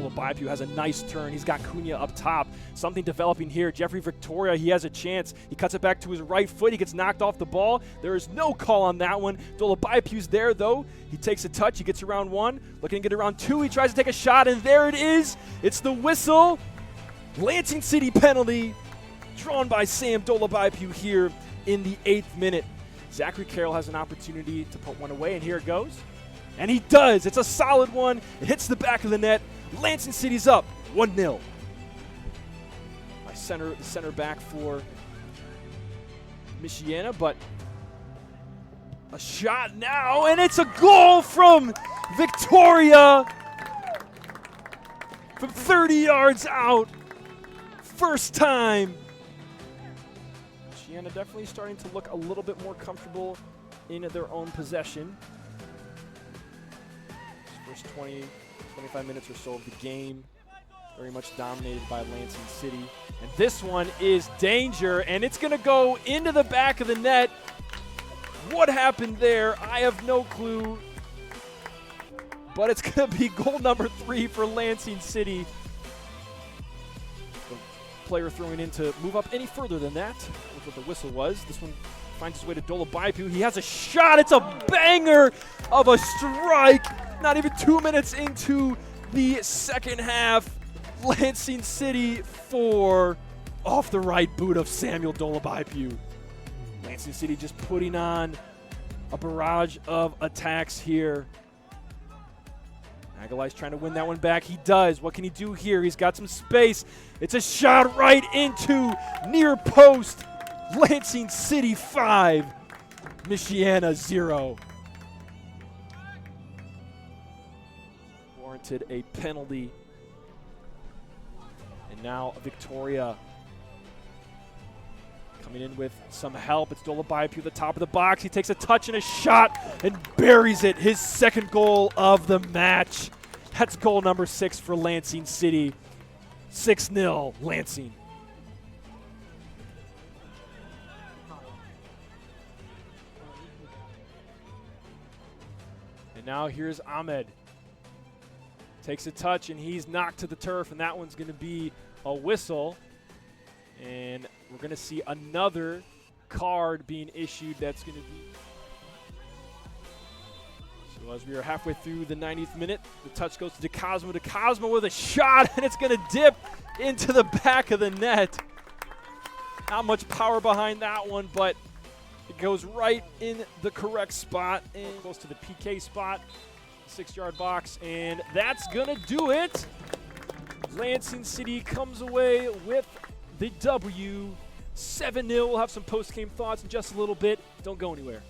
Dolabaipu has a nice turn. He's got Cunha up top. Something developing here. Jeffrey Victoria, he has a chance. He cuts it back to his right foot. He gets knocked off the ball. There is no call on that one. Dolabaipu's there, though. He takes a touch. He gets around one. Looking to get around two. He tries to take a shot, and there it is. It's the whistle. Lansing City penalty drawn by Sam Dolabaipu here in the 8th minute. Zachary Carroll has an opportunity to put one away, and here it goes. And he does. It's a solid one. It hits the back of the net. Lansing City's up 1-0. My center back for Michiana, but a shot now, and it's a goal from Victoria from 30 yards out. First time. Michiana definitely starting to look a little bit more comfortable in their own possession. First 20, 25 minutes or so of the game, very much dominated by Lansing City. And this one is danger, and it's going to go into the back of the net. What happened there? I have no clue. But it's going to be goal number 3 for Lansing City. The player throwing in to move up any further than that, which what the whistle was. This one finds his way to Dolabaipu. He has a shot. It's a banger of a strike. Not even 2 minutes into the second half. Lansing City 4 off the right boot of Samuel Dolabaipu. Lansing City just putting on a barrage of attacks here. Aguilar's trying to win that one back. He does. What can he do here? He's got some space. It's a shot right into near post. Lansing City 5, Michiana 0. Warranted a penalty. And now Victoria coming in with some help. It's Dolabaipu at the top of the box. He takes a touch and a shot and buries it. His second goal of the match. That's goal number 6 for Lansing City. 6-0 Lansing. And now here's Ahmed. Takes a touch, and he's knocked to the turf, and that one's going to be a whistle. And we're going to see another card being issued that's going to be. So as we are halfway through the 90th minute, the touch goes to DeCosmo. DeCosmo with a shot, and it's going to dip into the back of the net. Not much power behind that one, but it goes right in the correct spot and close to the PK spot. 6-yard box, and that's gonna do it. Lansing City comes away with the W. 7-0. We'll have some post-game thoughts in just a little bit. Don't go anywhere.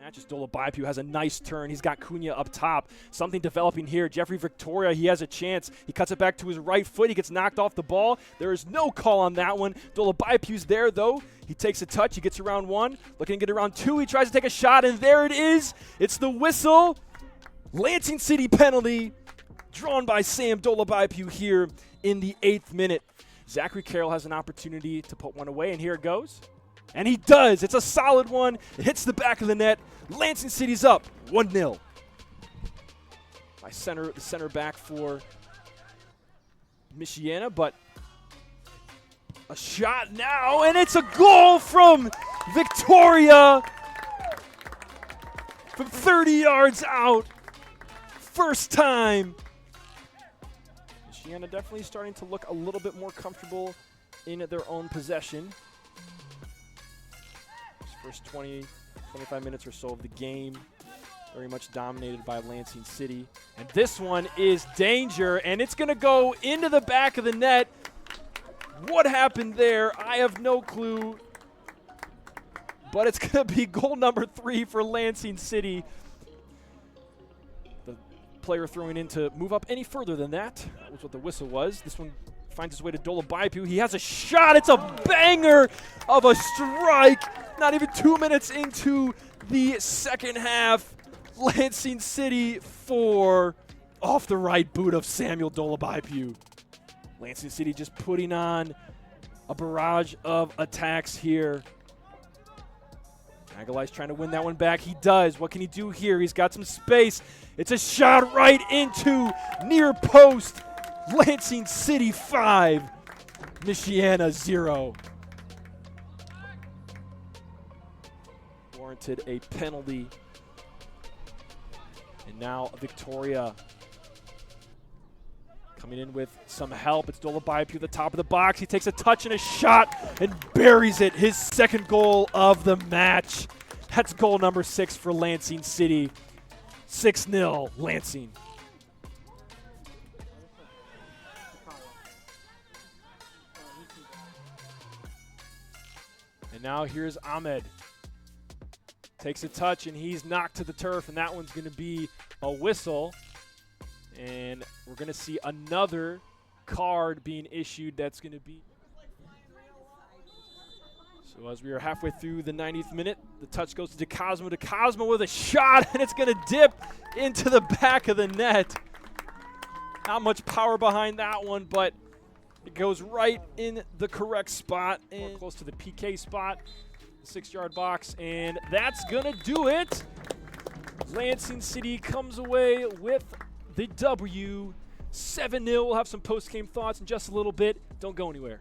Matches Dolabaipu has a nice turn. He's got Cunha up top. Something developing here. Jeffrey Victoria, he has a chance. He cuts it back to his right foot. He gets knocked off the ball. There is no call on that one. Dolabaipu's there, though. He takes a touch. He gets around one. Looking to get around two. He tries to take a shot, and there it is. It's the whistle. Lansing City penalty drawn by Sam Dolabaipu here in the 8th minute. Zachary Carroll has an opportunity to put one away, and here it goes. And he does. It's a solid one. It hits the back of the net. Lansing City's up 1-0. The center back for Michiana, but a shot now, and it's a goal from Victoria from 30 yards out. First time. Michiana definitely starting to look a little bit more comfortable in their own possession. First 25 minutes or so of the game, very much dominated by Lansing City. And this one is danger, and it's going to go into the back of the net. What happened there? I have no clue. But it's going to be goal number 3 for Lansing City. The player throwing in to move up any further than that. That was what the whistle was. This one finds his way to Dolabaipu. He has a shot. It's a banger of a strike. Not even 2 minutes into the second half. Lansing City 4 off the right boot of Samuel Dolabaipu. Lansing City just putting on a barrage of attacks here. Aguilar's trying to win that one back. He does. What can he do here? He's got some space. It's a shot right into near post. Lansing City 5, Michiana 0. Warranted a penalty. And now Victoria coming in with some help. It's Dolabaipu at the top of the box. He takes a touch and a shot and buries it. His second goal of the match. That's goal number 6 for Lansing City. 6-0 Lansing. And now here's Ahmed. Takes a touch, and he's knocked to the turf, and that one's going to be a whistle. And we're going to see another card being issued that's going to be. So as we are halfway through the 90th minute, the touch goes to DeCosmo. DeCosmo with a shot, and it's going to dip into the back of the net. Not much power behind that one, but it goes right in the correct spot and close to the PK spot. 6-yard box, and that's gonna do it. Lansing City comes away with the W. 7-0. We'll have some post-game thoughts in just a little bit. Don't go anywhere.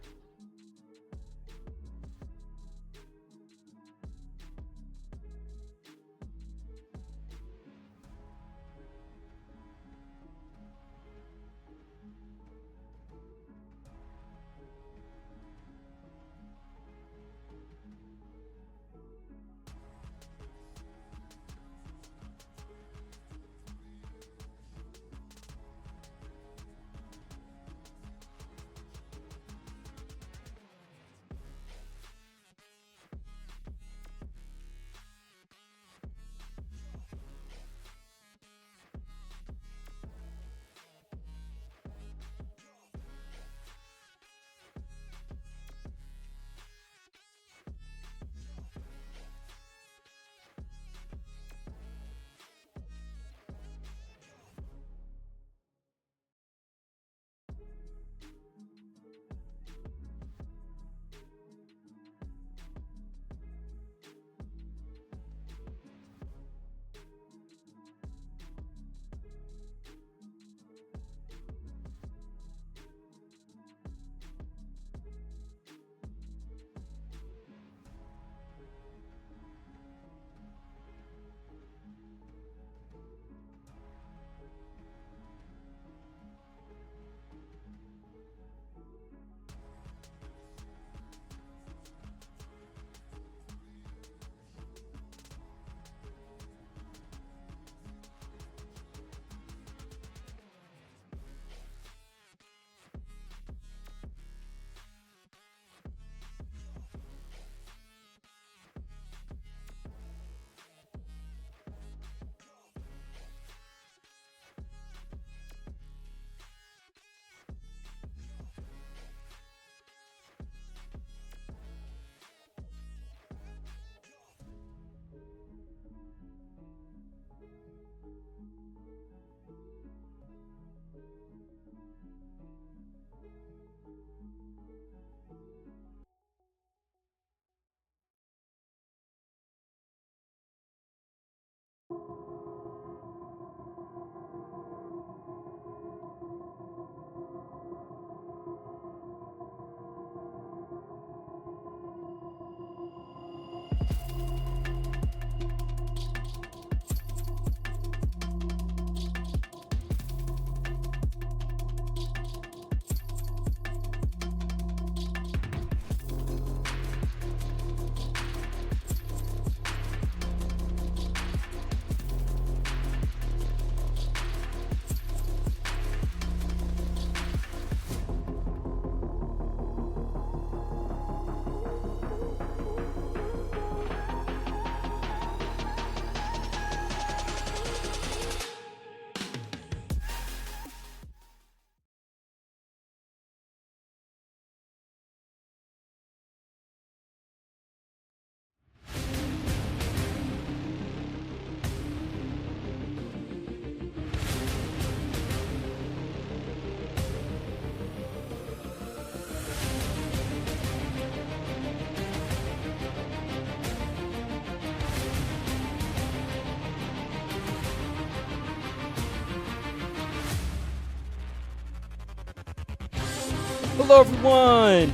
Hello, everyone.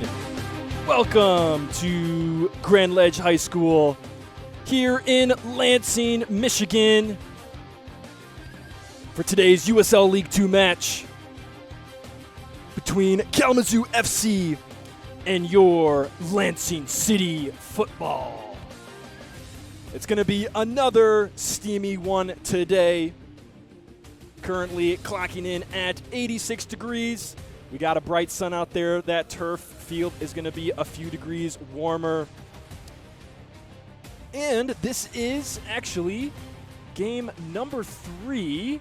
Welcome to Grand Ledge High School here in Lansing, Michigan for today's USL League 2 match between Kalamazoo FC and your Lansing City football. It's going to be another steamy one today. Currently clocking in at 86 degrees. We got a bright sun out there. That turf field is going to be a few degrees warmer. And this is actually game number 3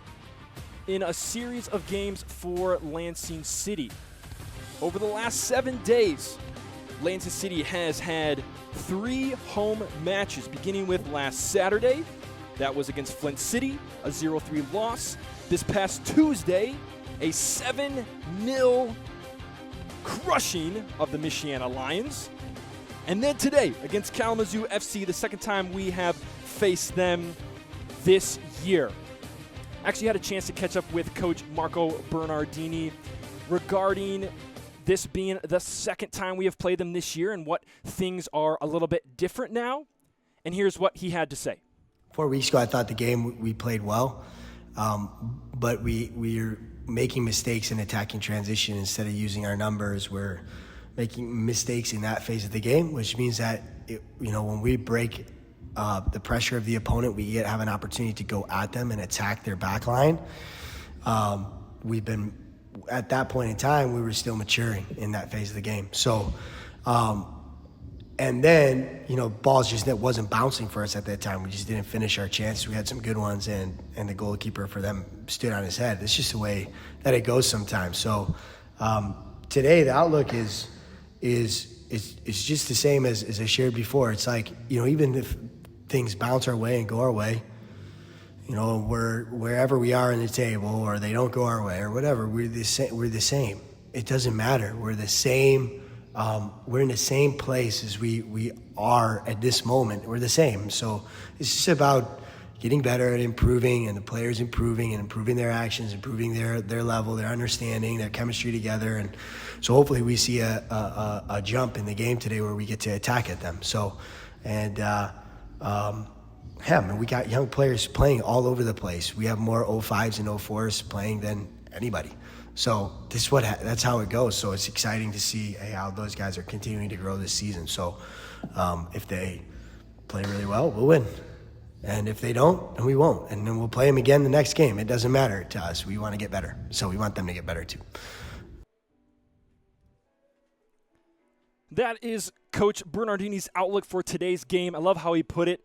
in a series of games for Lansing City. Over the last 7 days, Lansing City has had 3 home matches, beginning with last Saturday. That was against Flint City, a 0-3 loss. This past Tuesday, a 7-0 crushing of the Michiana Lions. And then today, against Kalamazoo FC, the second time we have faced them this year. Actually had a chance to catch up with Coach Marco Bernardini regarding this being the second time we have played them this year and what things are a little bit different now. And here's what he had to say. 4 weeks ago, I thought the game we played well, but we're making mistakes in attacking transition instead of using our numbers. We're making mistakes in that phase of the game, which means that when we break the pressure of the opponent, we have an opportunity to go at them and attack their back line. We've been at that point in time, we were still maturing in that phase of the game. So, and then, balls just wasn't bouncing for us at that time. We just didn't finish our chances. We had some good ones, and the goalkeeper for them stood on his head. It's just the way that it goes sometimes. So today, the outlook is just the same as I shared before. It's like, even if things bounce our way and go our way, we're wherever we are in the table, or they don't go our way or whatever, we're the same. It doesn't matter. We're the same. We're in the same place as we are at this moment. We're the same. So it's just about getting better and improving, and the players improving and improving their actions, improving their level, their understanding, their chemistry together. And so hopefully we see a jump in the game today where we get to attack at them. So, and we got young players playing all over the place. We have more 05s and 04s playing than anybody. So that's how it goes. So it's exciting to see how those guys are continuing to grow this season. So if they play really well, we'll win. And if they don't, then we won't. And then we'll play them again the next game. It doesn't matter to us. We want to get better. So we want them to get better too. That is Coach Bernardini's outlook for today's game. I love how he put it.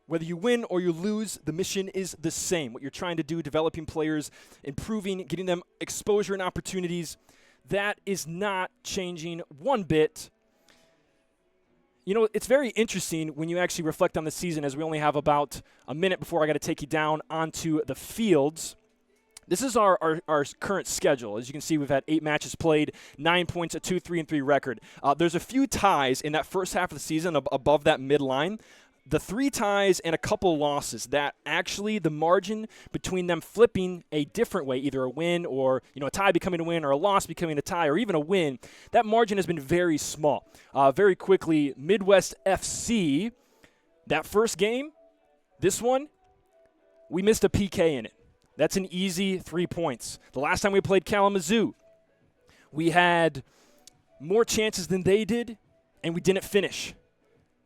Whether you win or you lose, the mission is the same. What you're trying to do, developing players, improving, getting them exposure and opportunities, that is not changing one bit. It's very interesting when you actually reflect on the season, as we only have about a minute before I got to take you down onto the fields. This is our current schedule. As you can see, we've had 8 matches played, 9 points, a 2-3-3 record. There's a few ties in that first half of the season above that midline. The 3 ties and a couple losses, that actually the margin between them flipping a different way, either a win or a tie becoming a win, or a loss becoming a tie, or even a win, that margin has been very small. Very quickly, Midwest FC, that first game, this one, we missed a PK in it. That's an easy 3 points. The last time we played Kalamazoo, we had more chances than they did, and we didn't finish.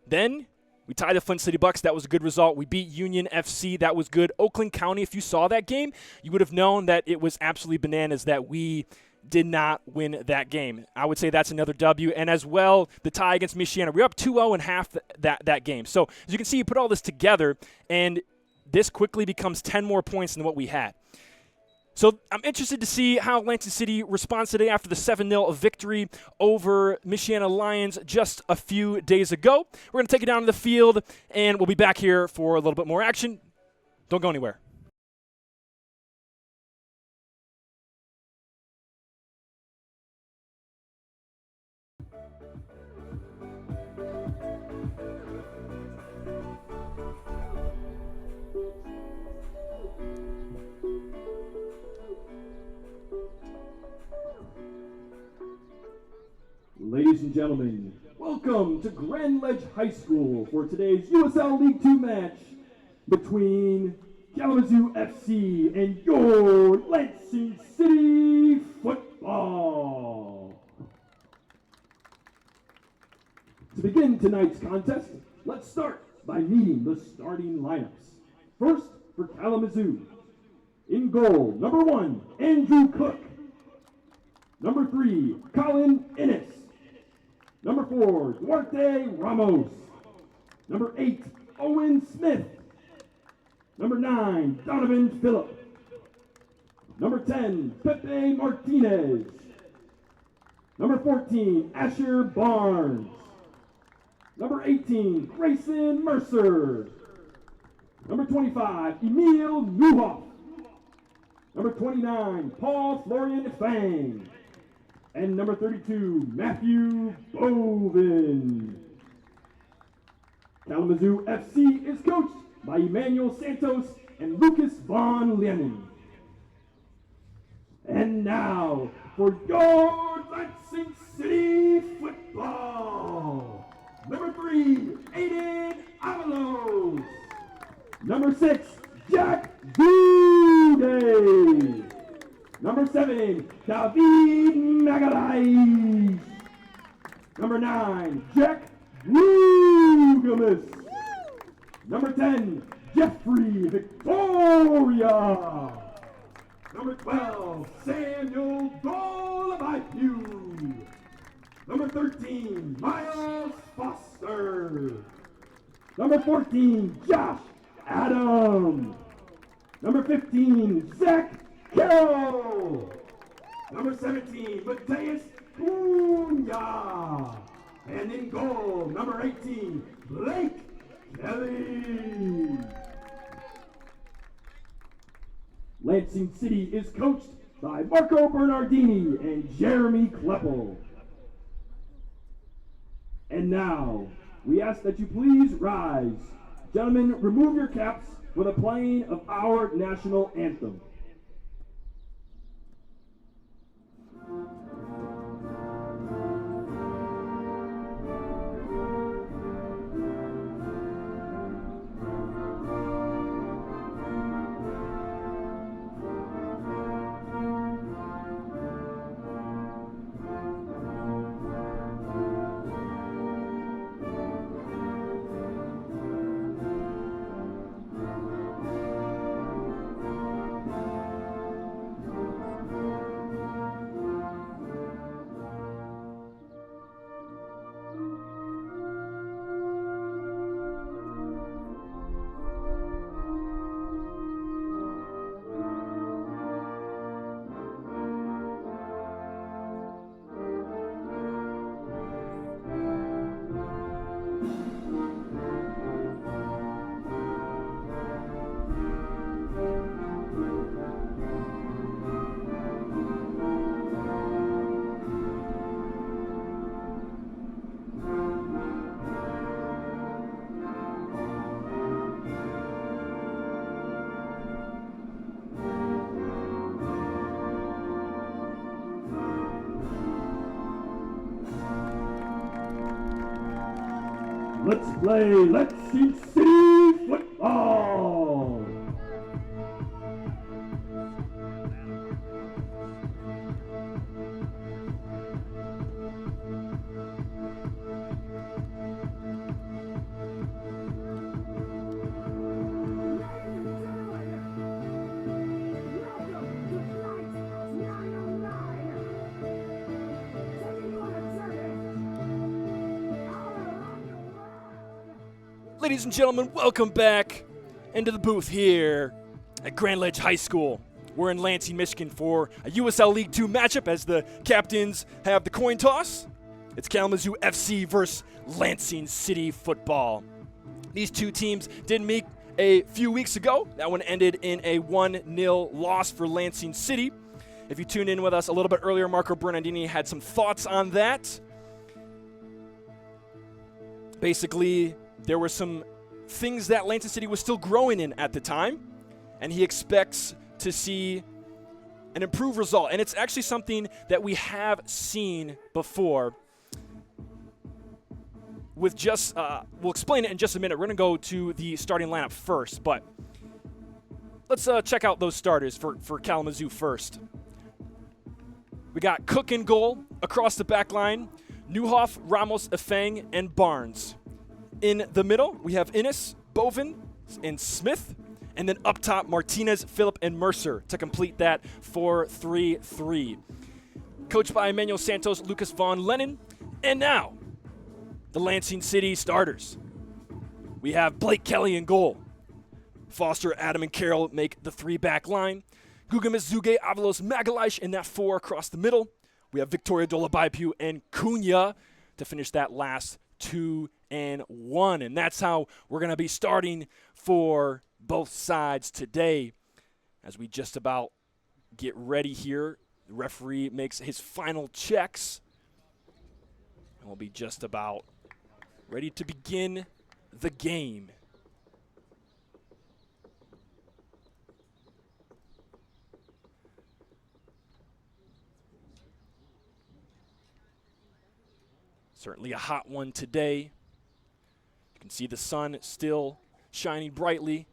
Then we tied the Flint City Bucks. That was a good result. We beat Union FC. That was good. Oakland County, if you saw that game, you would have known that it was absolutely bananas that we did not win that game. I would say that's another W. And as well, the tie against Michiana. We were up 2-0 in half that game. So as you can see, you put all this together, and this quickly becomes 10 more points than what we had. So I'm interested to see how Lansing City responds today after the 7-0 victory over Michiana Lions just a few days ago. We're going to take it down to the field, and we'll be back here for a little bit more action. Don't go anywhere. Ladies and gentlemen, welcome to Grand Ledge High School for today's USL League 2 match between Kalamazoo FC and your Lansing City football. To begin tonight's contest, let's start by meeting the starting lineups. First, for Kalamazoo. In goal, number 1, Andrew Cook. Number 3, Colin Innes. Number 4, Duarte Ramos. Number 8, Owen Smith. Number 9, Donovan Phillip. Number 10, Pepe Martinez. Number 14, Asher Barnes. Number 18, Grayson Mercer. Number 25, Emil Newhoff. Number 29, Paul Florian Fang. And number 32, Matthew Bovin. Kalamazoo FC is coached by Emmanuel Santos and Lucas Von Lennon. And now, for your Lansing City football. Number 3, Aiden Avalos. Number 6, Jack Duday. Number 7, David Magalhaes. Number 9, Jack Rugamus. Number 10, Jeffrey Victoria. Number 12, Samuel Dolabipew. Number 13, Miles Foster. Number 14, Josh Adam. Number 15, Zach Carroll. Number 17, Mateus Cunha. And in goal, number 18, Blake Kelly. Lansing City is coached by Marco Bernardini and Jeremy Kleppel. And now, we ask that you please rise. Gentlemen, remove your caps for the playing of our national anthem. Let's play Lansing City football. Ladies and gentlemen, welcome back into the booth here at Grand Ledge High School. We're in Lansing, Michigan for a USL League 2 matchup as the captains have the coin toss. It's Kalamazoo FC versus Lansing City football. These two teams did meet a few weeks ago. That one ended in a 1-0 loss for Lansing City. If you tuned in with us a little bit earlier, Marco Bernardini had some thoughts on that. Basically, there were some things that Lansing City was still growing in at the time, and he expects to see an improved result. And it's actually something that we have seen before. with just, we'll explain it in just a minute. We're going to go to the starting lineup first, but let's check out those starters for Kalamazoo first. We got Cook in goal. Across the back line, Newhoff, Ramos, Afang, and Barnes. In the middle, we have Innes, Bovin, and Smith. And then up top, Martinez, Phillip, and Mercer to complete that 4-3-3. Coached by Emmanuel Santos, Lucas Von Lennon. And now, the Lansing City starters. We have Blake Kelly in goal. Foster, Adam, and Carroll make the 3-back line. Gugamis, Zuge, Avalos, Magalhaes in that 4 across the middle. We have Victoria Dolabaipu and Cunha to finish that last 2 and 1. And that's how we're going to be starting for both sides today. As we just about get ready here, the referee makes his final checks. And we'll be just about ready to begin the game. Certainly a hot one today. You can see the sun still shining brightly.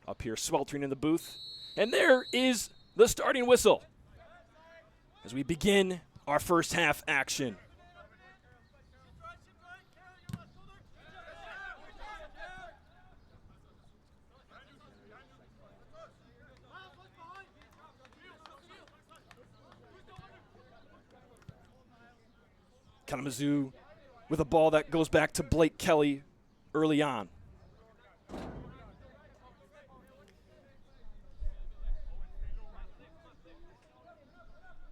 Up here sweltering in the booth. And there is the starting whistle as we begin our first half action. Kalamazoo with a ball that goes back to Blake Kelly early on.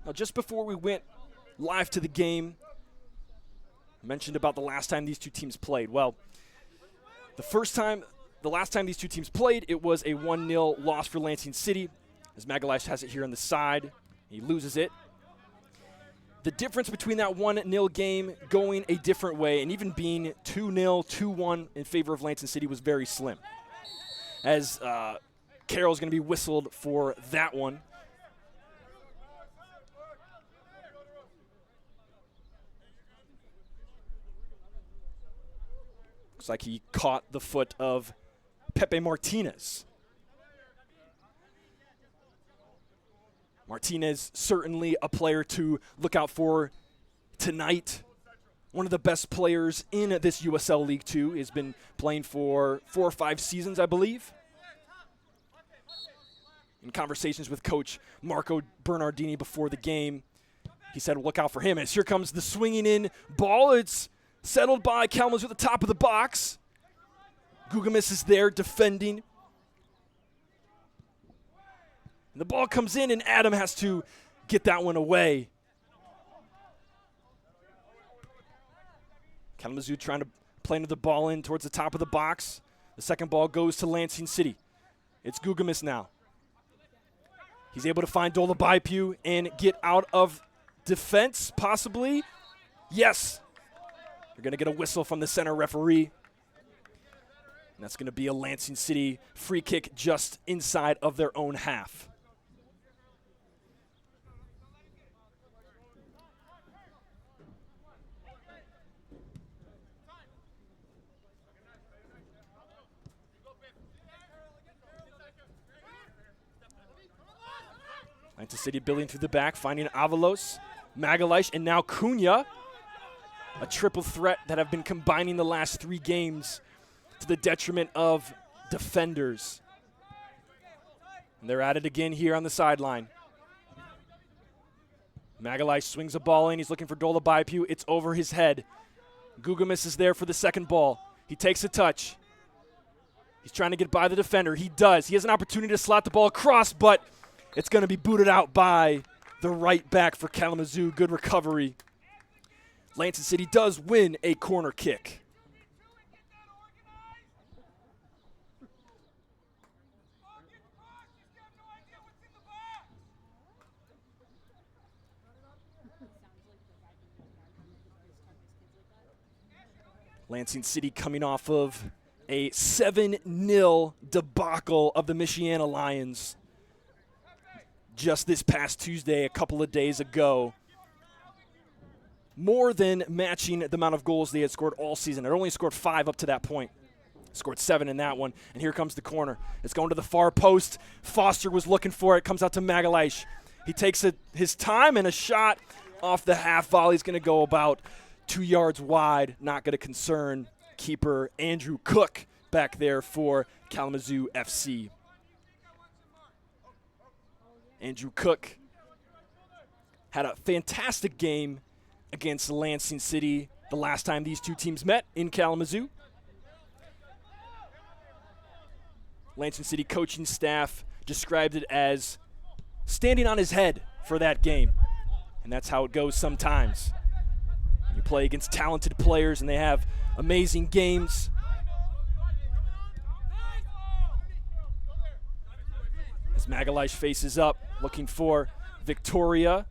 Now, just before we went live to the game, I mentioned about the last time these two teams played. Well, the last time these two teams played, it was a 1-0 loss for Lansing City, as Magalhaes has it here on the side. He loses it. The difference between that 1-0 game going a different way and even being 2-0, 2-1 in favor of Lansing City was very slim. As Carroll's going to be whistled for that one. Looks like he caught the foot of Pepe Martinez. Martinez, certainly a player to look out for tonight. One of the best players in this USL League 2. Has been playing for 4 or 5 seasons, I believe. In conversations with Coach Marco Bernardini before the game, he said, look out for him. As here comes the swinging in ball. It's settled by Kalamazoo at the top of the box. Gugamis is there defending. And the ball comes in, and Adam has to get that one away. Kalamazoo trying to play the ball in towards the top of the box. The second ball goes to Lansing City. It's Gugamis now. He's able to find Dolabaipu and get out of defense, possibly. Yes. They're going to get a whistle from the center referee. And that's going to be a Lansing City free kick just inside of their own half. Lansing City building through the back, finding Avalos, Magalhaes, and now Cunha. A triple threat that have been combining the last 3 games to the detriment of defenders. And they're at it again here on the sideline. Magalhaes swings a ball in. He's looking for Dolabaipu. It's over his head. Gugamis is there for the second ball. He takes a touch. He's trying to get by the defender. He does. He has an opportunity to slot the ball across, but it's going to be booted out by the right back for Kalamazoo. Good recovery. Lansing City does win a corner kick. Lansing City coming off of a 7-0 debacle of the Michiana Lions just this past Tuesday, a couple of days ago. more than matching the amount of goals they had scored all season. It only scored 5 up to that point. Scored 7 in that one. And here comes the corner. It's going to the far post. Foster was looking for it. Comes out to Magalhaes. He takes his time, and a shot off the half volley is going to go about 2 yards wide. Not going to concern keeper Andrew Cook back there for Kalamazoo FC. Andrew Cook had a fantastic game against Lansing City the last time these two teams met in Kalamazoo. Lansing City coaching staff described it as standing on his head for that game. And that's how it goes sometimes. You play against talented players and they have amazing games. As Magalhaes faces up, looking for Victoria.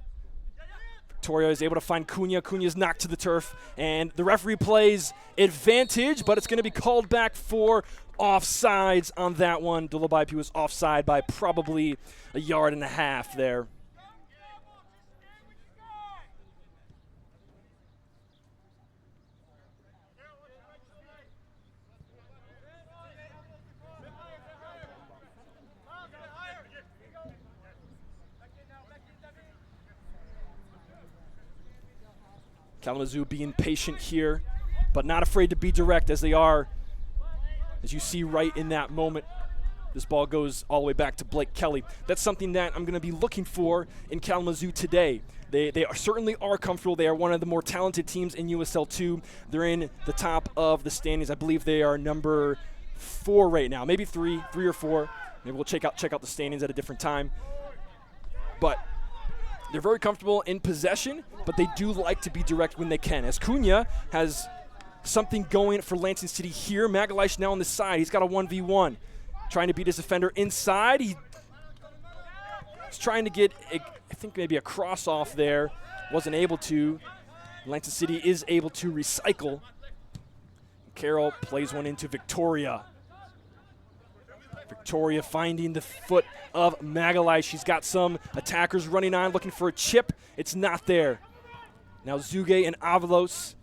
Victoria is able to find Cunha. Cunha's knocked to the turf, and the referee plays advantage, but it's going to be called back for offsides on that one. Dulabaipu was offside by probably 1.5 yards there. Kalamazoo being patient here, but not afraid to be direct as they are. As you see right in that moment, this ball goes all the way back to Blake Kelly. That's something that I'm going to be looking for in Kalamazoo today. They certainly are comfortable. They are one of the more talented teams in USL2. They're in the top of the standings. I believe they are number 4 right now, maybe 3 or 4. Maybe we'll check out the standings at a different time. But they're very comfortable in possession, but they do like to be direct when they can. As Cunha has something going for Lansing City here. Magalhaes now on the side. He's got a 1v1. Trying to beat his defender inside. He's trying to get, I think, maybe a cross off there. Wasn't able to. Lansing City is able to recycle. Carroll plays one into Victoria. Victoria finding the foot of Magalhaes. She's got some attackers running on, looking for a chip. It's not there. Now Zuge and Avalos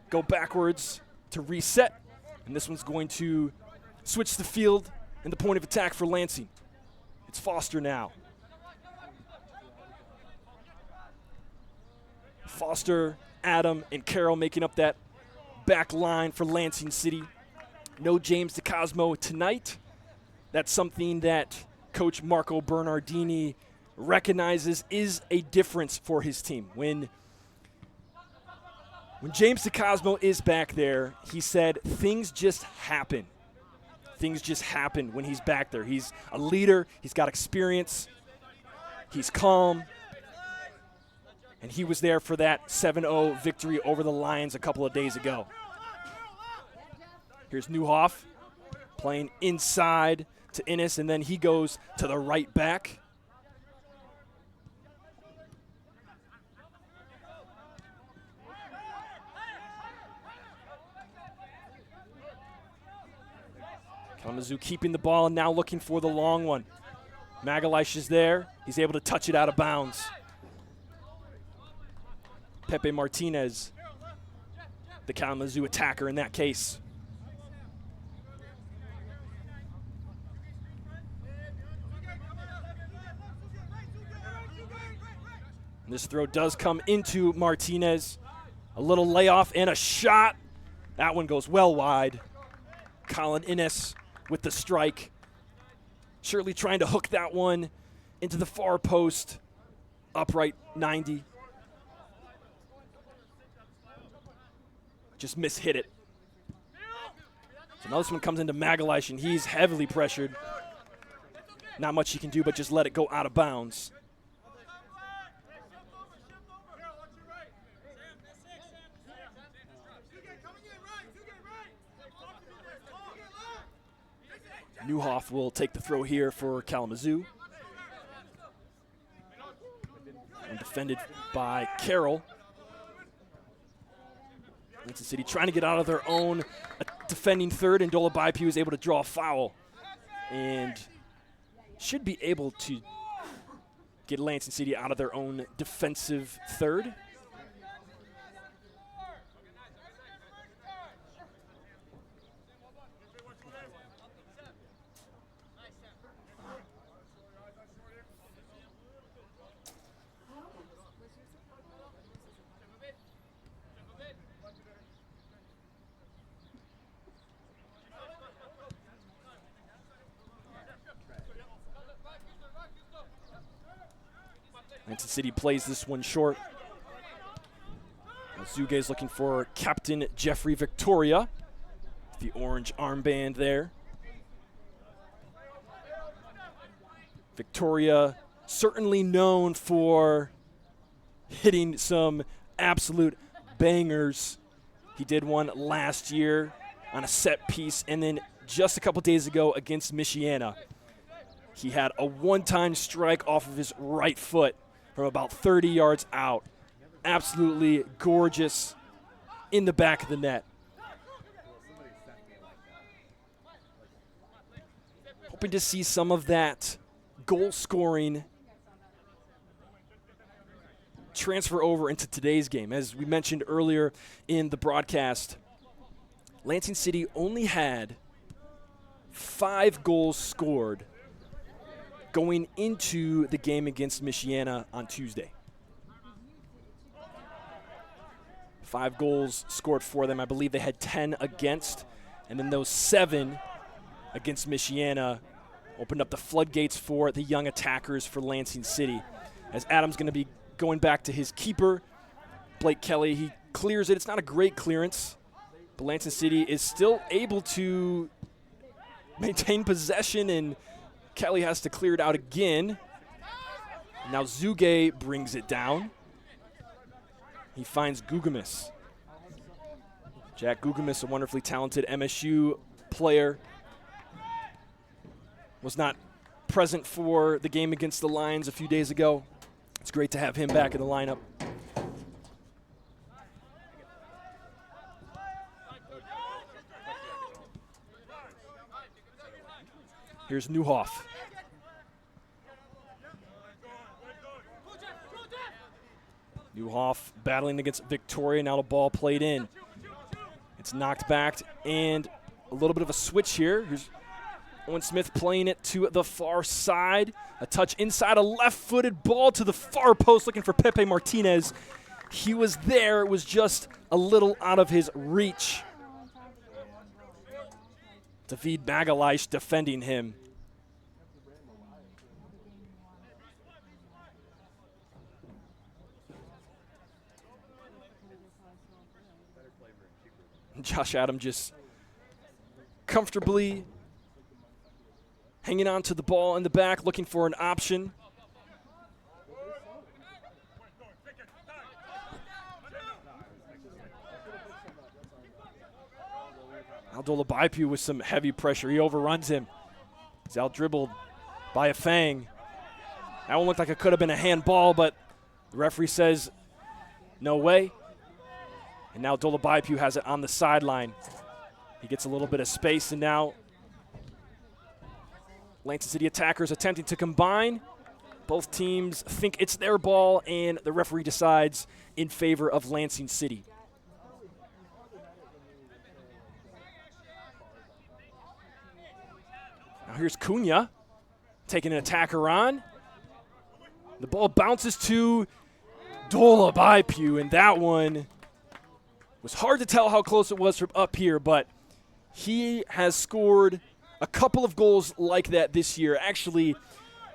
go backwards to reset. And this one's going to switch the field and the point of attack for Lansing. It's Foster now. Foster, Adam, and Carroll making up that back line for Lansing City. No James DeCosmo tonight. That's something that Coach Marco Bernardini recognizes is a difference for his team. When James DeCosmo is back there, he said things just happen. Things just happen when he's back there. He's a leader. He's got experience. He's calm. And he was there for that 7-0 victory over the Lions a couple of days ago. Here's Newhoff playing inside to Innes, and then he goes to the right back. Kalamazoo keeping the ball and now looking for the long one. Magalhaes is there. He's able to touch it out of bounds. Pepe Martinez, the Kalamazoo attacker in that case. And this throw does come into Martinez. A little layoff and a shot. That one goes well wide. Colin Innes with the strike. Shirley trying to hook that one into the far post. Upright 90. Just mishit it. So now this one comes into Magalhaes, and he's heavily pressured. Not much he can do but just let it go out of bounds. Newhoff will take the throw here for Kalamazoo. And defended by Carroll. Lansing City trying to get out of their own defending third, and Dulabaipu is able to draw a foul. And should be able to get Lansing City out of their own defensive third. Lansing City plays this one short. Zuge is looking for Captain Jeffrey Victoria. The orange armband there. Victoria certainly known for hitting some absolute bangers. He did one last year on a set piece, and then just a couple days ago against Michiana, he had a one-time strike off of his right foot from about 30 yards out. Absolutely gorgeous in the back of the net. Hoping to see some of that goal scoring transfer over into today's game. As we mentioned earlier in the broadcast, Lansing City only had 5 goals scored going into the game against Michiana on Tuesday. 5 goals scored for them. I believe they had 10 against, and then those 7 against Michiana opened up the floodgates for the young attackers for Lansing City. As Adam's going to be going back to his keeper, Blake Kelly, he clears it. It's not a great clearance, but Lansing City is still able to maintain possession, and Kelly has to clear it out again. Now Zuge brings it down. He finds Gugamis. Jack Gugamis, a wonderfully talented MSU player, was not present for the game against the Lions a few days ago. It's great to have him back in the lineup. Here's Newhoff. Newhoff battling against Victoria. Now the ball played in. It's knocked back, and a little bit of a switch here. Here's Owen Smith playing it to the far side. A touch inside, a left-footed ball to the far post, looking for Pepe Martinez. He was there. It was just a little out of his reach. David Magalish defending him. Josh Adam just comfortably hanging on to the ball in the back, looking for an option. Aldo Labaipu with some heavy pressure. He overruns him. He's out-dribbled by a Fang. That one looked like it could have been a handball, but the referee says no way. And now Dolabaipu has it on the sideline. He gets a little bit of space, and now Lansing City attackers attempting to combine. Both teams think it's their ball, and the referee decides in favor of Lansing City. Now here's Cunha taking an attacker on. The ball bounces to Dolabaipu, and that one was hard to tell how close it was from up here, but he has scored a couple of goals like that this year. Actually,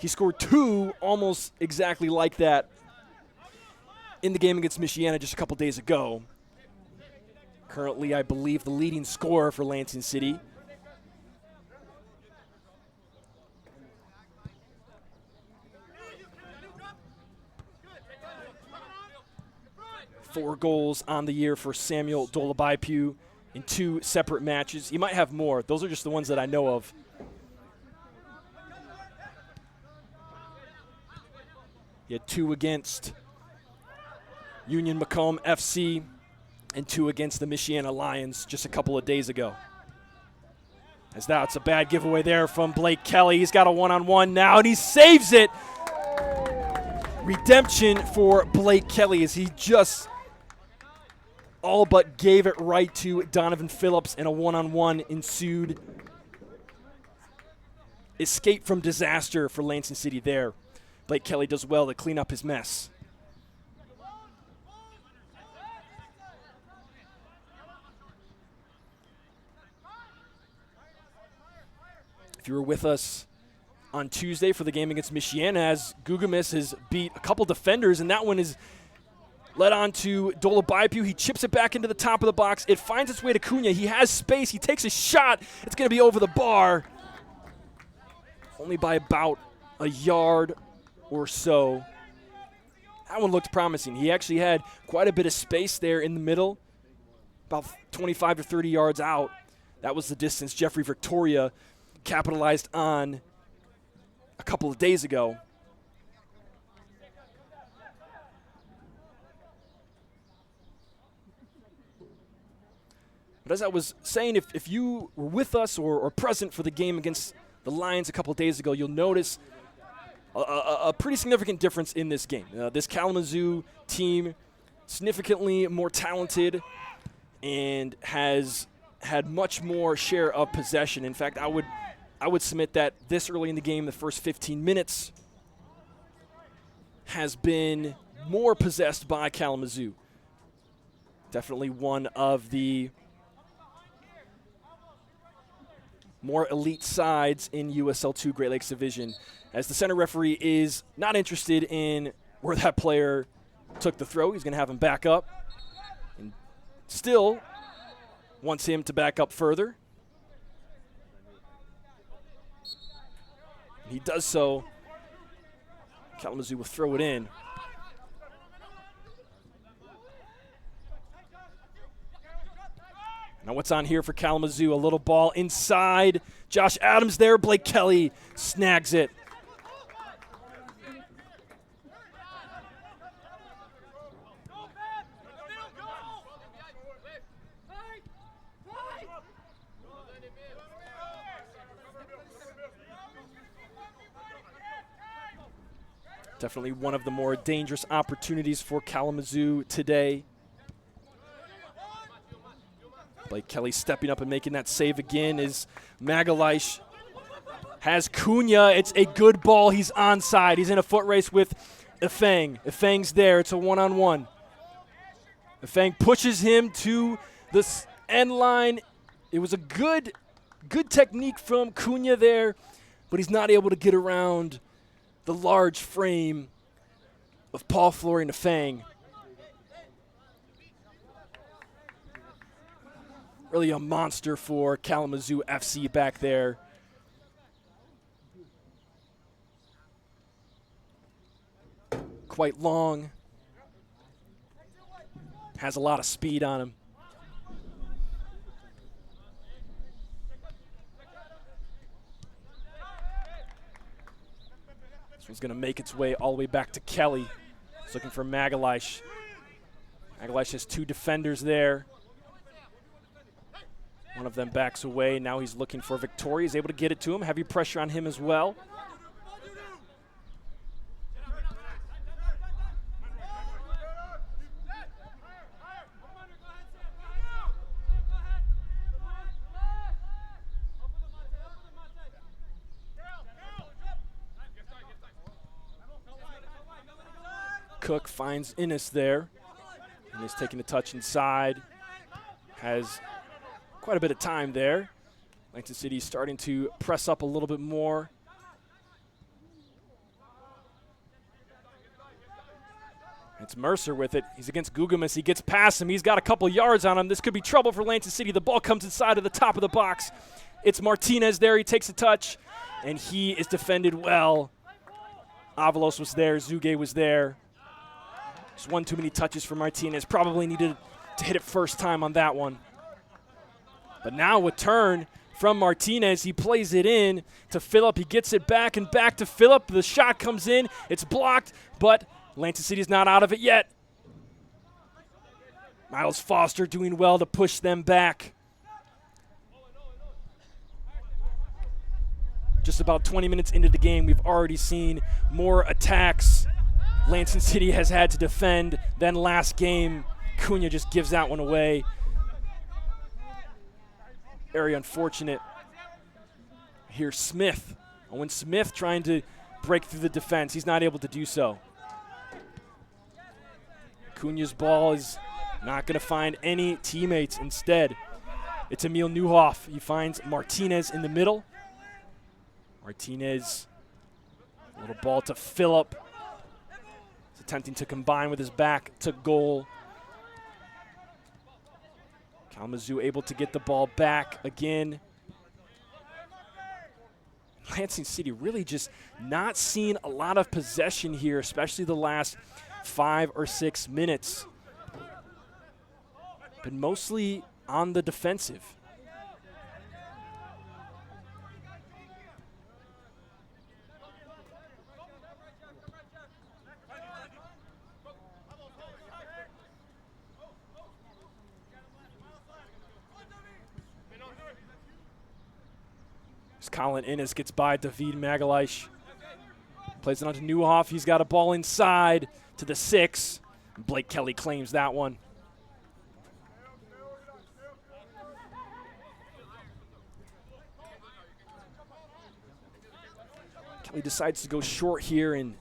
he scored 2 almost exactly like that in the game against Michiana just a couple days ago. Currently, I believe, the leading scorer for Lansing City. Four goals on the year for Samuel Dolabaipu in 2 separate matches. He might have more. Those are just the ones that I know of. He had 2 against Union Macomb FC and 2 against the Michiana Lions just a couple of days ago. As that's a bad giveaway there from Blake Kelly. He's got a one-on-one now, and he saves it. Redemption for Blake Kelly as he just all but gave it right to Donovan Phillips, and a one-on-one ensued. Escape from disaster for Lansing City there. Blake Kelly does well to clean up his mess. If you were with us on Tuesday for the game against Michiana, as Gugamis has beat a couple defenders, and that one is led on to Dolabaipu. He chips it back into the top of the box. It finds its way to Cunha. He has space. He takes a shot. It's going to be over the bar. Only by about a yard or so. That one looked promising. He actually had quite a bit of space there in the middle, about 25 to 30 yards out. That was the distance Jeffrey Victoria capitalized on a couple of days ago. But as I was saying, if you were with us or present for the game against the Lions a couple of days ago, you'll notice a pretty significant difference in this game. This Kalamazoo team, significantly more talented and has had much more share of possession. In fact, I would submit that this early in the game, the first 15 minutes, has been more possessed by Kalamazoo. Definitely one of the more elite sides in USL2 Great Lakes Division, as the center referee is not interested in where that player took the throw. He's going to have him back up and still wants him to back up further. He does so. Kalamazoo will throw it in. Now what's on here for Kalamazoo? A little ball inside. Josh Adams there. Blake Kelly snags it. Definitely one of the more dangerous opportunities for Kalamazoo today. Blake Kelly stepping up and making that save again as Magalhaes has Cunha. It's a good ball. He's onside. He's in a foot race with Efeng. Efeng's there. It's a one-on-one. Efeng pushes him to the end line. It was a good technique from Cunha there, but he's not able to get around the large frame of Paul Flory and Efeng. Really a monster for Kalamazoo FC back there. Quite long. Has a lot of speed on him. This one's going to make its way all the way back to Kelly. He's looking for Magalhaes. Magalhaes has two defenders there. One of them backs away. Now he's looking for Victoria. He's able to get it to him. Heavy pressure on him as well. Cook finds Innes there. Innes taking a touch inside. Has quite a bit of time there. Lansing City starting to press up a little bit more. It's Mercer with it. He's against Gugamis. He gets past him. He's got a couple yards on him. This could be trouble for Lansing City. The ball comes inside of the top of the box. It's Martinez there. He takes a touch, and he is defended well. Avalos was there. Zuge was there. Just one too many touches for Martinez. Probably needed to hit it first time on that one. But now a turn from Martinez. He plays it in to Phillip. He gets it back and back to Phillip. The shot comes in. It's blocked, but Lansing City's not out of it yet. Miles Foster doing well to push them back. Just about 20 minutes into the game, we've already seen more attacks Lansing City has had to defend than last game. Cunha just gives that one away. Very unfortunate. Here's Smith. Owen Smith trying to break through the defense. He's not able to do so. Cunha's ball is not going to find any teammates. Instead, it's Emil Neuhoff. He finds Martinez in the middle. Martinez Little ball to Phillip. He's attempting to combine with his back to goal. Kalamazoo able to get the ball back again. Lansing City really just not seeing a lot of possession here, especially the last 5 or 6 minutes. Been mostly on the defensive. Colin Innes gets by David Magalish. Plays it on to Newhoff. He's got a ball inside to the 6. Blake Kelly claims that one. Kelly decides to go short here, and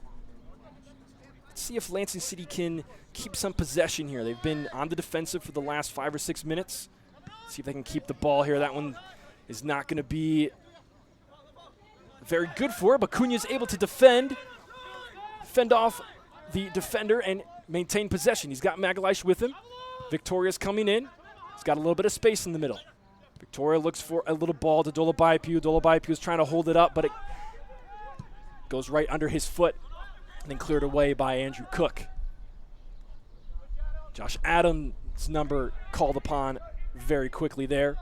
let's see if Lansing City can keep some possession here. They've been on the defensive for the last 5 or 6 minutes. See if they can keep the ball here. That one is not going to be very good for it, but Cunha's able to fend off the defender and maintain possession. He's got Magalish with him. Victoria's coming in. He's got a little bit of space in the middle. Victoria looks for a little ball to Dolabaipu. Dolabaipu is trying to hold it up, but it goes right under his foot and then cleared away by Andrew Cook. Josh Adams' number called upon very quickly there.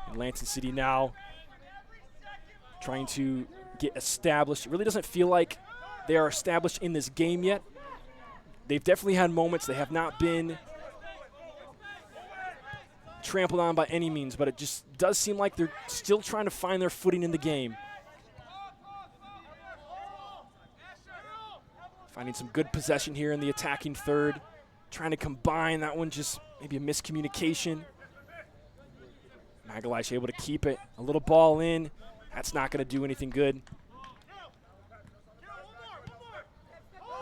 And Lansing City now trying to get established. It really doesn't feel like they are established in this game yet. They've definitely had moments. They have not been trampled on by any means, but it just does seem like they're still trying to find their footing in the game. Finding some good possession here in the attacking third. Trying to combine. That one just maybe a miscommunication. Magalish able to keep it. A little ball in. That's not going to do anything good.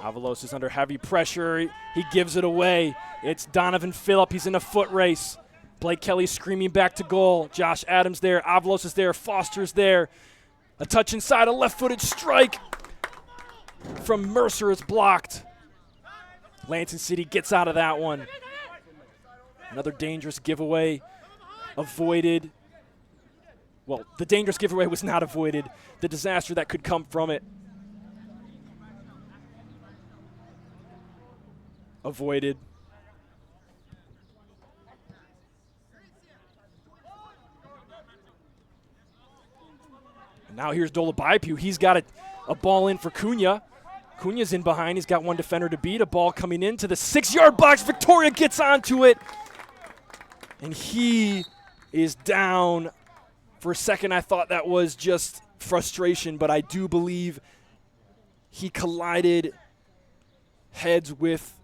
Avalos is under heavy pressure. He gives it away. It's Donovan Phillip. He's in a foot race. Blake Kelly screaming back to goal. Josh Adams there. Avalos is there. Foster's there. A touch inside. A left-footed strike from Mercer is blocked. Lansing City gets out of that one. Another dangerous giveaway avoided. Well, the dangerous giveaway was not avoided. The disaster that could come from it avoided. And now here's Dolabaipu. He's got a ball in for Cunha. Cunha's in behind. He's got one defender to beat. A ball coming into the 6-yard box. Victoria gets onto it. And he is down. For a second, I thought that was just frustration, but I do believe he collided heads with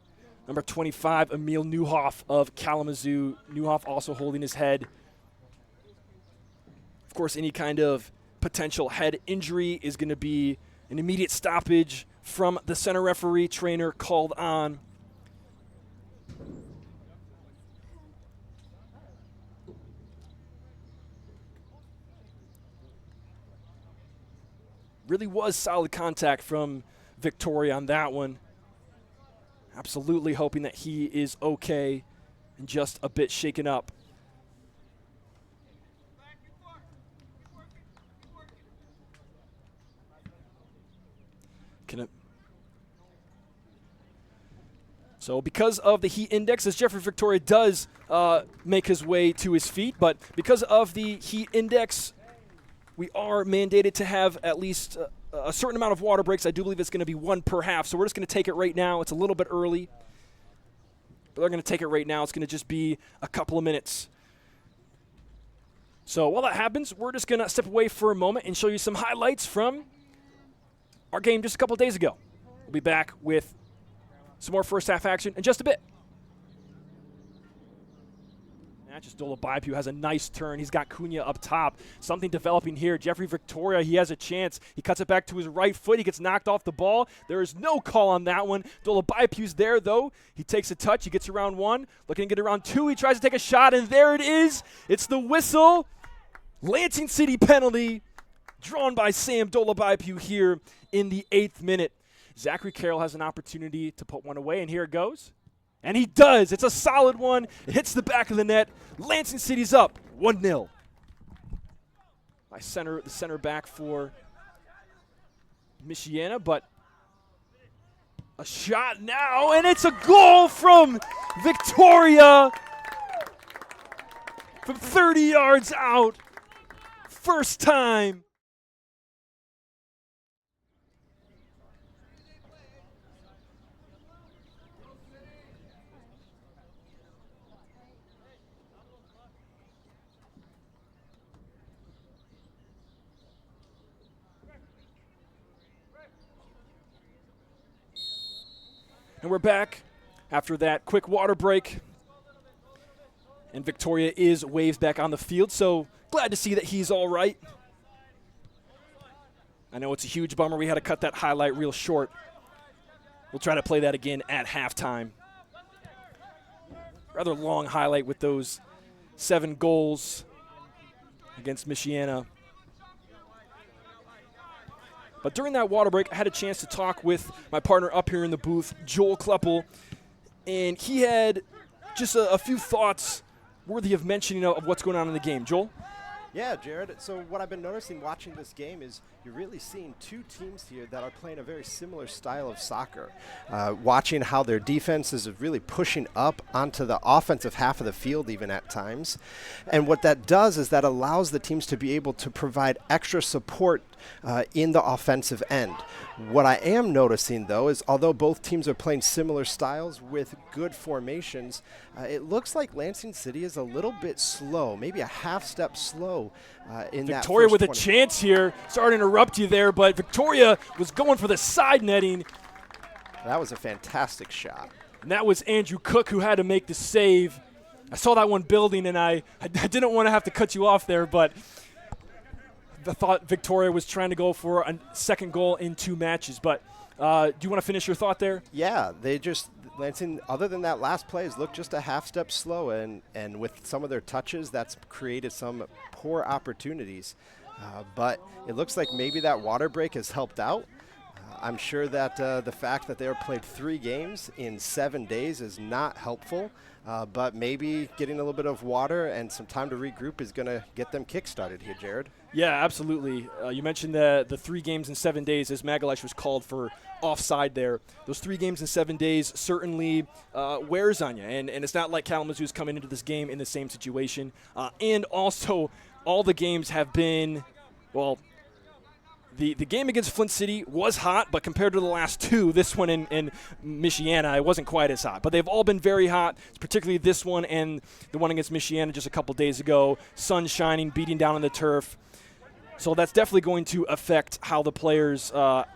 number 25, Emil Newhoff of Kalamazoo. Newhoff also holding his head. Of course, any kind of potential head injury is going to be an immediate stoppage from the center referee trainer called on. Really was solid contact from Victoria on that one. Absolutely hoping that he is okay and just a bit shaken up. So because of the heat index, as Jeffrey Victoria does make his way to his feet, but because of the heat index, we are mandated to have at least a certain amount of water breaks. I do believe it's going to be 1 per half, so we're just going to take it right now. It's a little bit early, but they're going to take it right now. It's going to just be a couple of minutes. So while that happens, we're just going to step away for a moment and show you some highlights from our game just a couple of days ago. We'll be back with some more first half action in just a bit. Just Dolabaipu has a nice turn. He's got Cunha up top. Something developing here. Jeffrey Victoria, he has a chance. He cuts it back to his right foot. He gets knocked off the ball. There is no call on that one. Dolabaipu's there, though. He takes a touch. He gets around 1. Looking to get around 2. He tries to take a shot, and there it is. It's the whistle. Lansing City penalty. drawn by Sam Dolabaipu here in the 8th minute. Zachary Carroll has an opportunity to put one away, and here it goes. And he does. It's a solid one. It hits the back of the net. Lansing City's up 1-0. The center back for Michiana, but a shot now, and it's a goal from Victoria from 30 yards out. First time. And we're back after that quick water break. And Victoria is waved back on the field, so glad to see that he's all right. I know it's a huge bummer. We had to cut that highlight real short. We'll try to play that again at halftime. Rather long highlight with those 7 goals against Michiana. But during that water break, I had a chance to talk with my partner up here in the booth, Joel Kleppel, and he had just a few thoughts worthy of mentioning of what's going on in the game. Joel? Yeah, Jared. So what I've been noticing watching this game is you're really seeing 2 teams here that are playing a very similar style of soccer. Watching how their defense is really pushing up onto the offensive half of the field even at times. And what that does is that allows the teams to be able to provide extra support in the offensive end. What I am noticing, though, is although both teams are playing similar styles with good formations, it looks like Lansing City is a little bit slow, maybe a half step slow in that Victoria first with a 20. chance here. Sorry to interrupt you there, but Victoria was going for the side netting. That was a fantastic shot. And that was Andrew Cook who had to make the save. I saw that one building, and I didn't want to have to cut you off there, but I thought Victoria was trying to go for a second goal in 2 matches. But do you want to finish your thought there? Yeah, Lansing, other than that last play, has looked just a half step slow, and with some of their touches, that's created some poor opportunities. But it looks like maybe that water break has helped out. I'm sure that the fact that they have played 3 games in 7 days is not helpful, but maybe getting a little bit of water and some time to regroup is going to get them kick-started here, Jared. Yeah, absolutely. You mentioned the 3 games in 7 days as Magalish was called for offside there. Those 3 games in 7 days certainly wears on you, and it's not like Kalamazoo's coming into this game in the same situation. And also, all the games have been, well, the game against Flint City was hot, but compared to the last 2, this one in Michiana, it wasn't quite as hot. But they've all been very hot, particularly this one and the one against Michiana just a couple days ago. Sun shining, beating down on the turf. So that's definitely going to affect how the players are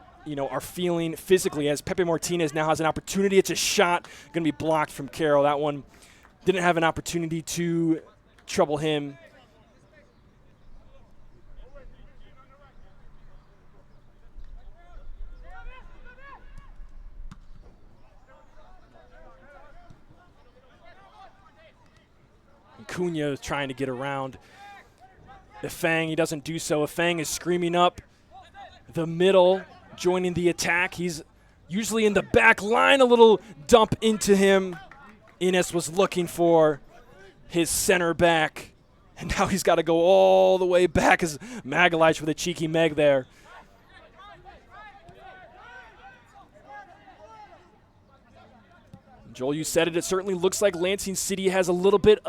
feeling physically, as Pepe Martinez now has an opportunity. It's a shot, going to be blocked from Carroll. That one didn't have an opportunity to trouble him. Cunha is trying to get around Ifang. He doesn't do so. Ifang is screaming up the middle, joining the attack. He's usually in the back line. A little dump into him. Innes was looking for his center back, and now he's got to go all the way back as Magalish with a cheeky Meg there. Joel, you said it. It certainly looks like Lansing City has a little bit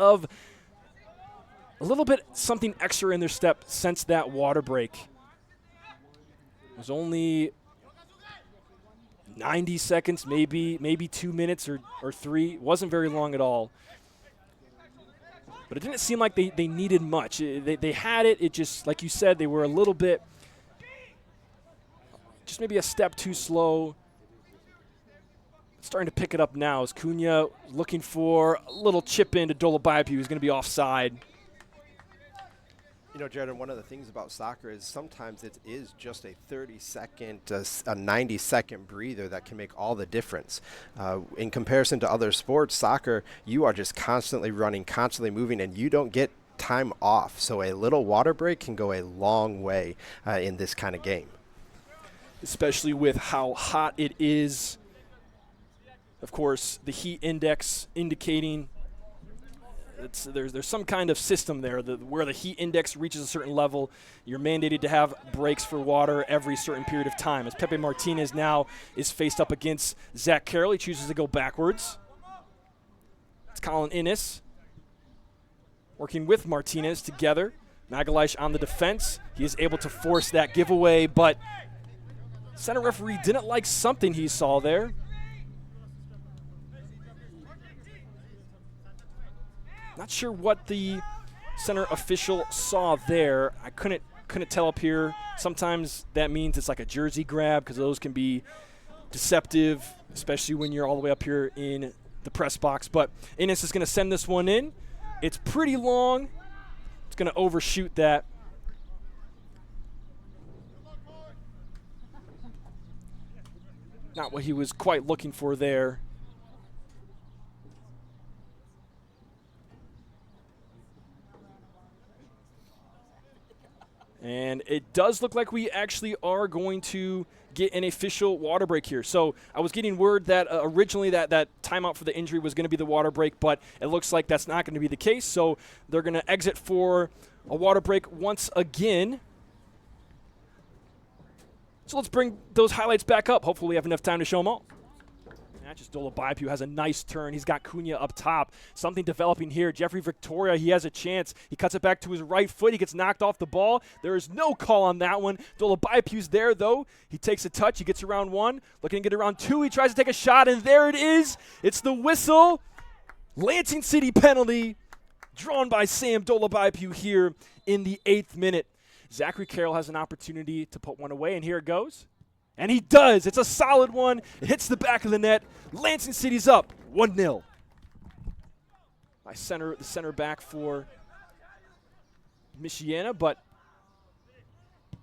something extra in their step since that water break. It was only 90 seconds, maybe 2 minutes or 3. It wasn't very long at all. But it didn't seem like they needed much. They had it. It just, like you said, they were a little bit, just maybe a step too slow. Starting to pick it up now as Cunha looking for a little chip in to Dolabaipu, who's going to be offside. You know, Jared, one of the things about soccer is sometimes it is just a 30-second, a 90-second breather that can make all the difference. In comparison to other sports, soccer, you are just constantly running, constantly moving, and you don't get time off. So a little water break can go a long way in this kind of game. Especially with how hot it is. Of course, the heat index indicating there's some kind of system there where the heat index reaches a certain level. You're mandated to have breaks for water every certain period of time. As Pepe Martinez now is faced up against Zach Carroll, he chooses to go backwards. It's Colin Innes working with Martinez together. Magalhaes on the defense. He is able to force that giveaway, but center referee didn't like something he saw there. Not sure what the center official saw there. I couldn't tell up here. Sometimes that means it's like a jersey grab because those can be deceptive, especially when you're all the way up here in the press box. But Innes is going to send this one in. It's pretty long. It's going to overshoot that. Not what he was quite looking for there. And it does look like we actually are going to get an official water break here. So I was getting word that originally that timeout for the injury was going to be the water break, but it looks like that's not going to be the case. So they're going to exit for a water break once again. So let's bring those highlights back up. Hopefully we have enough time to show them all. Just Dolabaipu has a nice turn. He's got Cunha up top. Something developing here. Jeffrey Victoria, he has a chance. He cuts it back to his right foot. He gets knocked off the ball. There is no call on that one. Dolabaipu's there, though. He takes a touch. He gets around one. Looking to get around two. He tries to take a shot, and there it is. It's the whistle. Lansing City penalty drawn by Sam Dolabaipu here in the 8th minute. Zachary Carroll has an opportunity to put one away, and here it goes. And he does. It's a solid one. It hits the back of the net. Lansing City's up 1-0. The center back for Michiana, but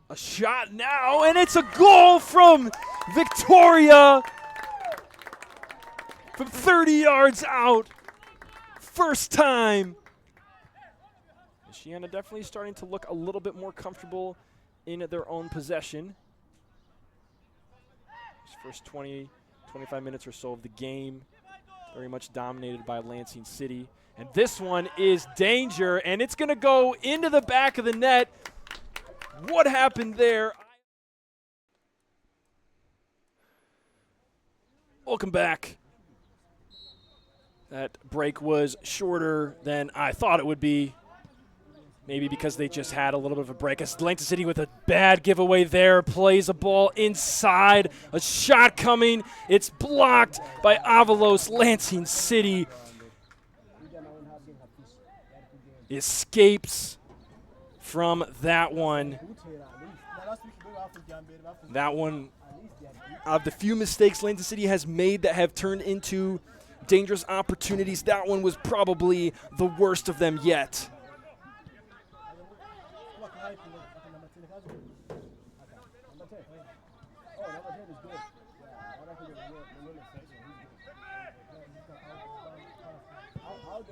a shot now, and it's a goal from Victoria from 30 yards out. First time. Michiana definitely starting to look a little bit more comfortable in their own possession. First 20, 25 minutes or so of the game, very much dominated by Lansing City. And this one is danger, and it's going to go into the back of the net. What happened there? Welcome back. That break was shorter than I thought it would be. Maybe because they just had a little bit of a break. Lansing City with a bad giveaway there. Plays a ball inside. A shot coming. It's blocked by Avalos. Lansing City escapes from that one. That one, of the few mistakes Lansing City has made that have turned into dangerous opportunities, that one was probably the worst of them yet.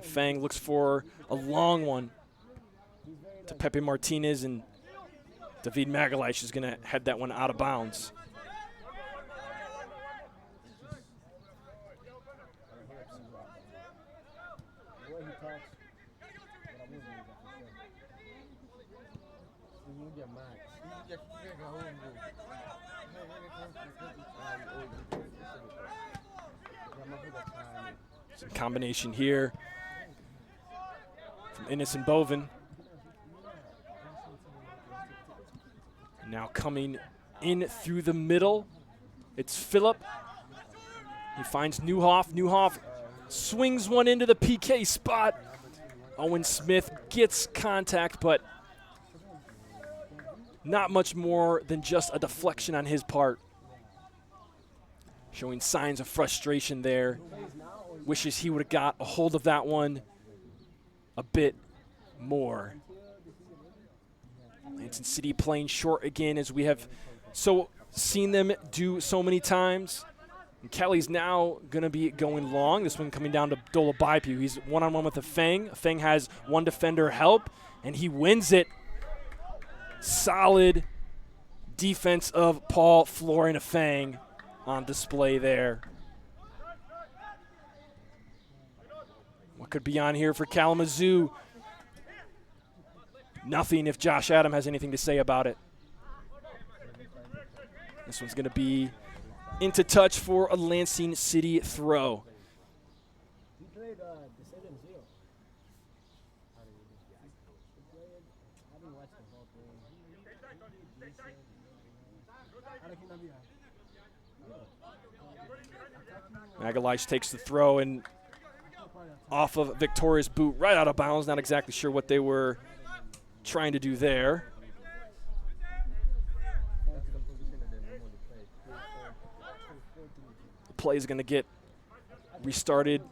Fang looks for a long one to Pepe Martinez, and David Magalhaes is going to head that one out of bounds. Some combination here from Innes and Bovin. Now coming in through the middle, it's Phillip. He finds Newhoff. Newhoff swings one into the PK spot. Owen Smith gets contact, but not much more than just a deflection on his part. Showing signs of frustration there. Wishes he would have got a hold of that one a bit more. Lansing City playing short again, as we have seen them do so many times. And Kelly's now going to be going long. This one coming down to Dolabaipu. He's one-on-one with Feng. Feng has one defender help, and he wins it. Solid defense of Paul Florian Feng on display there. What could be on here for Kalamazoo? Nothing if Josh Adam has anything to say about it. This one's going to be into touch for a Lansing City throw. Magalish takes the throw and off of Victoria's boot, right out of bounds. Not exactly sure what they were trying to do there. The play is going to get restarted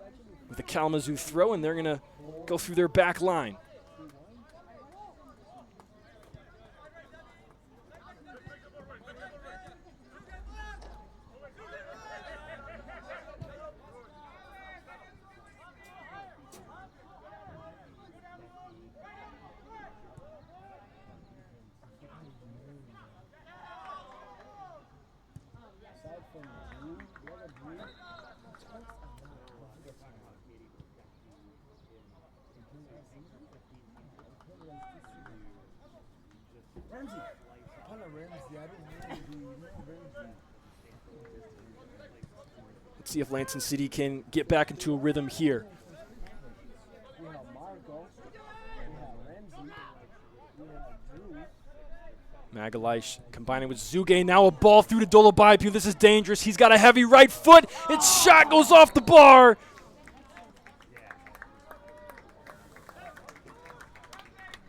with a Kalamazoo throw, and they're going to go through their back line. Let's see if Lansing City can get back into a rhythm here. Magalish combining with Zuge. Now a ball through to Dolabaipu. This is dangerous. He's got a heavy right foot. Its shot goes off the bar.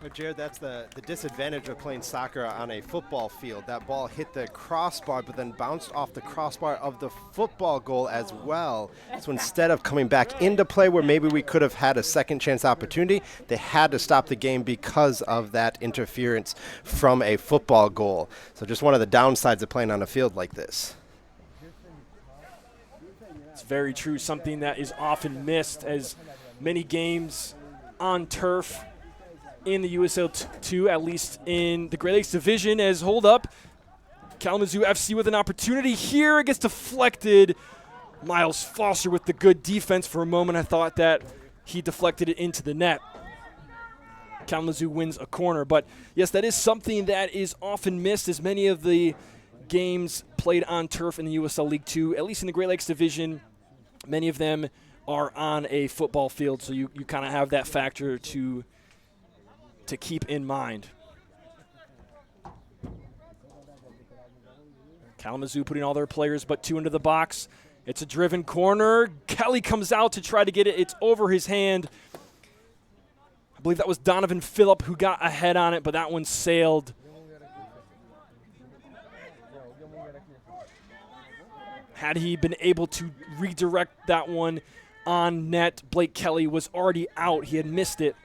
But Jared, that's the disadvantage of playing soccer on a football field. That ball hit the crossbar, but then bounced off the crossbar of the football goal as well. So instead of coming back into play where maybe we could have had a second chance opportunity, they had to stop the game because of that interference from a football goal. So just one of the downsides of playing on a field like this. It's very true, something that is often missed as many games on turf in the USL2, at least in the Great Lakes Division, as hold up. Kalamazoo FC with an opportunity here. It gets deflected. Miles Foster with the good defense. For a moment, I thought that he deflected it into the net. Kalamazoo wins a corner. But, yes, that is something that is often missed, as many of the games played on turf in the USL League 2, at least in the Great Lakes Division, many of them are on a football field, so you kind of have that factor to keep in mind. Kalamazoo putting all their players but two into the box. It's a driven corner. Kelly comes out to try to get it. It's over his hand. I believe that was Donovan Phillip who got ahead on it, but that one sailed. Had he been able to redirect that one on net, Blake Kelly was already out. He had missed it.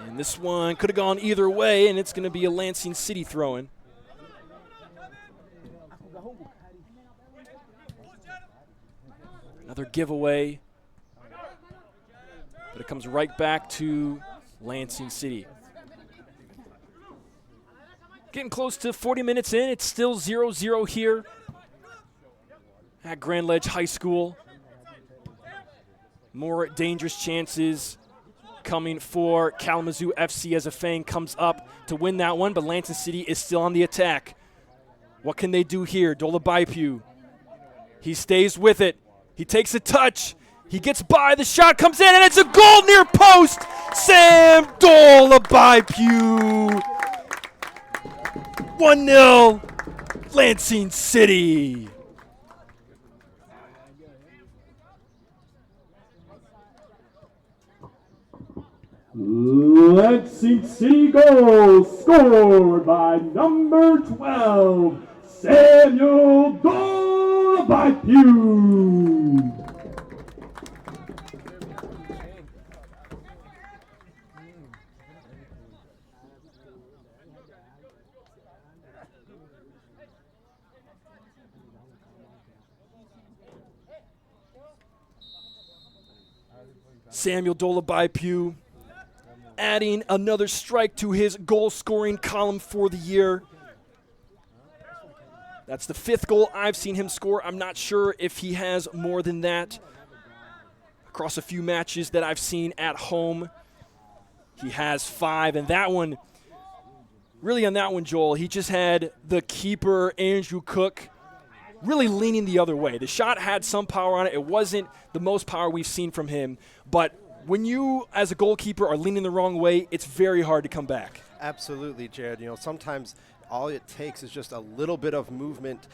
And this one could have gone either way, and it's going to be a Lansing City throw-in. Another giveaway, but it comes right back to Lansing City. Getting close to 40 minutes in. It's still 0-0 here at Grand Ledge High School. More dangerous chances coming for Kalamazoo FC as a Fang comes up to win that one, but Lansing City is still on the attack. What can they do here? Dolabaipu. He stays with it. He takes a touch. He gets by. The shot comes in, and it's a goal near post. Sam Dolabaipu. 1-0, Lansing City. Lansing City goal scored by number 12, Samuel Dolabaipu. Dolabaipyu. Samuel Dolabaipyu adding another strike to his goal-scoring column for the year. That's the 5th goal I've seen him score. I'm not sure if he has more than that. Across a few matches that I've seen at home, he has 5. And that one, really on that one, Joel, he just had the keeper, Andrew Cook, really leaning the other way. The shot had some power on it. It wasn't the most power we've seen from him. But when you, as a goalkeeper, are leaning the wrong way, it's very hard to come back. Absolutely, Jared. You know, sometimes all it takes is just a little bit of movement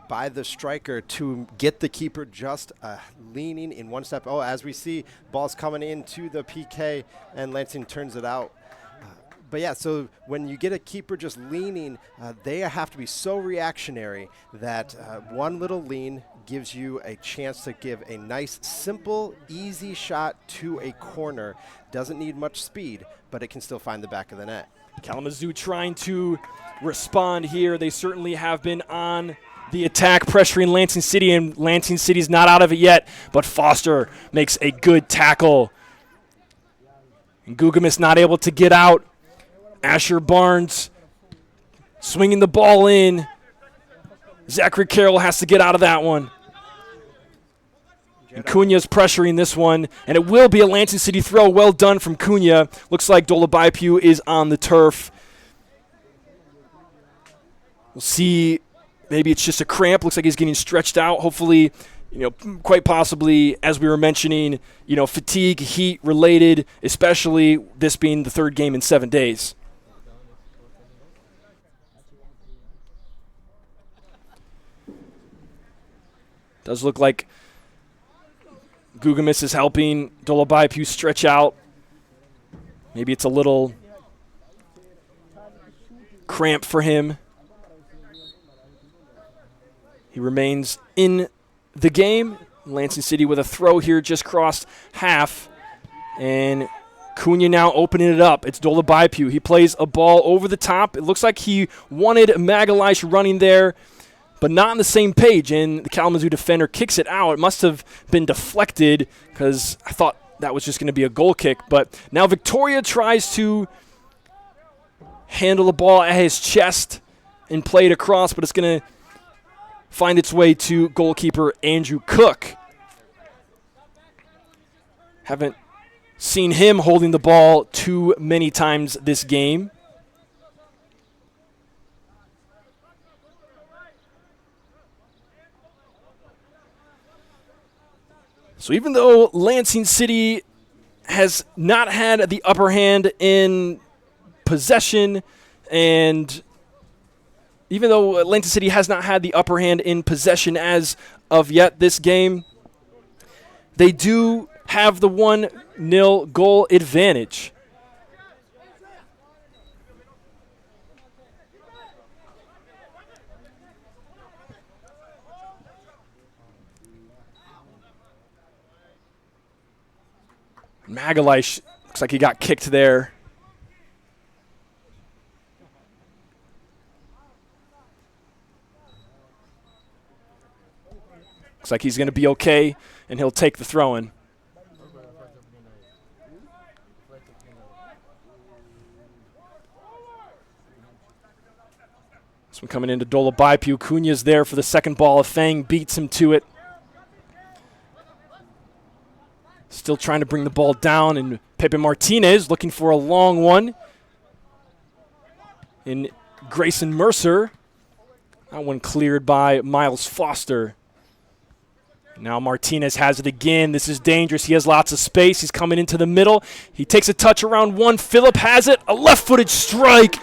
by the striker to get the keeper just leaning in one step. Oh, as we see, ball's coming into the PK, and Lansing turns it out. But yeah, so when you get a keeper just leaning, they have to be so reactionary that one little lean gives you a chance to give a nice, simple, easy shot to a corner. Doesn't need much speed, but it can still find the back of the net. Kalamazoo trying to respond here. They certainly have been on the attack, pressuring Lansing City, and Lansing City's not out of it yet, but Foster makes a good tackle. And Gugamis not able to get out. Asher Barnes swinging the ball in. Zachary Carroll has to get out of that one. And Cunha's pressuring this one, and it will be a Lansing City throw. Well done from Cunha. Looks like Dolabaipyu is on the turf. We'll see. Maybe it's just a cramp. Looks like he's getting stretched out. Hopefully, quite possibly, as we were mentioning, fatigue, heat related, especially this being the 3rd game in 7 days. Does look like Gugamis is helping Dolabaipyu stretch out. Maybe it's a little cramp for him. He remains in the game. Lansing City with a throw here, just crossed half. And Cunha now opening it up. It's Dolabaipyu. He plays a ball over the top. It looks like he wanted Magalhaes running there, but not on the same page, and the Kalamazoo defender kicks it out. It must have been deflected because I thought that was just going to be a goal kick. But now Victoria tries to handle the ball at his chest and play it across, but it's going to find its way to goalkeeper Andrew Cook. Haven't seen him holding the ball too many times this game. So even though Lansing City has not had the upper hand in possession, and even though Lansing City has not had the upper hand in possession as of yet this game, they do have the 1-0 goal advantage. Magalhaes looks like he got kicked there. Looks like he's going to be okay, and he'll take the throw-in. This one coming into Dolabaipyu. Cunha's there for the second ball. Fang beats him to it. Still trying to bring the ball down, and Pepe Martinez looking for a long one. And Grayson Mercer. That one cleared by Miles Foster. Now Martinez has it again. This is dangerous. He has lots of space. He's coming into the middle. He takes a touch around one. Phillip has it. A left-footed strike.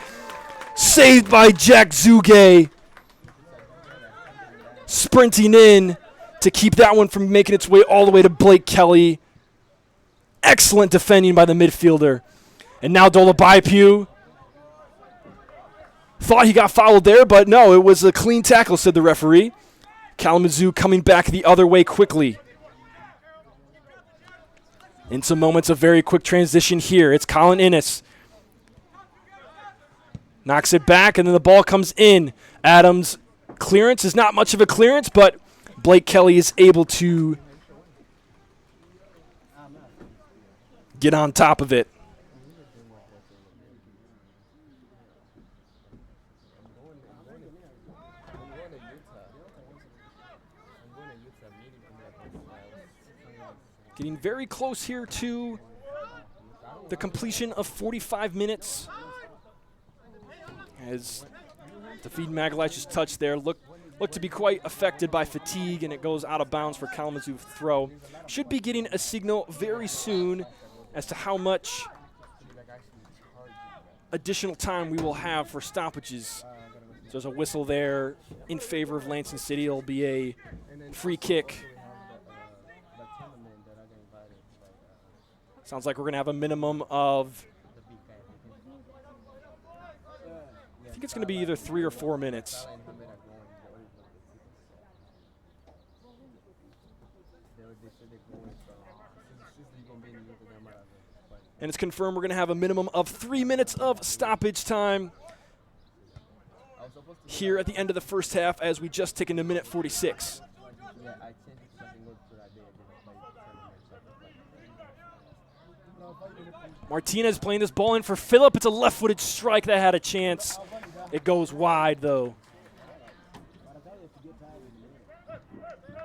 Saved by Jack Zuge. Sprinting in to keep that one from making its way all the way to Blake Kelly. Excellent defending by the midfielder. And now Dolabaipyu. Thought he got fouled there, but no, it was a clean tackle, said the referee. Kalamazoo coming back the other way quickly. In some moments of very quick transition here. It's Colin Innes. Knocks it back, and then the ball comes in. Adams' clearance is not much of a clearance, but Blake Kelly is able to get on top of it. Getting very close here to the completion of 45 minutes. As David Magalhaes' touch there looked to be quite affected by fatigue, and it goes out of bounds for Kalamazoo throw. Should be getting a signal very soon as to how much additional time we will have for stoppages. So there's a whistle there in favor of Lansing City. It'll be a free kick. Sounds like we're going to have a minimum of, I think it's going to be either 3 or 4 minutes. And it's confirmed we're going to have a minimum of 3 minutes of stoppage time here at the end of the first half as we just tick into minute 46. Martinez playing this ball in for Phillip. It's a left-footed strike that had a chance. It goes wide, though.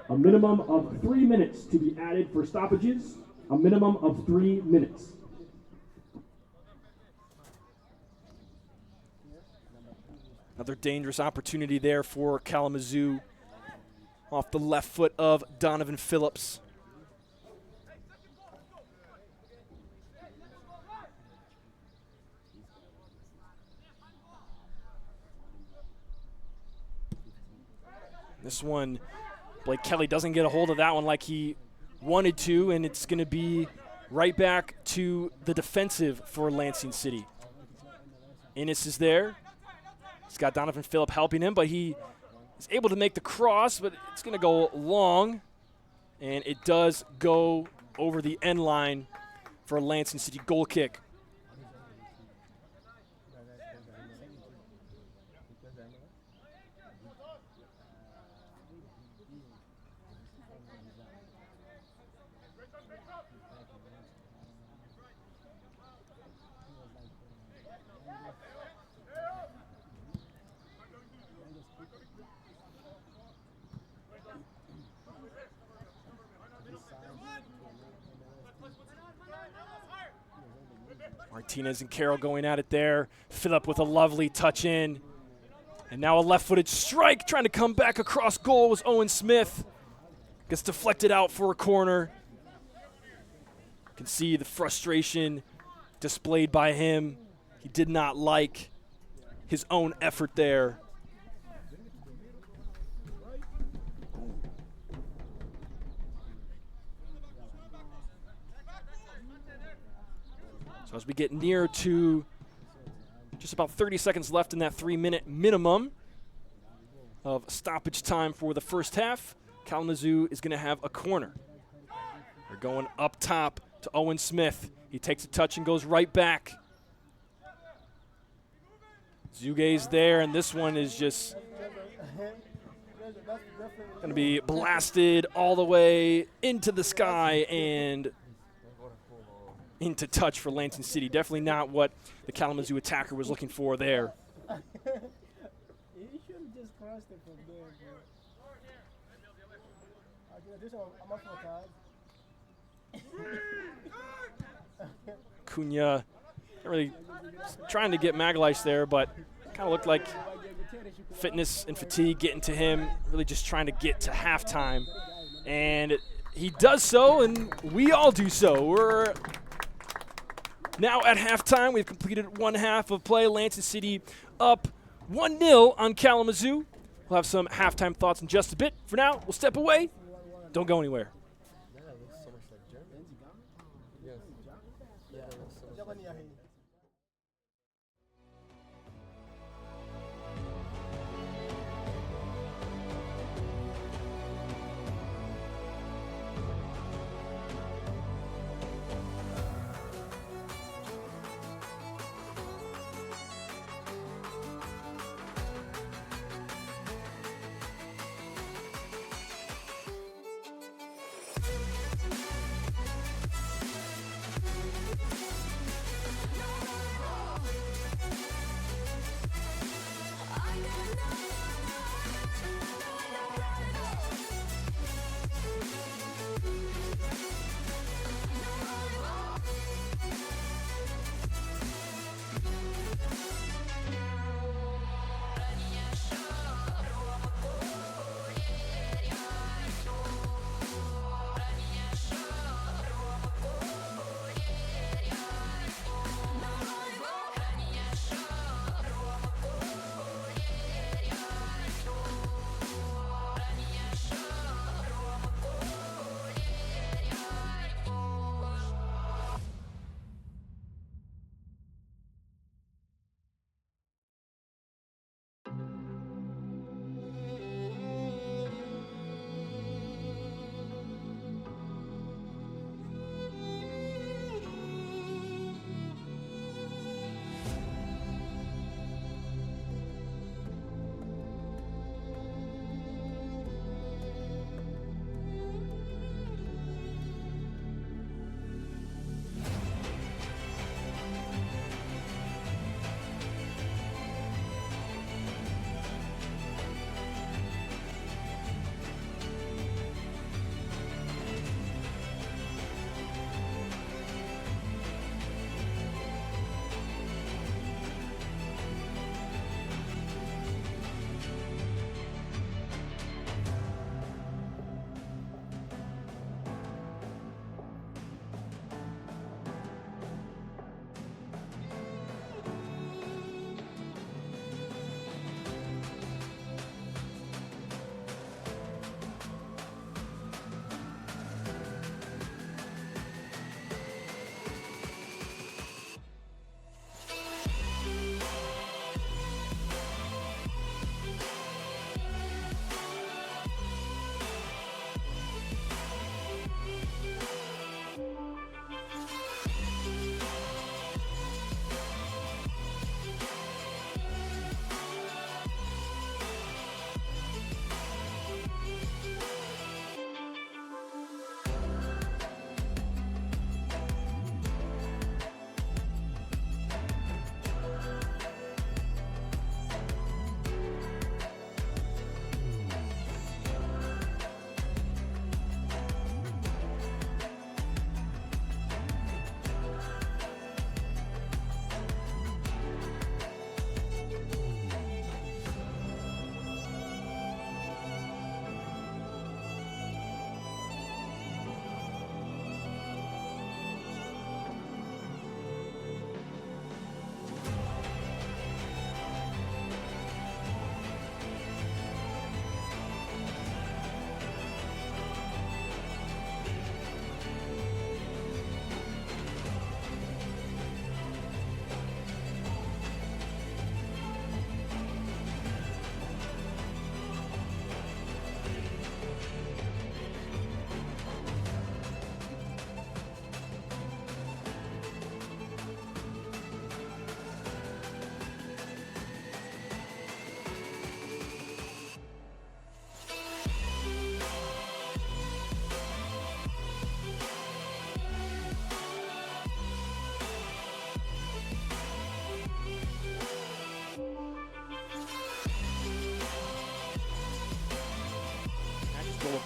A minimum of 3 minutes to be added for stoppages. A minimum of 3 minutes. Another dangerous opportunity there for Kalamazoo off the left foot of Donovan Phillips. This one, Blake Kelly doesn't get a hold of that one like he wanted to, and it's going to be right back to the defensive for Lansing City. Innes is there. He's got Donovan Phillip helping him, but he is able to make the cross, but it's going to go long, and it does go over the end line for a Lansing City goal kick. Martinez and Carroll going at it there. Phillip with a lovely touch in. And now a left-footed strike trying to come back across goal was Owen Smith. Gets deflected out for a corner. You can see the frustration displayed by him. He did not like his own effort there. So as we get near to just about 30 seconds left in that 3-minute minimum of stoppage time for the first half, Kalamazoo is going to have a corner. They're going up top to Owen Smith. He takes a touch and goes right back. Zuge's there, and this one is just going to be blasted all the way into the sky and into touch for Lansing City. Definitely not what the Kalamazoo attacker was looking for there. You should have just crossed it from there, bro. Cunha really trying to get Magalhaes there, but kind of looked like fitness and fatigue getting to him, really just trying to get to halftime. And he does so, and we all do so. We're now at halftime. We've completed one half of play. Lansing City up 1-0 on Kalamazoo. We'll have some halftime thoughts in just a bit. For now, we'll step away. Don't go anywhere.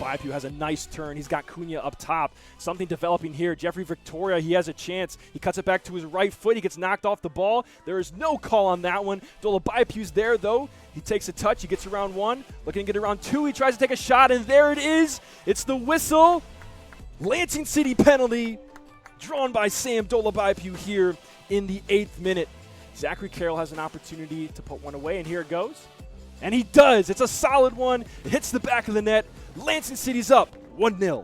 Baipiu has a nice turn. He's got Cunha up top. Something developing here. Jeffrey Victoria, he has a chance. He cuts it back to his right foot. He gets knocked off the ball. There is no call on that one. Baipiu's there, though. He takes a touch. He gets around one. Looking to get around two. He tries to take a shot, and there it is. It's the whistle. Lansing City penalty drawn by Sam Baipiu here in the 8th minute. Zachary Carroll has an opportunity to put one away, and here it goes. And he does. It's a solid one. It hits the back of the net. Lansing City's up 1-0.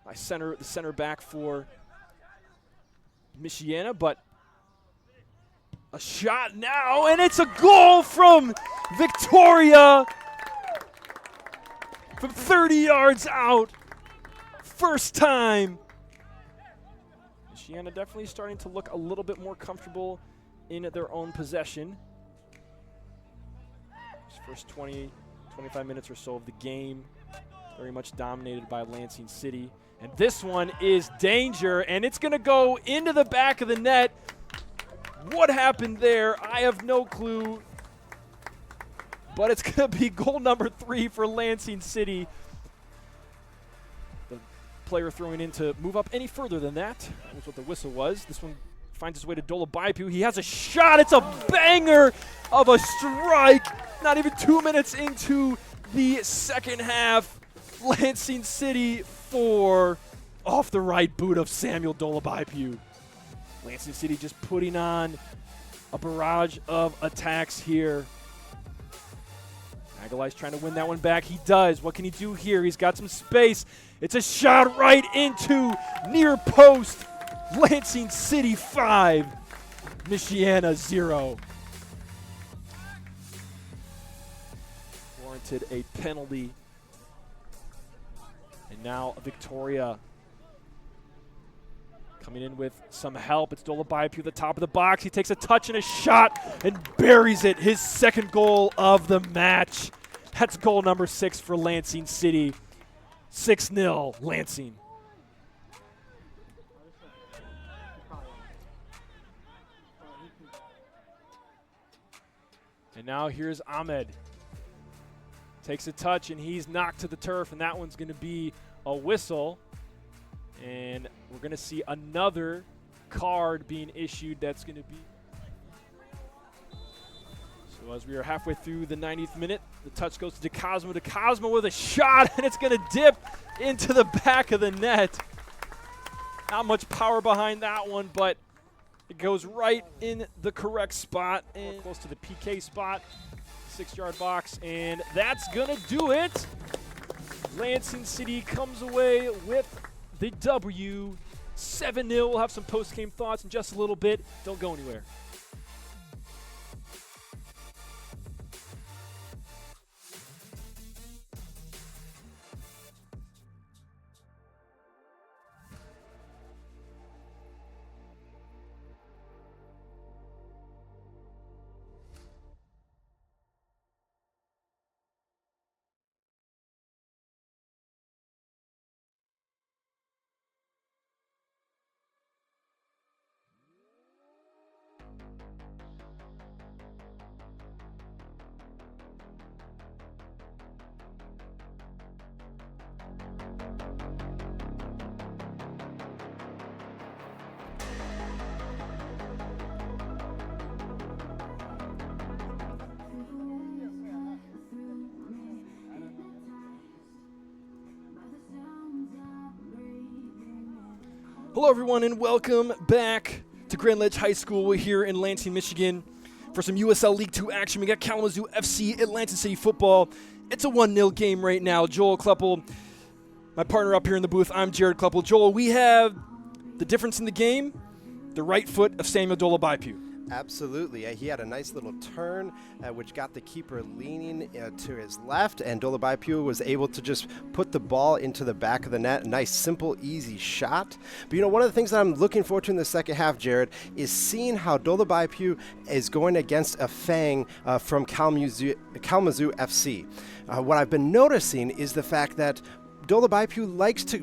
The center back for Michiana, but a shot now, and it's a goal from Victoria from 30 yards out. First time. Michiana definitely starting to look a little bit more comfortable in their own possession. First 20, 25 minutes or so of the game, very much dominated by Lansing City. And this one is danger, and it's going to go into the back of the net. What happened there? I have no clue. But it's going to be goal number 3 for Lansing City. The player throwing in to move up any further than that. That was what the whistle was. This one finds his way to Baipiu. He has a shot. It's a banger of a strike. Not even 2 minutes into the second half. Lansing City 4 off the right boot of Samuel Baipiu. Lansing City just putting on a barrage of attacks here. Aguilar's trying to win that one back. He does. What can he do here? He's got some space. It's a shot right into near post. Lansing City 5, Michiana 0. Warranted a penalty. And now Victoria coming in with some help. It's Baipiu at the top of the box. He takes a touch and a shot and buries it. His second goal of the match. That's goal number 6 for Lansing City. 6-0 Lansing. And now here's Ahmed. Takes a touch, and he's knocked to the turf, and that one's going to be a whistle. And we're going to see another card being issued that's going to be. So as we are halfway through the 90th minute, the touch goes to DeCosmo. DeCosmo with a shot, and it's going to dip into the back of the net. Not much power behind that one, but it goes right in the correct spot and close to the PK spot, 6-yard box, and that's going to do it. Lansing City comes away with the W, 7-0. We'll have some post-game thoughts in just a little bit. Don't go anywhere. Hello, everyone, and welcome back to Grand Ledge High School. We're here in Lansing, Michigan for some USL League 2 action. We got Kalamazoo FC at Lansing City football. It's a 1-0 game right now. Joel Kleppel, my partner up here in the booth, I'm Jared Kleppel. Joel, we have the difference in the game, the right foot of Samuel Baipiu. Absolutely. He had a nice little turn, which got the keeper leaning to his left, and Baipiu was able to just put the ball into the back of the net. A nice, simple, easy shot. But, you know, one of the things that I'm looking forward to in the second half, Jared, is seeing how Baipiu is going against a Fang from Kalamazoo FC. What I've been noticing is the fact that Baipiu likes to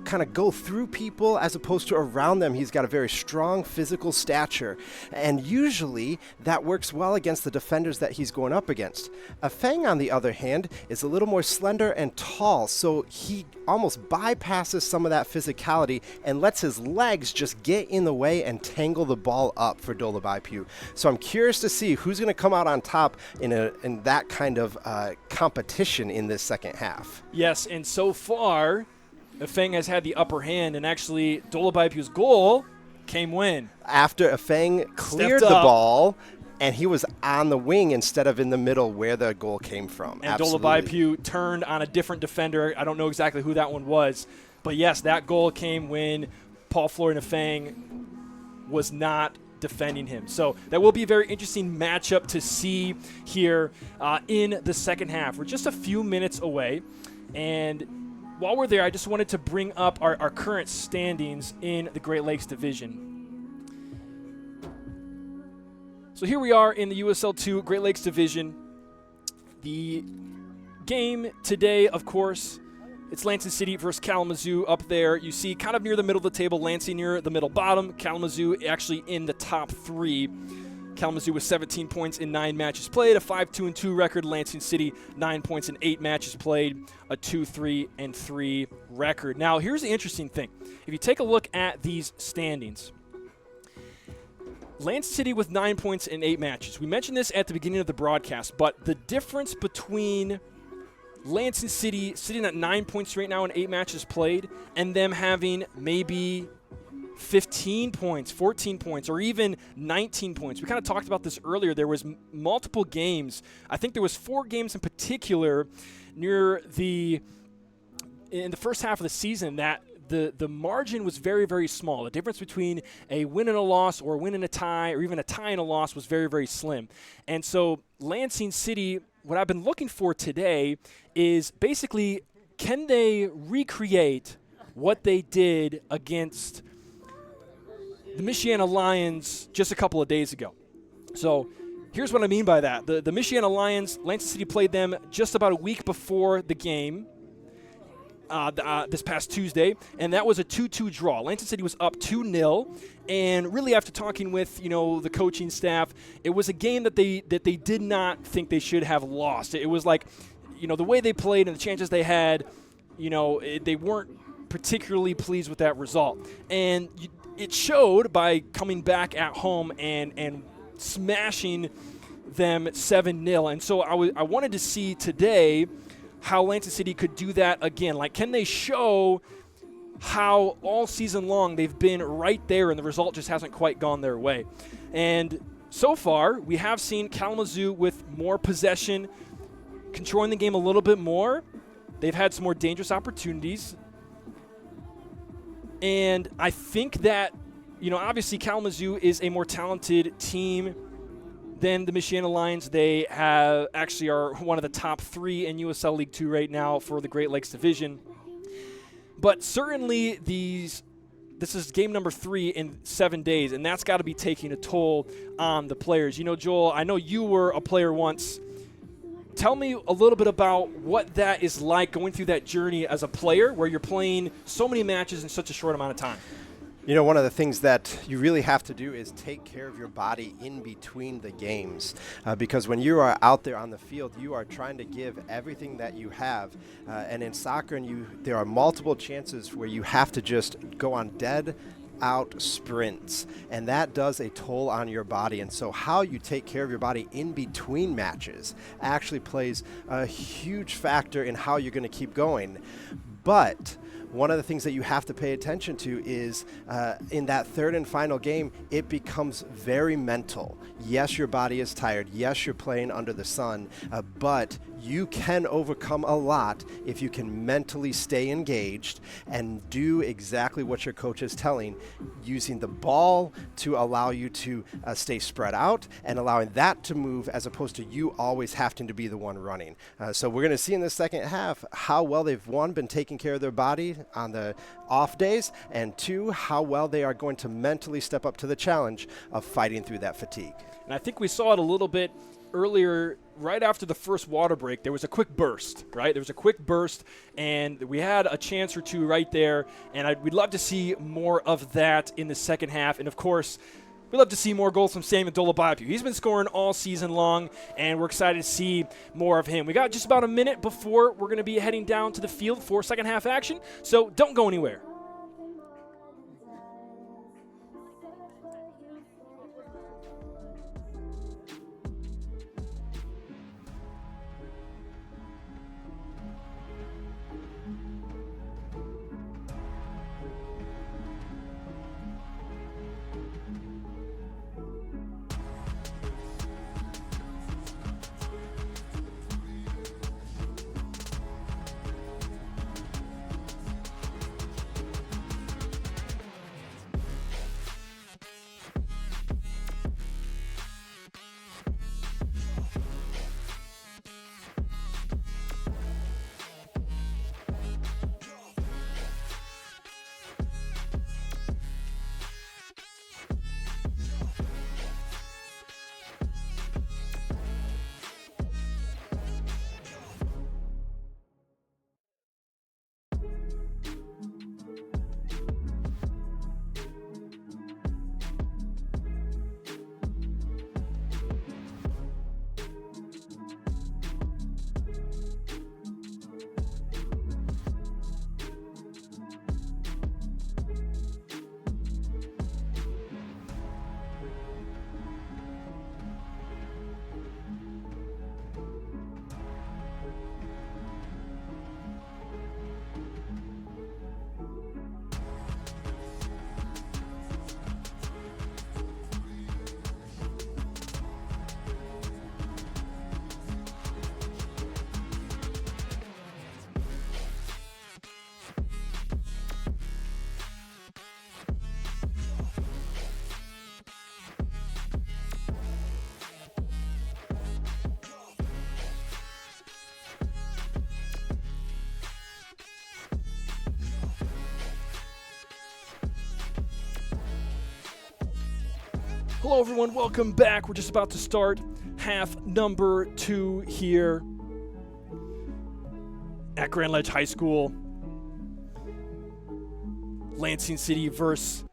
kind of go through people as opposed to around them. He's got a very strong physical stature, and usually that works well against the defenders that he's going up against. Feng, on the other hand, is a little more slender and tall, so he almost bypasses some of that physicality and lets his legs just get in the way and tangle the ball up for Dolabaipu. So I'm curious to see who's going to come out on top in that kind of competition in this second half. Yes, and so far, Feng has had the upper hand, and actually Dolabaipu's goal came when? After Feng cleared the ball, and he was on the wing instead of in the middle where the goal came from. And Dolabaipu turned on a different defender. I don't know exactly who that one was. But, yes, that goal came when Paul Florian Feng was not defending him. So that will be a very interesting matchup to see here in the second half. We're just a few minutes away. And while we're there, I just wanted to bring up our current standings in the Great Lakes Division. So here we are in the USL2 Great Lakes Division. The game today, of course, it's Lansing City versus Kalamazoo up there. You see kind of near the middle of the table, Lansing near the middle bottom, Kalamazoo actually in the top 3. Kalamazoo with 17 points in 9 matches played, a 5-2-2 record. Lansing City 9 points in 8 matches played, a 2-3-3 record. Now, here's the interesting thing. If you take a look at these standings, Lansing City with 9 points in 8 matches. We mentioned this at the beginning of the broadcast, but the difference between Lansing City sitting at 9 points right now in 8 matches played and them having maybe 15 points, 14 points, or even 19 points. We kind of talked about this earlier. There was multiple games. I think there was 4 games in particular in the first half of the season that the margin was very, very small. The difference between a win and a loss or a win and a tie or even a tie and a loss was very, very slim. And so Lansing City, what I've been looking for today is basically, can they recreate what they did against the Michiana Lions just a couple of days ago? So here's what I mean by that. The Michiana Lions, Lansing City played them just about a week before the game, this past Tuesday, and that was a 2-2 draw. Lansing City was up 2-0, and really after talking with the coaching staff, it was a game that they did not think they should have lost. It was like, the way they played and the chances they had, they weren't particularly pleased with that result. And it showed by coming back at home and smashing them 7-0. And so I wanted to see today how Lansing City could do that again. Like, can they show how all season long they've been right there and the result just hasn't quite gone their way? And so far, we have seen Kalamazoo with more possession, controlling the game a little bit more. They've had some more dangerous opportunities. And I think that, obviously Kalamazoo is a more talented team than the Michiana Lions. They actually are one of the top 3 in USL League 2 right now for the Great Lakes Division. But certainly this is game number 3 in 7 days, and that's got to be taking a toll on the players. Joel, I know you were a player once. Tell me a little bit about what that is like, going through that journey as a player where you're playing so many matches in such a short amount of time. One of the things that you really have to do is take care of your body in between the games, because when you are out there on the field, you are trying to give everything that you have. And in soccer, there are multiple chances where you have to just go on dead out sprints, and that does a toll on your body. And so how you take care of your body in between matches actually plays a huge factor in how you're going to keep going. But one of the things that you have to pay attention to is in that third and final game, it becomes very mental. Yes, your body is tired. Yes, you're playing under the sun, but you can overcome a lot if you can mentally stay engaged and do exactly what your coach is telling, using the ball to allow you to stay spread out and allowing that to move as opposed to you always having to be the one running. So we're going to see in the second half how well they've, one, been taking care of their body on the off days, and 2, how well they are going to mentally step up to the challenge of fighting through that fatigue. And I think we saw it a little bit earlier, right after the first water break, there was a quick burst, right? There was a quick burst, and we had a chance or two right there, and we'd love to see more of that in the second half. And, of course, we'd love to see more goals from Sam Dolabaipu. He's been scoring all season long, and we're excited to see more of him. We got just about a minute before we're going to be heading down to the field for second half action, so don't go anywhere. Hello, everyone. Welcome back. We're just about to start half number 2 here at Grand Ledge High School. Lansing City versus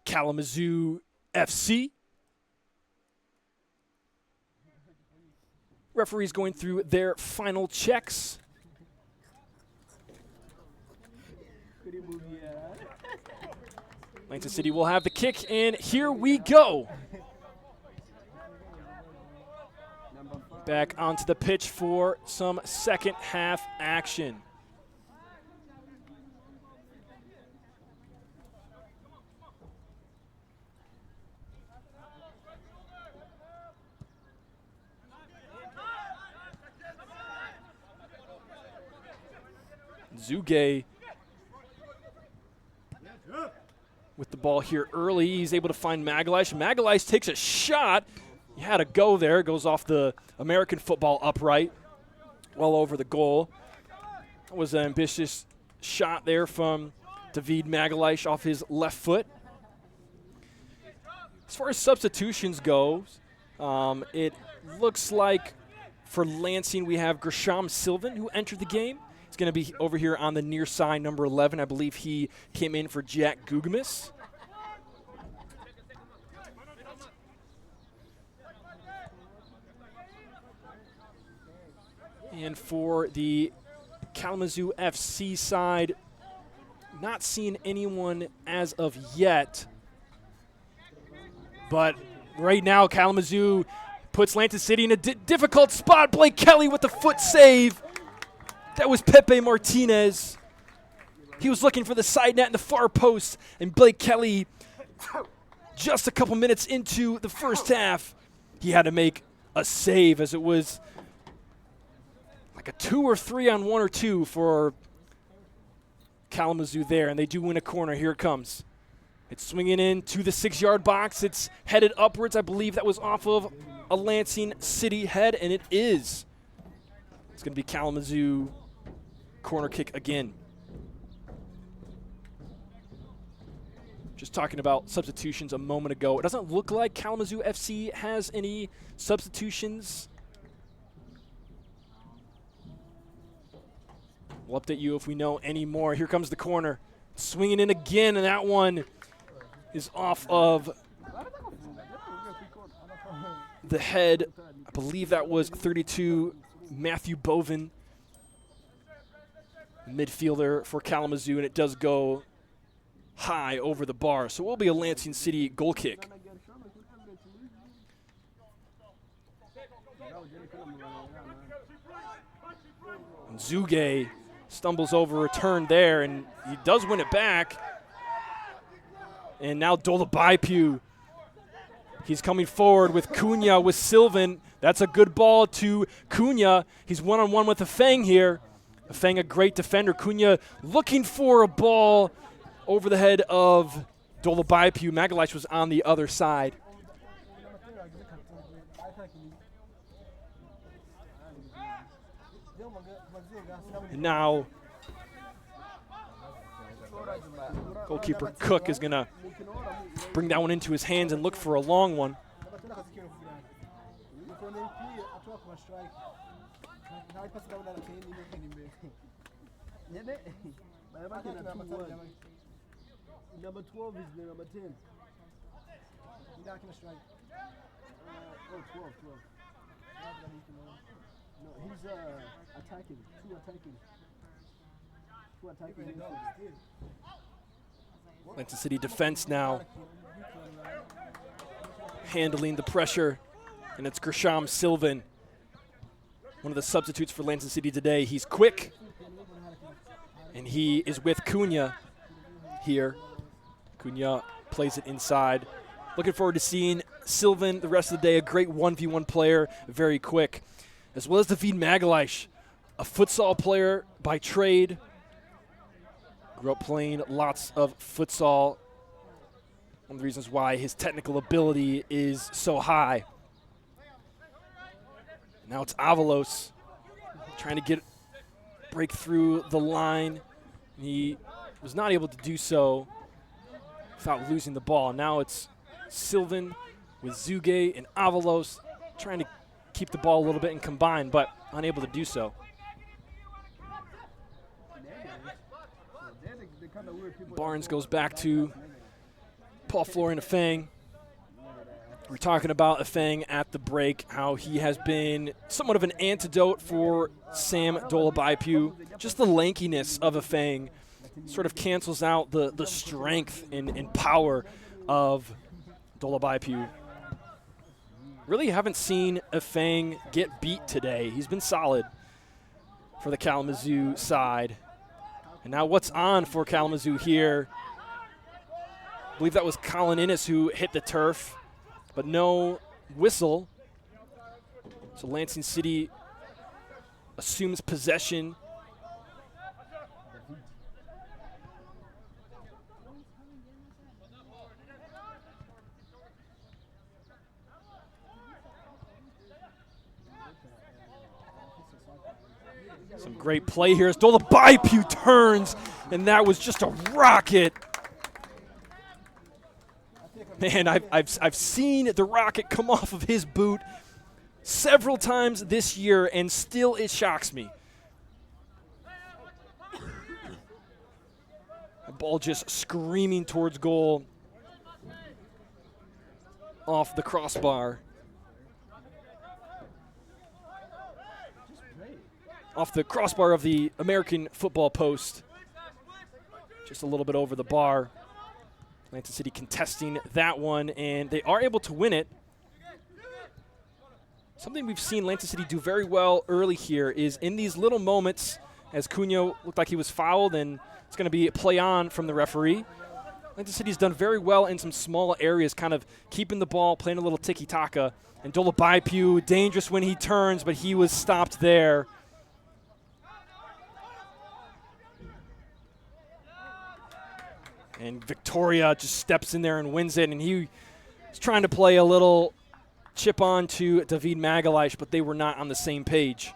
Kalamazoo FC. Referees going through their final checks. Lansing City will have the kick, and here we go. Back onto the pitch for some second half action. Zuge with the ball here early. He's able to find Magalish. Magalish takes a shot. He had a go there. Goes off the American football upright. Well over the goal. That was an ambitious shot there from David Magalish off his left foot. As far as substitutions goes, it looks like for Lansing we have Gershom Sylvan who entered the game. He's going to be over here on the near side, number 11. I believe he came in for Jack Gugamis. And for the Kalamazoo FC side, not seeing anyone as of yet. But right now, Kalamazoo puts Lansing City in a difficult spot. Blake Kelly with the foot save. That was Pepe Martinez. He was looking for the side net in the far post, and Blake Kelly, just a couple minutes into the first half, he had to make a save as it was like a 2 or 3 on 1 or 2 for Kalamazoo there, and they do win a corner. Here it comes. It's swinging into the 6-yard box. It's headed upwards. I believe that was off of a Lansing City head, and it is. It's going to be Kalamazoo corner kick again. Just talking about substitutions a moment ago. It doesn't look like Kalamazoo FC has any substitutions. We'll update you if we know any more. Here comes the corner. Swinging in again, and that one is off of the head. I believe that was 32, Matthew Bovin, midfielder for Kalamazoo, and it does go high over the bar. So it will be a Lansing City goal kick. And Zuge stumbles over a turn there, and he does win it back. And now Dolabaipu. He's coming forward with Cunha, with Sylvan. That's a good ball to Cunha. He's one-on-one with Afeng here. Afeng, a great defender. Cunha looking for a ball over the head of Dolabaipu. Magalish was on the other side. And now goalkeeper Cook is going to bring that one into his hands and look for a long one. Number 12 is the number 10. He's not going to strike. 12. No, he's attacking. Two attacking. Lansing City defense now handling the pressure, and it's Gershom Sylvan, one of the substitutes for Lansing City today. He's quick, and he is with Cunha here. Cunha plays it inside. Looking forward to seeing Sylvan the rest of the day, a great 1v1 player, very quick. As well as David Magalish, a futsal player by trade. Grew up playing lots of futsal. One of the reasons why his technical ability is so high. Now it's Avalos trying to break through the line. He was not able to do so without losing the ball. Now it's Sylvan with Zuge and Avalos trying to keep the ball a little bit and combine, but unable to do so. Barnes goes back to Paul Florian Afeng. We're talking about Afeng at the break, how he has been somewhat of an antidote for Sam Dolabaipu. Just the lankiness of Afeng sort of cancels out the strength and power of Dolabaipu. Really haven't seen Afeng get beat today. He's been solid for the Kalamazoo side. And now what's on for Kalamazoo here? I believe that was Colin Innes who hit the turf, but no whistle. So Lansing City assumes possession. Some great play here as Dolabaipu turns, and that was just a rocket. Man, I've seen the rocket come off of his boot several times this year, and still it shocks me. The ball just screaming towards goal off the crossbar. Off the crossbar of the American football post. Just a little bit over the bar. Lansing City contesting that one, and they are able to win it. Something we've seen Lansing City do very well early here is in these little moments, as Cunha looked like he was fouled, and it's going to be a play on from the referee. Lansing City's done very well in some small areas, kind of keeping the ball, playing a little tiki-taka. And Dolabaipu, dangerous when he turns, but he was stopped there. And Victoria just steps in there and wins it, and he was trying to play a little chip on to David Magalish, but they were not on the same page.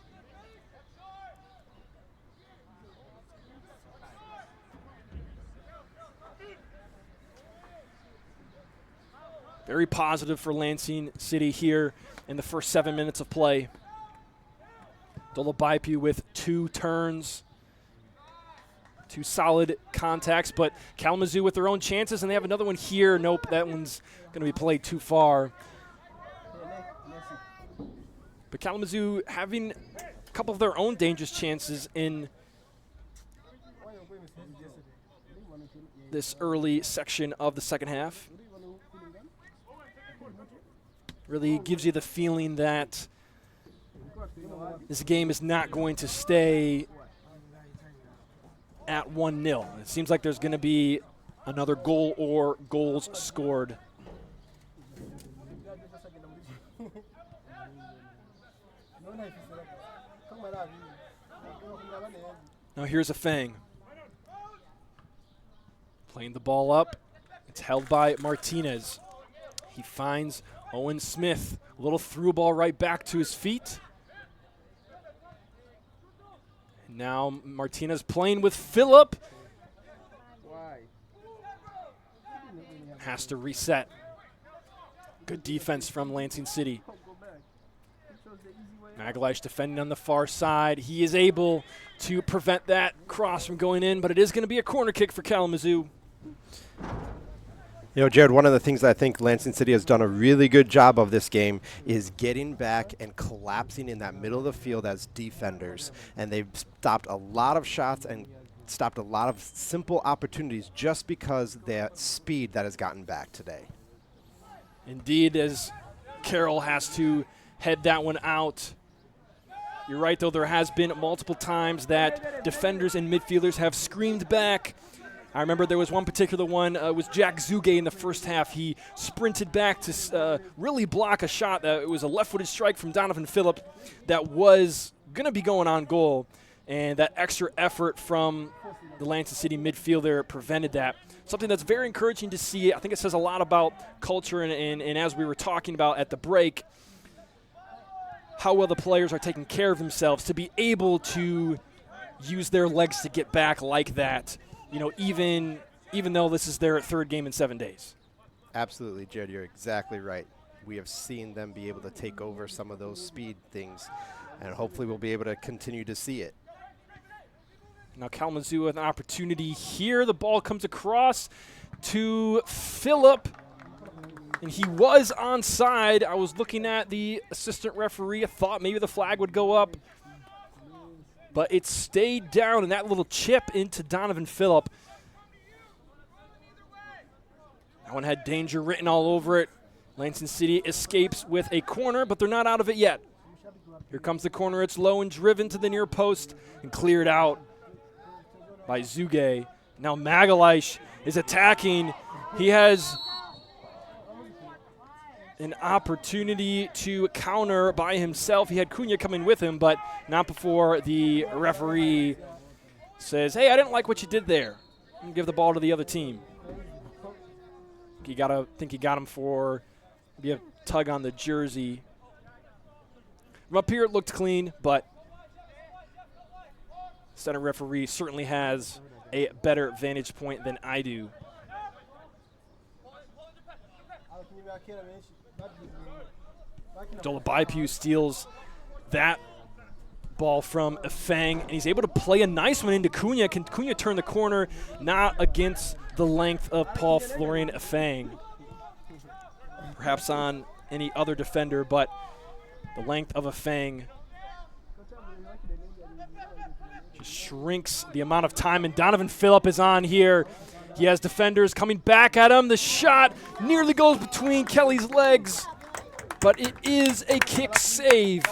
Very positive for Lansing City here in the first 7 minutes of play. Dolobaipu with 2 turns, 2 solid contacts, but Kalamazoo with their own chances, and they have another one here. Nope, that one's going to be played too far. But Kalamazoo having a couple of their own dangerous chances in this early section of the second half. Really gives you the feeling that this game is not going to stay at 1-0. It seems like there's going to be another goal or goals scored. Now here's a Fang. Playing the ball up. It's held by Martinez. He finds Owen Smith. A little through ball right back to his feet. And now Martinez playing with Phillip. Has to reset. Good defense from Lansing City. Magalish defending on the far side. He is able to prevent that cross from going in, but it is going to be a corner kick for Kalamazoo. You know, Jared, one of the things I think Lansing City has done a really good job of this game is getting back and collapsing in that middle of the field as defenders. And they've stopped a lot of shots and stopped a lot of simple opportunities just because that speed that has gotten back today. Indeed, as Carroll has to head that one out. You're right, though, there has been multiple times that defenders and midfielders have screamed back. I remember there was one particular one, it was Jack Zuge in the first half. He sprinted back to really block a shot. It was a left-footed strike from Donovan Phillip that was going to be going on goal, and that extra effort from the Lansing City midfielder prevented that. Something that's very encouraging to see. I think it says a lot about culture, and as we were talking about at the break, how well the players are taking care of themselves to be able to use their legs to get back like that. You know, even though this is their 3rd game in 7 days. Absolutely, Jared, you're exactly right. We have seen them be able to take over some of those speed things, and hopefully we'll be able to continue to see it. Now Kalamazoo with an opportunity here. The ball comes across to Phillip, and he was onside. I was looking at the assistant referee. I thought maybe the flag would go up, but it stayed down, and that little chip into Donovan Phillip. That one had danger written all over it. Lansing City escapes with a corner, but they're not out of it yet. Here comes the corner. It's low and driven to the near post and cleared out by Zuge. Now Magalish is attacking. He has an opportunity to counter by himself. He had Cunha coming with him, but not before the referee says, hey, I didn't like what you did there. And give the ball to the other team. I think he got him for maybe a tug on the jersey. From up here it looked clean, but center referee certainly has a better vantage point than I do. Dolobaipu steals that ball from Fang, and he's able to play a nice one into Cunha. Can Cunha turn the corner? Not against the length of Paul Florian Fang. Perhaps on any other defender, but the length of Fang just shrinks the amount of time, and Donovan Phillip is on here. He has defenders coming back at him. The shot nearly goes between Kelly's legs, but it is a kick save.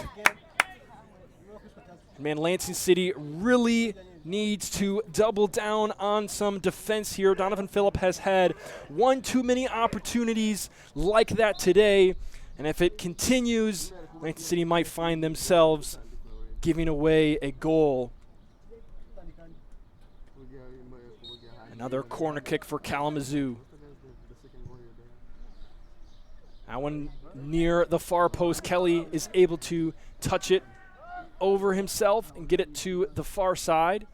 Man, Lansing City really needs to double down on some defense here. Donovan Phillip has had one too many opportunities like that today, and if it continues, Lansing City might find themselves giving away a goal. Another corner kick for Kalamazoo. That one near the far post. Kelly is able to touch it over himself and get it to the far side.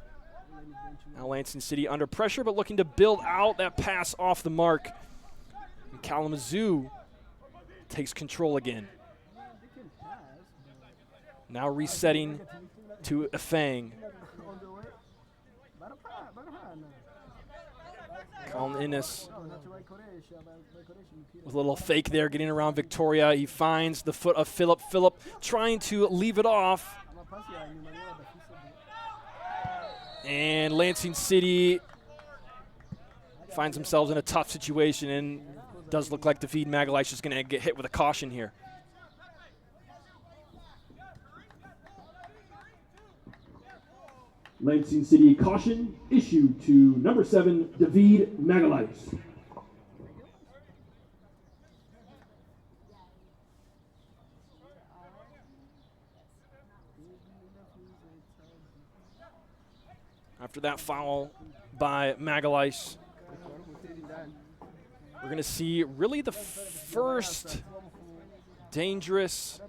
Now Lansing City under pressure, but looking to build out that pass off the mark. And Kalamazoo takes control again. Now resetting to Efang. Colin Innes with a little fake there, getting around Victoria. He finds the foot of Philip. Philip trying to leave it off. And Lansing City finds themselves in a tough situation, and does look like David Magalhaes is going to get hit with a caution here. Lansing City caution issued to number 7, David Magalhaes. After that foul by Magalhaes, we're going to see really the first dangerous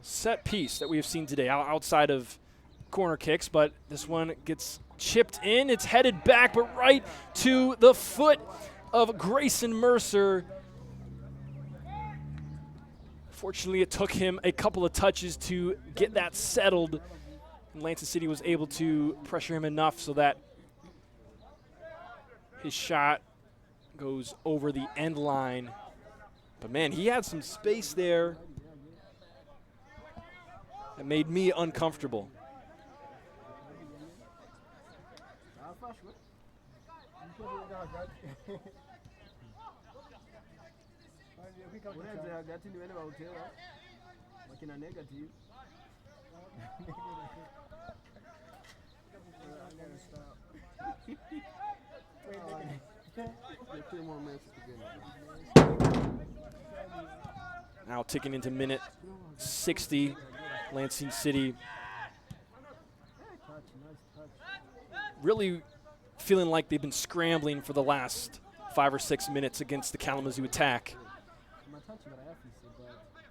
set piece that we have seen today outside of corner kicks, but this one gets chipped in. It's headed back, but right to the foot of Grayson Mercer. Fortunately, it took him a couple of touches to get that settled, and Lansing City was able to pressure him enough so that his shot goes over the end line. But man, he had some space there that made me uncomfortable. Now ticking into minute 60, Lansing City really feeling like they've been scrambling for the last 5 or 6 minutes against the Kalamazoo attack.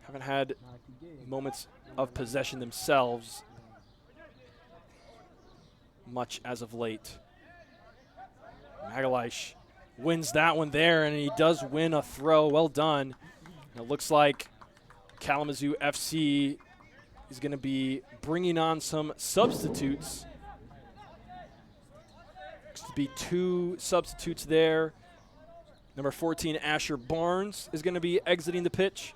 Haven't had moments of possession themselves much as of late. Magalhaes wins that one there, and he does win a throw. Well done. And it looks like Kalamazoo FC is going to be bringing on some substitutes. Looks to be 2 substitutes there. Number 14, Asher Barnes, is going to be exiting the pitch,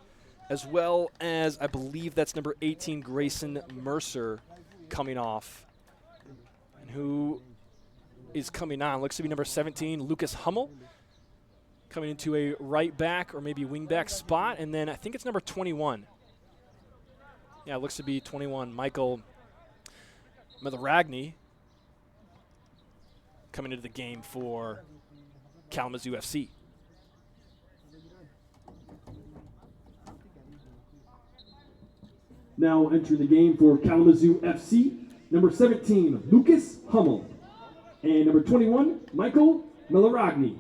as well as I believe that's number 18, Grayson Mercer, coming off. And who is coming on? Looks to be number 17, Lucas Hummel, coming into a right back or maybe wing back spot. And then I think it's number 21. Yeah, it looks to be 21, Michael Milaragni, coming into the game for Kalamazoo FC. Now entering the game for Kalamazoo FC, number 17, Lucas Hummel, and number 21, Michael Milaragni.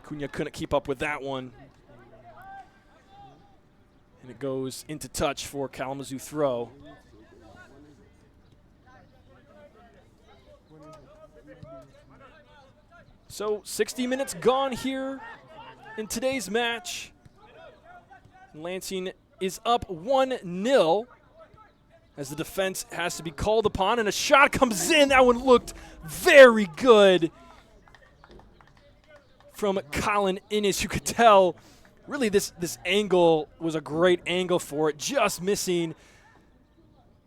Cunha couldn't keep up with that one. And it goes into touch for Kalamazoo throw. So 60 minutes gone here in today's match. Lansing is up 1-0 as the defense has to be called upon, and a shot comes in. That one looked very good from Colin Innes. You could tell really this angle was a great angle for it, just missing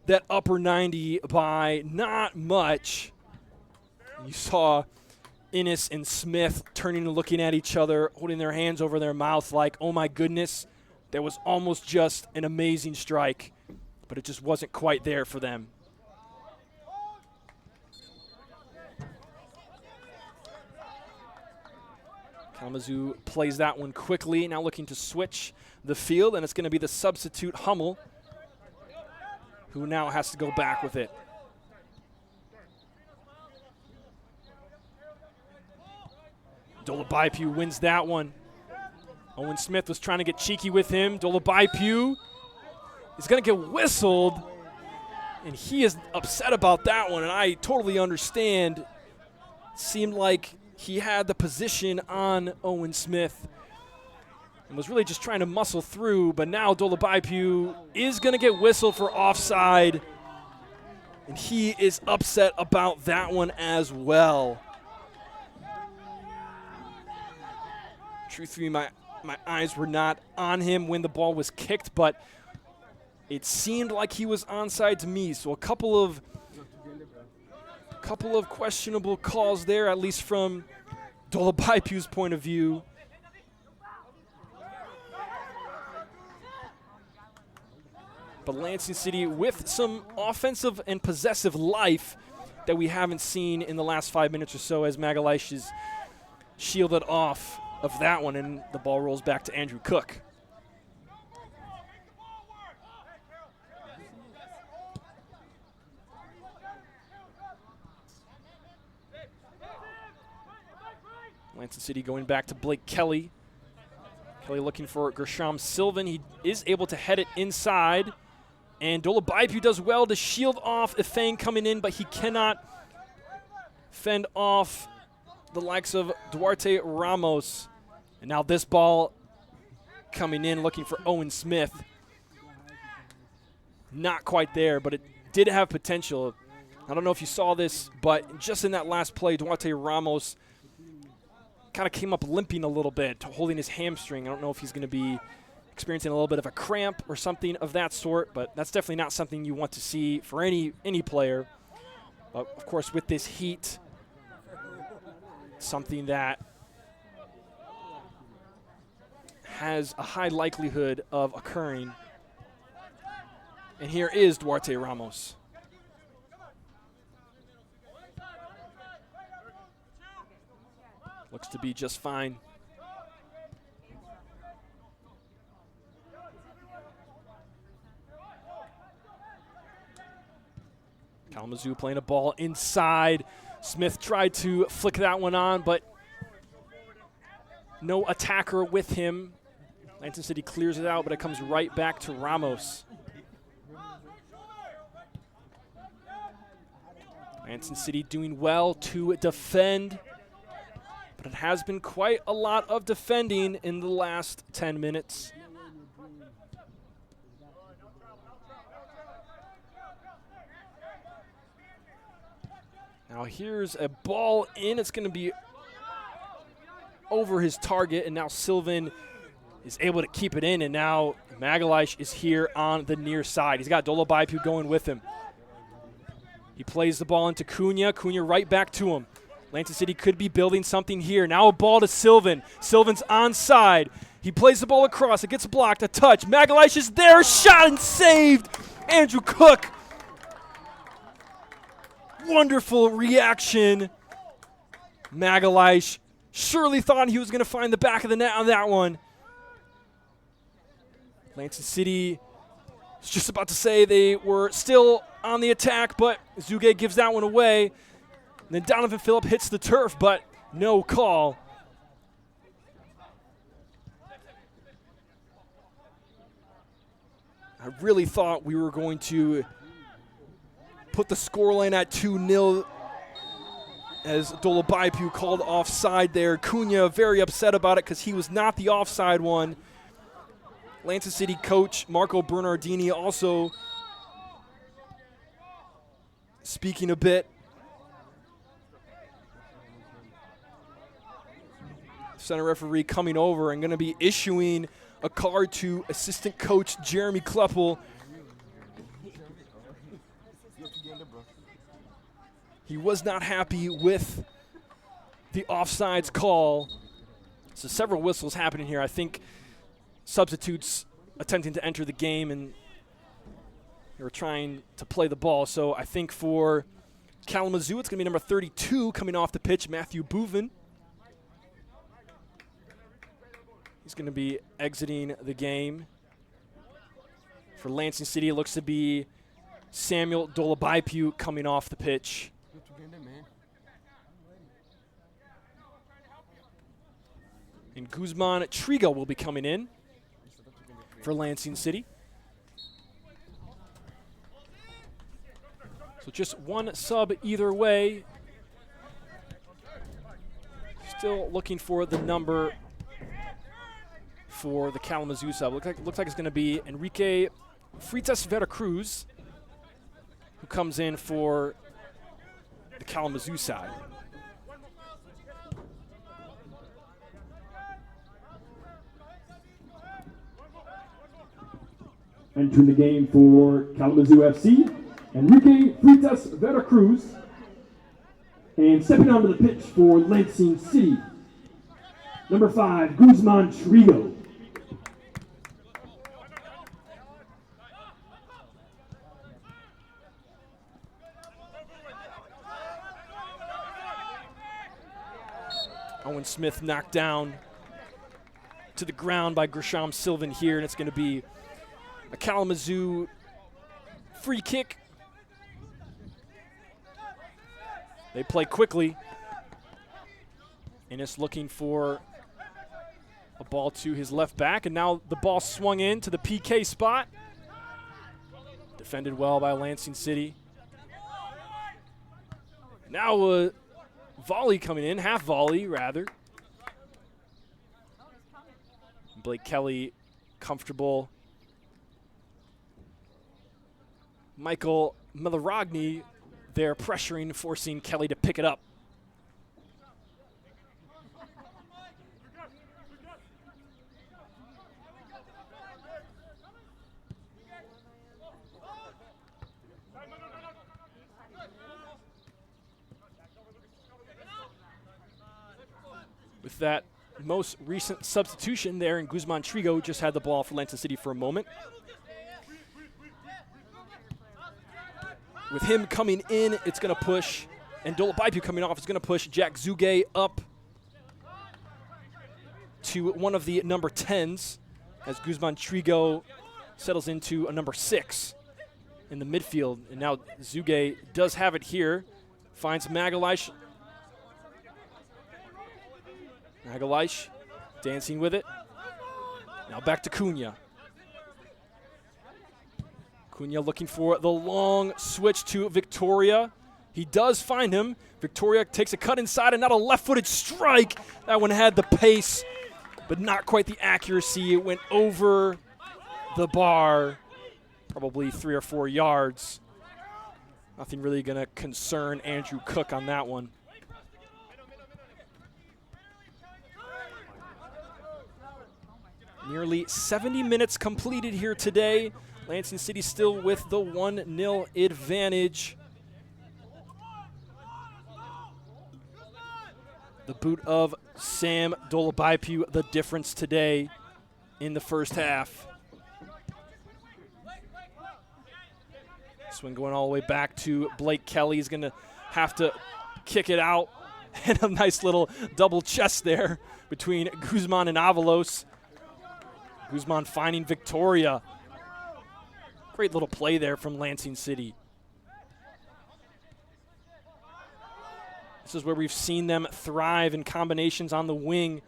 that upper 90 by not much. You saw Innes and Smith turning and looking at each other, holding their hands over their mouth like, oh my goodness, that was almost just an amazing strike, but it just wasn't quite there for them. Kalamazoo plays that one quickly, now looking to switch the field, and it's going to be the substitute Hummel who now has to go back with it. Dolabaipu wins that one. Owen Smith was trying to get cheeky with him. Dolabaipu is going to get whistled, and he is upset about that one, and I totally understand. seemed like he had the position on Owen Smith and was really just trying to muscle through, but now Dolabaipu is going to get whistled for offside, and he is upset about that one as well. Truthfully, my eyes were not on him when the ball was kicked, but it seemed like he was onside to me. So a couple of questionable calls there, at least from Dolabaipu's point of view. But Lansing City with some offensive and possessive life that we haven't seen in the last 5 minutes or so, as Magalhaes is shielded off of that one, and the ball rolls back to Andrew Cook. Lansing City going back to Blake Kelly. Kelly looking for Gershom Sylvan. He is able to head it inside. And Dolabaipu does well to shield off Ifeanyi coming in, but he cannot fend off the likes of Duarte Ramos. And now this ball coming in, looking for Owen Smith. Not quite there, but it did have potential. I don't know if you saw this, but just in that last play, Duarte Ramos kind of came up limping a little bit, holding his hamstring. I don't know if he's going to be experiencing a little bit of a cramp or something of that sort, but that's definitely not something you want to see for any player. But, of course, with this heat, something that has a high likelihood of occurring. And here is Duarte Ramos. Looks to be just fine. Kalamazoo playing a ball inside. Smith tried to flick that one on, but no attacker with him. Lansing City clears it out, but it comes right back to Ramos. Lansing City doing well to defend, but it has been quite a lot of defending in the last 10 minutes. Now here's a ball in. It's going to be over his target, and now Sylvan is able to keep it in, and now Magalhaes is here on the near side. He's got Dolabaipu going with him. He plays the ball into Cunha. Cunha right back to him. Lansing City could be building something here. Now a ball to Sylvan. Sylvan's onside. He plays the ball across. It gets blocked. A touch. Magalhaes is there. Shot and saved. Andrew Cook. Wonderful reaction. Magalhaes surely thought he was going to find the back of the net on that one. Lansing City was just about to say they were still on the attack, but Zuge gives that one away. And then Donovan Phillip hits the turf, but no call. I really thought we were going to put the scoreline at 2-0 as Dolabaipu called offside there. Cunha very upset about it because he was not the offside one. Lansing City coach Marco Bernardini also speaking a bit. Center referee coming over and going to be issuing a card to assistant coach Jeremy Kleppel. He was not happy with the offsides call. So several whistles happening here. I think substitutes attempting to enter the game, and they were trying to play the ball. So I think for Kalamazoo, it's going to be number 32 coming off the pitch, Matthew Bouvin. He's going to be exiting the game. For Lansing City, it looks to be Samuel Dolabaipu coming off the pitch. And Guzman Trigo will be coming in for Lansing City. So just one sub either way. Still looking for the number for the Kalamazoo sub. Looks like it's going to be Enrique Freitas Veracruz, who comes in for the Kalamazoo side. Entering the game for Kalamazoo FC, Enrique Freitas Veracruz. And stepping onto the pitch for Lansing City, number 5, Guzman Trigo. Owen Smith knocked down to the ground by Grisham Sylvan here, and it's going to be a Kalamazoo free kick. They play quickly. Innes looking for a ball to his left back, and now the ball swung in to the PK spot. Defended well by Lansing City. Now a volley coming in, half volley rather. Blake Kelly comfortable. Michael Milarogny there pressuring, forcing Kelly to pick it up. With that most recent substitution there, and Guzman Trigo just had the ball for Lansing City for a moment. With him coming in, it's going to push, and Dolabaipu coming off is going to push Jack Zuge up to one of the number 10s as Guzman Trigo settles into a number 6 in the midfield. And now Zuge does have it here, finds Magalhaes. Magalhaes dancing with it. Now back to Cunha. Cunha looking for the long switch to Victoria. He does find him. Victoria takes a cut inside and not a left-footed strike. That one had the pace, but not quite the accuracy. It went over the bar, probably 3 or 4 yards. Nothing really going to concern Andrew Cook on that one. Nearly 70 minutes completed here today. Lansing City still with the 1-0 advantage. The boot of Sam Dolabaipu, the difference today in the first half. This one going all the way back to Blake Kelly. He's going to have to kick it out. And a nice little double chest there between Guzman and Avalos. Guzman finding Victoria. Great little play there from Lansing City. This is where we've seen them thrive in combinations on the wing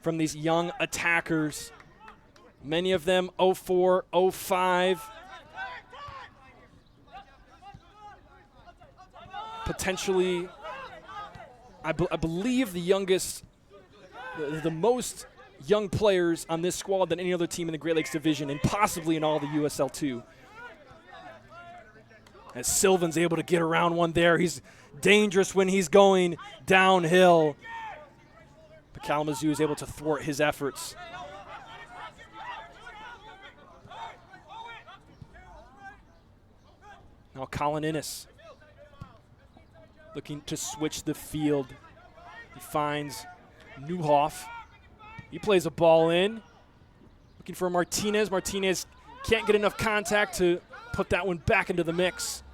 from these young attackers. Many of them 04, 05. Potentially, I believe the youngest, the most young players on this squad than any other team in the Great Lakes Division, and possibly in all the USL2. As Sylvan's able to get around one there. He's dangerous when he's going downhill. But Kalamazoo is able to thwart his efforts. Now Colin Innes looking to switch the field. He finds Newhoff. He plays a ball in. Looking for Martinez. Martinez can't get enough contact to put that one back into the mix.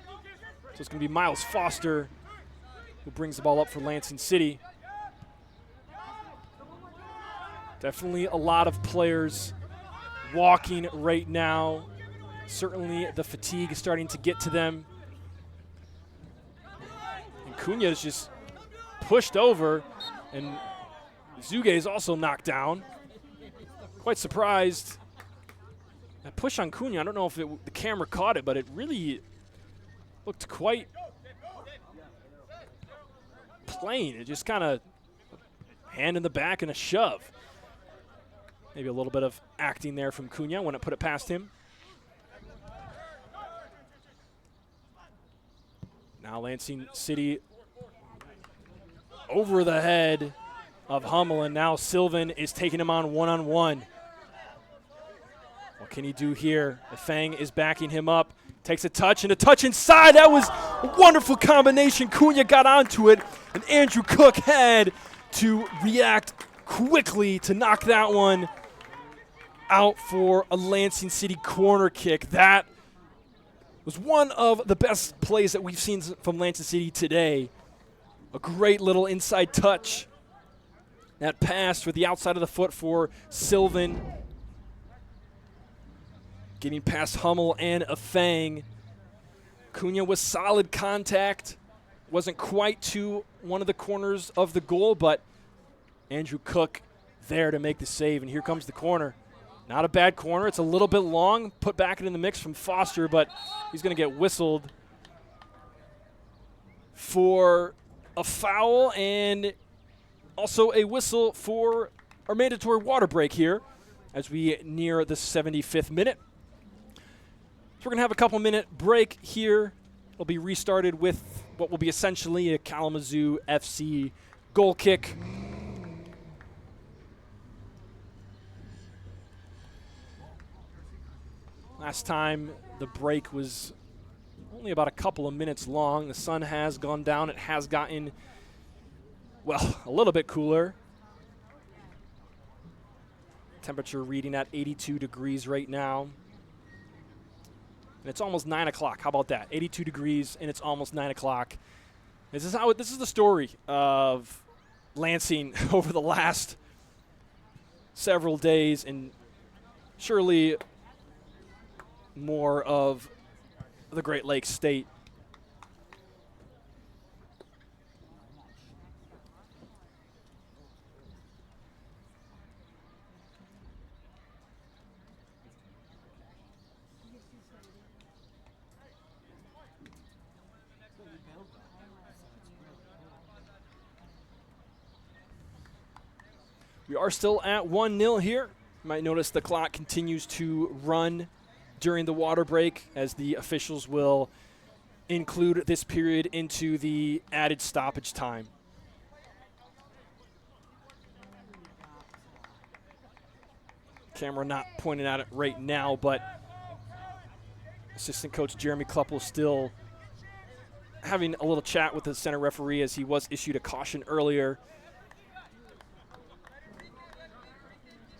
So it's going to be Miles Foster who brings the ball up for Lansing City. Definitely a lot of players walking right now. Certainly the fatigue is starting to get to them. And Cunha is just pushed over, and Zuge is also knocked down. Quite surprised. That push on Cunha, I don't know if the camera caught it, but it really looked quite plain. It just kind of hand in the back and a shove. Maybe a little bit of acting there from Cunha when it put it past him. Now Lansing City over the head of Hummel, and now Sylvan is taking him on one-on-one. What can he do here? Fang is backing him up. Takes a touch and a touch inside. That was a wonderful combination. Cunha got onto it, and Andrew Cook had to react quickly to knock that one out for a Lansing City corner kick. That was one of the best plays that we've seen from Lansing City today. A great little inside touch. That pass with the outside of the foot for Sylvan. Getting past Hummel and a Fang. Cunha was solid contact. Wasn't quite to one of the corners of the goal, but Andrew Cook there to make the save. And here comes the corner. Not a bad corner. It's a little bit long. Put back in the mix from Foster, but he's going to get whistled for a foul and also a whistle for our mandatory water break here as we near the 75th minute. So we're going to have a couple-minute break here. It'll be restarted with what will be essentially a Kalamazoo FC goal kick. Last time the break was only about a couple of minutes long. The sun has gone down. It has gotten, well, a little bit cooler. Temperature reading at 82 degrees right now. And it's almost 9 o'clock. How about that? 82 degrees, and it's almost 9 o'clock. This is the story of Lansing over the last several days, and surely more of the Great Lakes State. We are still at 1-0 here. You might notice the clock continues to run during the water break as the officials will include this period into the added stoppage time. Camera not pointing at it right now, but assistant coach Jeremy Kluppel still having a little chat with the center referee as he was issued a caution earlier.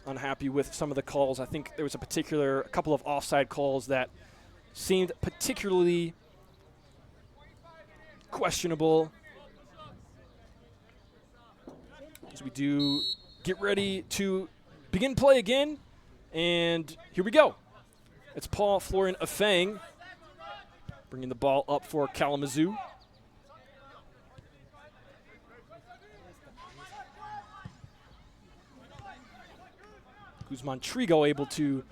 Unhappy with some of the calls. I think there was a couple of offside calls that seemed particularly questionable. As we do get ready to begin play again, and here we go. It's Paul Florian Afang bringing the ball up for Kalamazoo. Guzman Trigo able to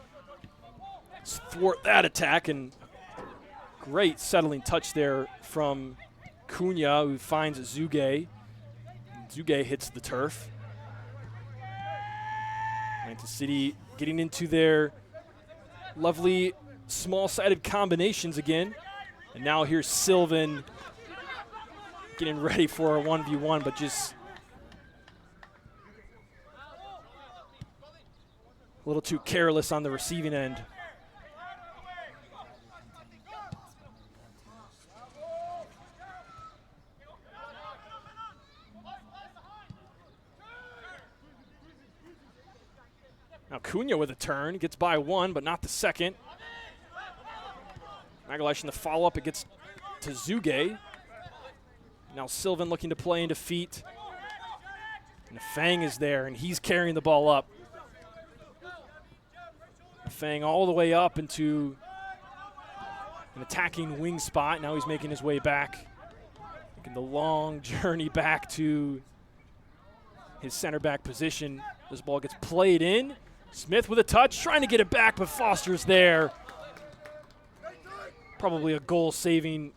thwart that attack, and great settling touch there from Cunha, who finds Zuge. Zuge hits the turf. Lansing City getting into their lovely small-sided combinations again. And now here's Sylvan getting ready for a 1v1, but just a little too careless on the receiving end. Now Cunha with a turn, gets by one, but not the second. Magalash in the follow-up, it gets to Zuge. Now Sylvan looking to play into feet. And Fang is there, and he's carrying the ball up. Fang all the way up into an attacking wing spot. Now he's making his way back. Making the long journey back to his center back position. This ball gets played in. Smith with a touch, trying to get it back, but Foster's there. Probably a goal-saving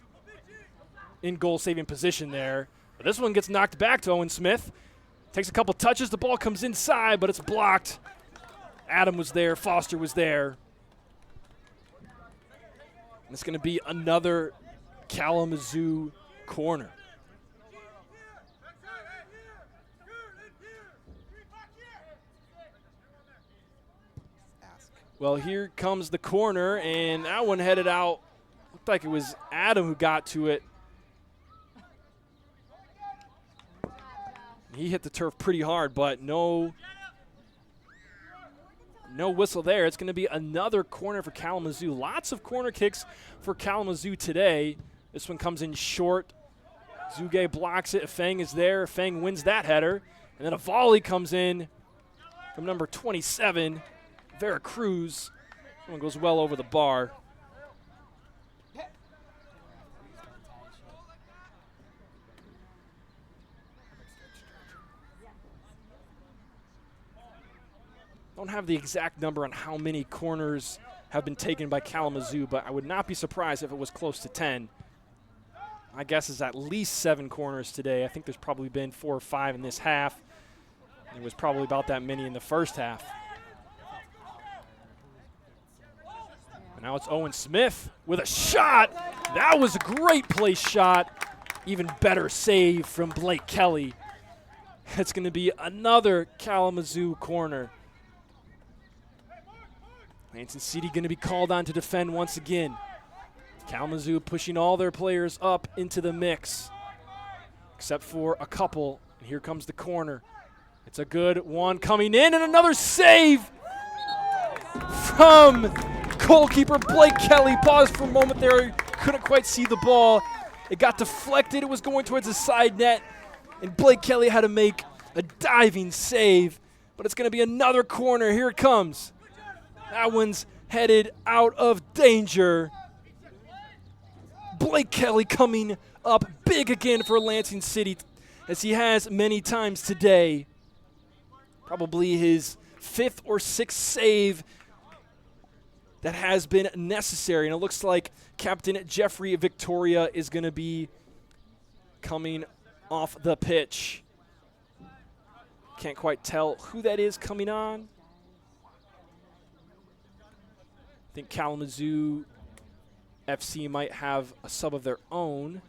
position there. But this one gets knocked back to Owen Smith. Takes a couple touches. The ball comes inside, but it's blocked. Adam was there. Foster was there. And it's going to be another Kalamazoo corner. Well, here comes the corner, and that one headed out. Looked like it was Adam who got to it. He hit the turf pretty hard, but no whistle there. It's going to be another corner for Kalamazoo. Lots of corner kicks for Kalamazoo today. This one comes in short. Zuge blocks it. Feng is there. Feng wins that header. And then a volley comes in from number 27, Vera Cruz. That one goes well over the bar. Don't have the exact number on how many corners have been taken by Kalamazoo, but I would not be surprised if it was close to 10. My guess is at least 7 corners today. I think there's probably been 4 or 5 in this half. It was probably about that many in the first half. And now it's Owen Smith with a shot. That was a great place shot. Even better save from Blake Kelly. It's going to be another Kalamazoo corner. Lansing City going to be called on to defend once again. Kalamazoo pushing all their players up into the mix, except for a couple. And here comes the corner. It's a good one coming in, and another save from goalkeeper Blake Kelly. Paused for a moment there, couldn't quite see the ball. It got deflected. It was going towards the side net, and Blake Kelly had to make a diving save. But it's going to be another corner. Here it comes. That one's headed out of danger. Blake Kelly coming up big again for Lansing City, as he has many times today. Probably his 5th or 6th save that has been necessary. And it looks like Captain Jeffrey Victoria is going to be coming off the pitch. Can't quite tell who that is coming on. I think Kalamazoo FC might have a sub of their own.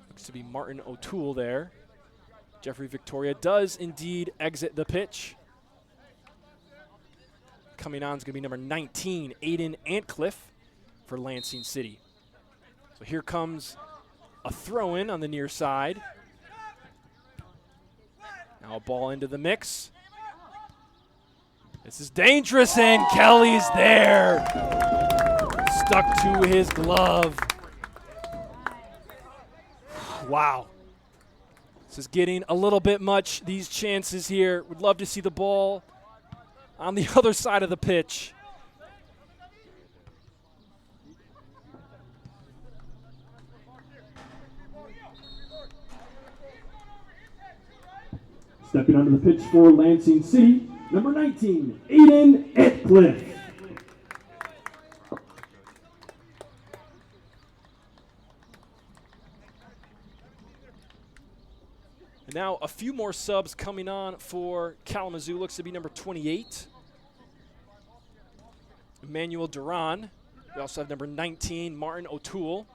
Looks to be Martin O'Toole there. Jeffrey Victoria does indeed exit the pitch. Coming on is going to be number 19, Aiden Antcliffe for Lansing City. So here comes a throw-in on the near side. Now a ball into the mix. This is dangerous, and Kelly's there. Stuck to his glove. Wow. This is getting a little bit much, these chances here. Would love to see the ball on the other side of the pitch. Stepping onto the pitch for Lansing City, number 19, Aiden Etcliffe. And now a few more subs coming on for Kalamazoo. Looks to be number 28, Emmanuel Duran. We also have number 19, Martin O'Toole.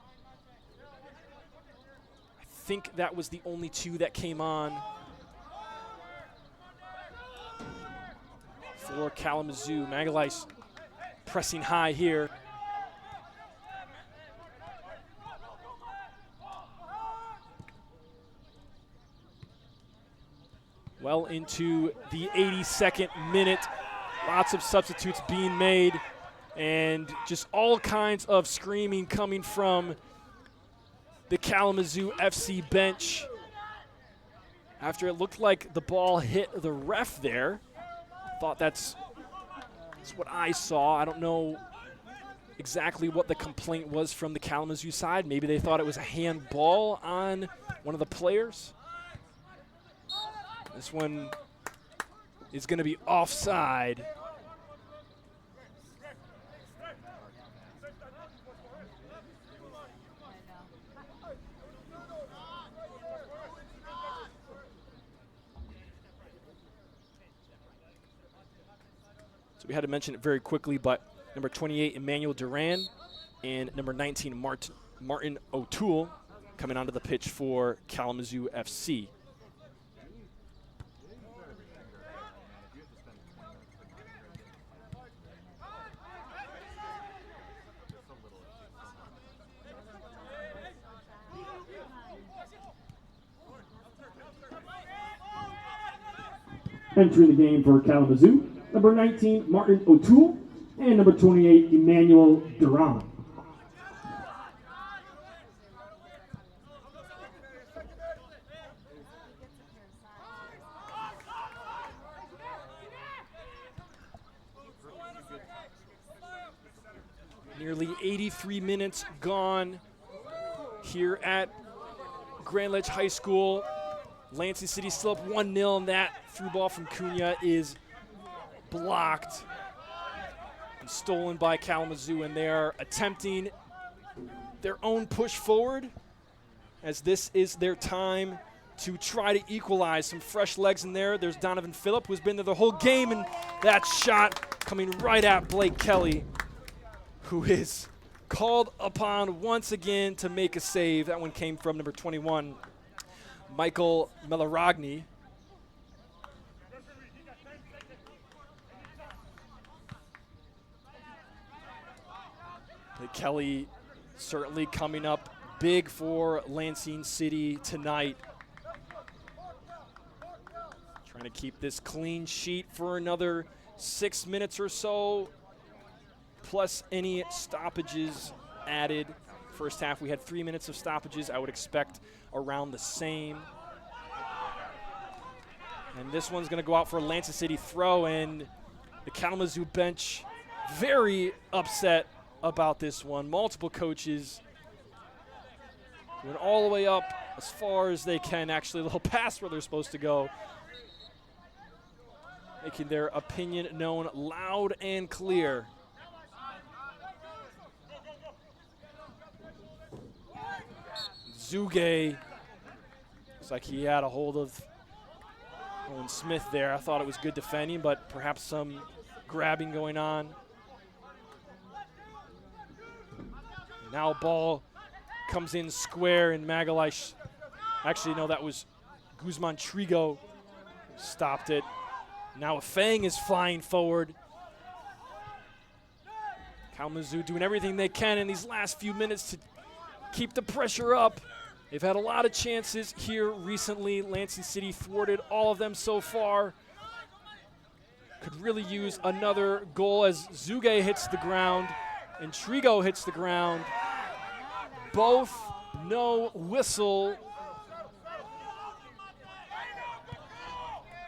I think that was the only 2 that came on for Kalamazoo. Magalhaes pressing high here. Well into the 82nd minute. Lots of substitutes being made, and just all kinds of screaming coming from the Kalamazoo FC bench after it looked like the ball hit the ref there. Thought that's what I saw. I don't know exactly what the complaint was from the Kalamazoo side. Maybe they thought it was a handball on one of the players. This one is going to be offside. we had to mention it very quickly, but number 28, Emmanuel Duran, and number 19, Martin O'Toole, coming onto the pitch for Kalamazoo FC. Entering the game for Kalamazoo, number 19, Martin O'Toole, and number 28, Emmanuel Duran. Nearly 83 minutes gone here at Grand Ledge High School. Lansing City still up 1-0, and that through ball from Cunha is blocked and stolen by Kalamazoo, and they are attempting their own push forward as this is their time to try to equalize. Some fresh legs in there. There's Donovan Phillip, who's been there the whole game, and that shot coming right at Blake Kelly, who is called upon once again to make a save. That one came from number 21, Michael Melaragni. Blake Kelly certainly coming up big for Lansing City tonight. Trying to keep this clean sheet for another 6 minutes or so, plus any stoppages added. First half, we had 3 minutes of stoppages. I would expect around the same. And this one's going to go out for a Lansing City throw, and the Kalamazoo bench very upset about this one. Multiple coaches went all the way up as far as they can, actually a little past where they're supposed to go, making their opinion known loud and clear. Zuge, looks like he had a hold of Owen Smith there. I thought it was good defending, but perhaps some grabbing going on. Now ball comes in square, and Magalhae, actually no, that was Guzman Trigo, stopped it. Now a Fang is flying forward. Kalamazoo doing everything they can in these last few minutes to keep the pressure up. They've had a lot of chances here recently. Lansing City thwarted all of them so far. Could really use another goal as Zuge hits the ground and Trigo hits the ground. Both no whistle.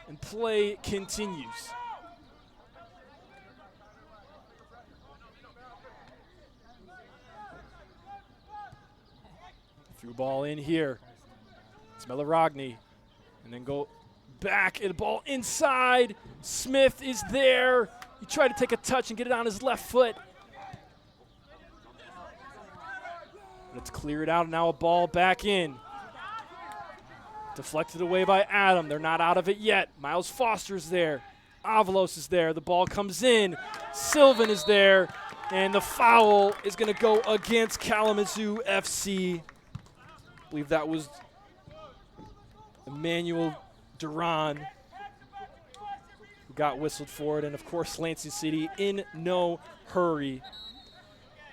And play continues. Through ball in here. It's Melaragni. And then go back and ball inside. Smith is there. He tried to take a touch and get it on his left foot. But it's cleared out, and now a ball back in. Deflected away by Adam. They're not out of it yet. Miles Foster's there. Avalos is there. The ball comes in. Sylvan is there. And the foul is going to go against Kalamazoo FC. I believe that was Emmanuel Duran who got whistled for it. And, of course, Lansing City in no hurry.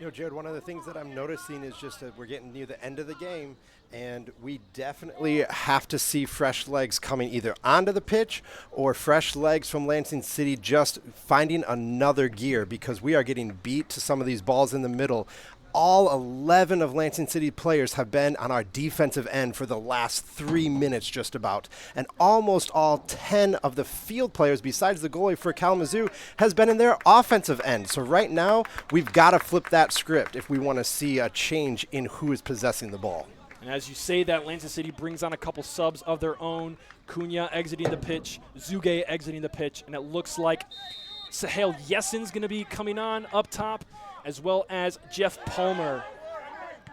You know, Jared, one of the things that I'm noticing is just that we're getting near the end of the game, and we definitely have to see fresh legs coming either onto the pitch or fresh legs from Lansing City just finding another gear, because we are getting beat to some of these balls in the middle. All 11 of Lansing City players have been on our defensive end for the last 3 minutes just about. And almost all 10 of the field players, besides the goalie for Kalamazoo, has been in their offensive end. So right now, we've got to flip that script if we want to see a change in who is possessing the ball. And as you say that, Lansing City brings on a couple subs of their own. Cunha exiting the pitch, Zuge exiting the pitch, and it looks like Sahel Yessen's going to be coming on up top, as well as Jeff Palmer.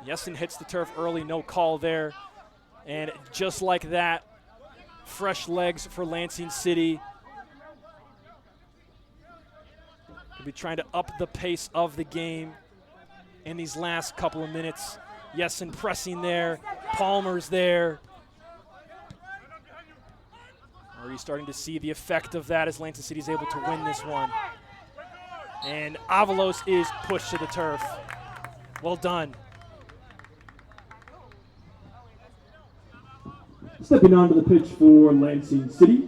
Yessen hits the turf early, no call there. And just like that, fresh legs for Lansing City. We'll be trying to up the pace of the game in these last couple of minutes. Yessen pressing there. Palmer's there. Already starting to see the effect of that as Lansing City is able to win this one. And Avalos is pushed to the turf. Well done. Stepping onto the pitch for Lansing City,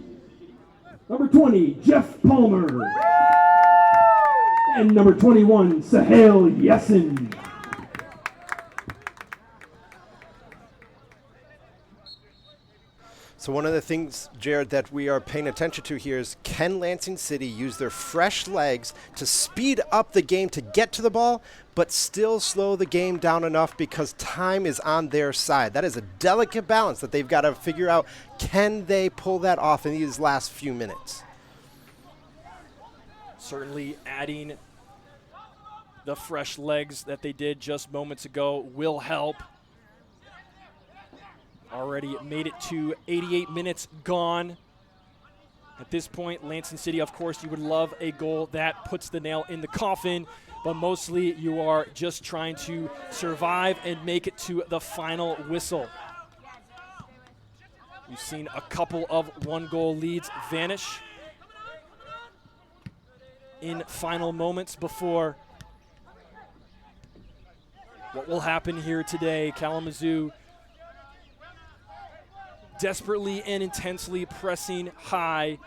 number 20, Jeff Palmer. And number 21, Sahel Yessen. So one of the things, Jared, that we are paying attention to here is, can Lansing City use their fresh legs to speed up the game to get to the ball, but still slow the game down enough because time is on their side? That is a delicate balance that they've got to figure out. Can they pull that off in these last few minutes? Certainly adding the fresh legs that they did just moments ago will help. Already made it to 88 minutes gone. At this point, Lansing City, of course, you would love a goal that puts the nail in the coffin, but mostly you are just trying to survive and make it to the final whistle. We've seen a couple of one-goal leads vanish in final moments before. What will happen here today? Kalamazoo desperately and intensely pressing high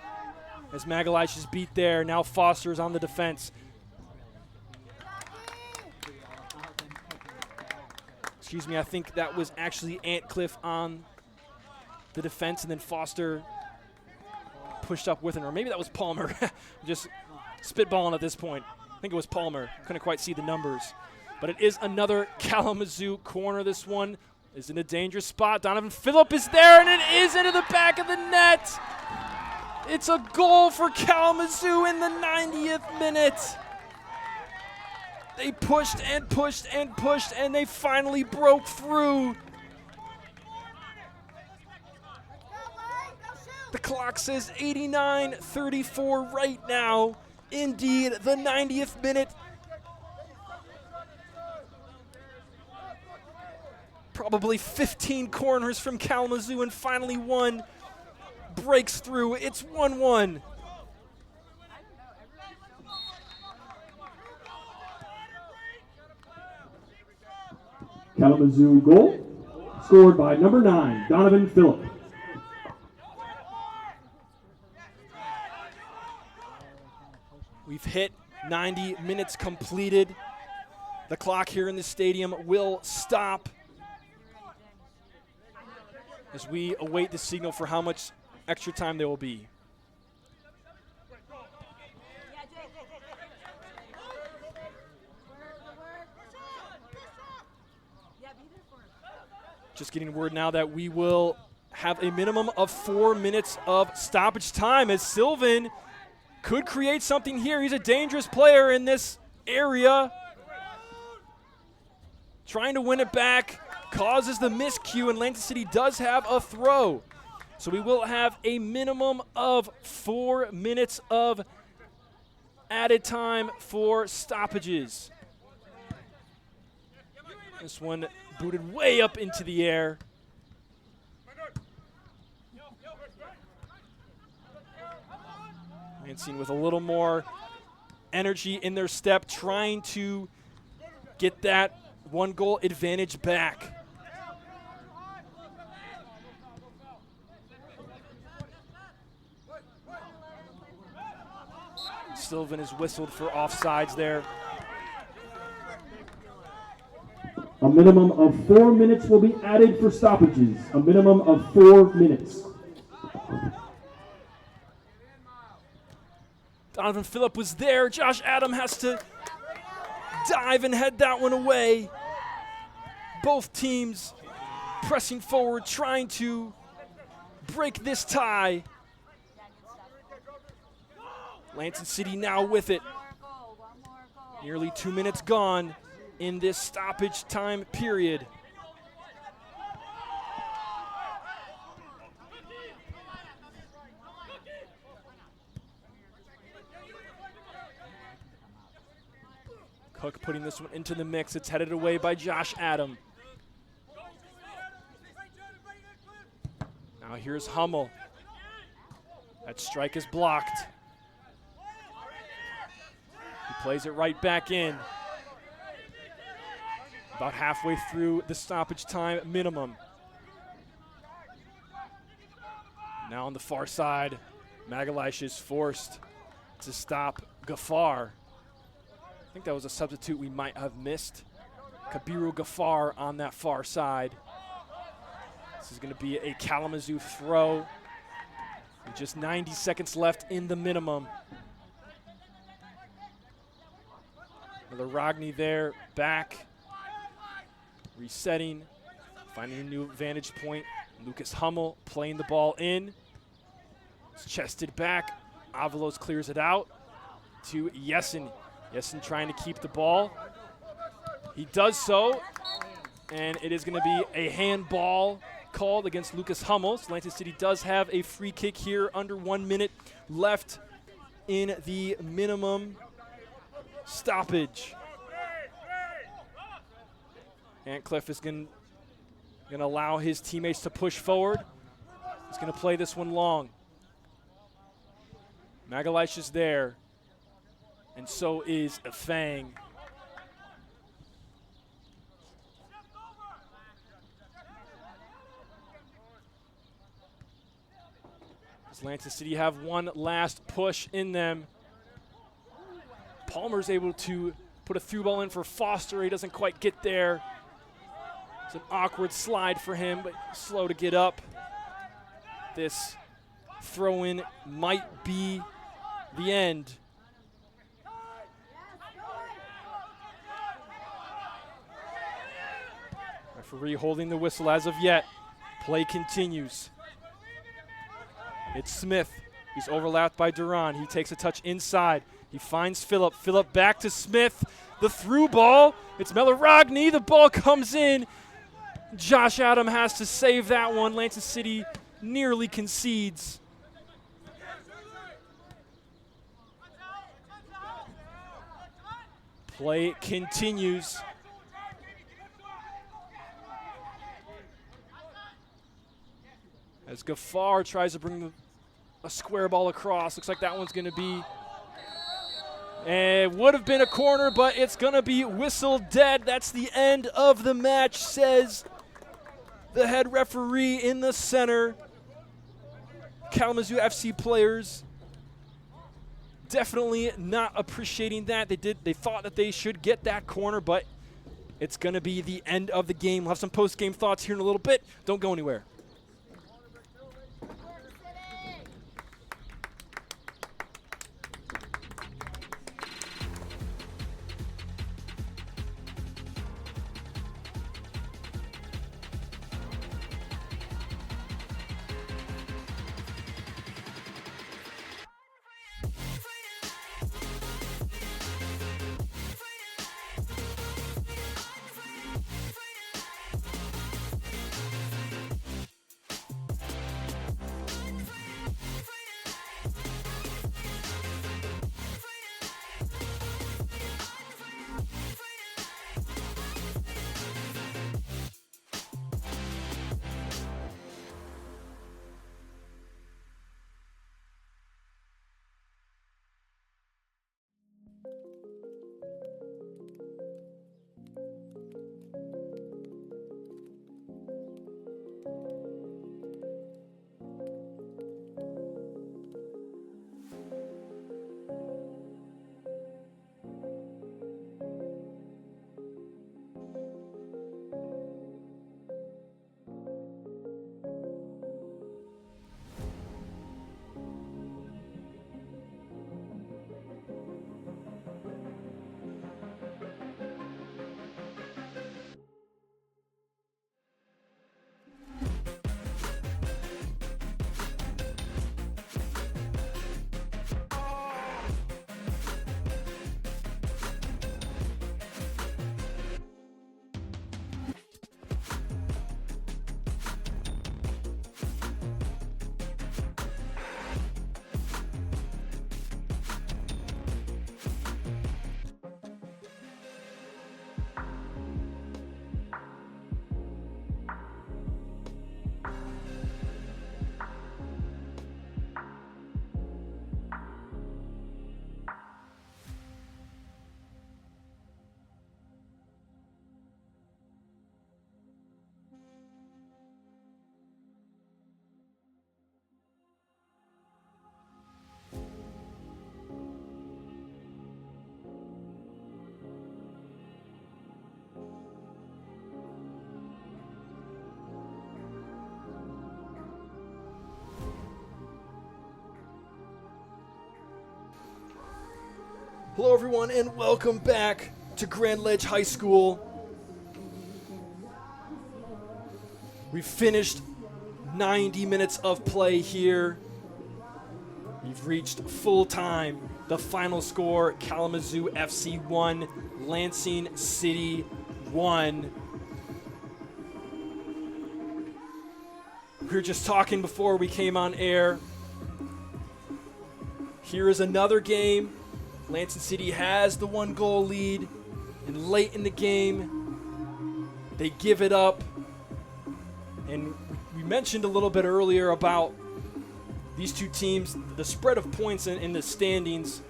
as Magalish is beat there. Now Foster's on the defense. Excuse me, I think that was actually Antcliffe on the defense, and then Foster pushed up with him, or maybe that was Palmer. Just spitballing at this point. I think it was Palmer. Couldn't quite see the numbers. But it is another Kalamazoo corner. This one is in a dangerous spot. Donovan Phillip is there, and it is into the back of the net. It's a goal for Kalamazoo in the 90th minute. They pushed and pushed and pushed, and they finally broke through. The clock says 89-34 right now. Indeed, the 90th minute. Probably 15 corners from Kalamazoo, and finally one breaks through. It's 1-1. Kalamazoo goal, scored by number 9, Donovan Phillip. We've hit 90 minutes completed. The clock here in the stadium will stop as we await the signal for how much extra time there will be. Just getting word now that we will have a minimum of 4 minutes of stoppage time as Sylvan could create something here. He's a dangerous player in this area. Trying to win it back, causes the miscue, and Lansing City does have a throw. So we will have a minimum of 4 minutes of added time for stoppages. This one booted way up into the air. Lansing with a little more energy in their step, trying to get that one-goal advantage back. Sylvan is whistled for offsides there. A minimum of 4 minutes will be added for stoppages. A minimum of 4 minutes. Donovan Phillip was there. Josh Adam has to dive and head that one away. Both teams pressing forward, trying to break this tie. Lansing City now with it. Nearly 2 minutes gone in this stoppage time period. Cook putting this one into the mix. It's headed away by Josh Adam. Now here's Hummel. That strike is blocked. He plays it right back in. About halfway through the stoppage time minimum. Now on the far side, Magalish is forced to stop Ghaffar. I think that was a substitute we might have missed. Kabiru Ghaffar on that far side. This is going to be a Kalamazoo throw. With just 90 seconds left in the minimum. Another Ragni there, back. Resetting, finding a new vantage point. Lucas Hummel playing the ball in. It's chested back. Avalos clears it out to Yesin. Yesin trying to keep the ball. He does so, and it is going to be a handball called against Lucas Hummel. So Lansing City does have a free kick here, under 1 minute left in the minimum stoppage. Antcliffe is going to allow his teammates to push forward. He's going to play this one long. Magalish is there, and so is Fang. Does Lansing City have one last push in them? Palmer's able to put a through ball in for Foster. He doesn't quite get there. It's an awkward slide for him, but slow to get up. This throw-in might be the end. Referee holding the whistle as of yet. Play continues. It's Smith. He's overlapped by Duran. He takes a touch inside. He finds Phillip. Phillip back to Smith. The through ball. It's Melaragni. The ball comes in. Josh Adam has to save that one. Lansing City nearly concedes. Play continues. As Ghaffar tries to bring a square ball across. Looks like that one's going to be, it would have been a corner, but it's going to be whistled dead. That's the end of the match, says the head referee in the center. Kalamazoo FC players definitely not appreciating that. They thought that they should get that corner, but it's going to be the end of the game. We'll have some post-game thoughts here in a little bit. Don't go anywhere. Hello, everyone, and welcome back to Grand Ledge High School. We've finished 90 minutes of play here. We've reached full time. The final score, Kalamazoo FC 1, Lansing City 1. We were just talking before we came on air. Here is another game. Lansing City has the 1-goal lead, and late in the game, they give it up. And we mentioned a little bit earlier about these two teams. The spread of points in the standings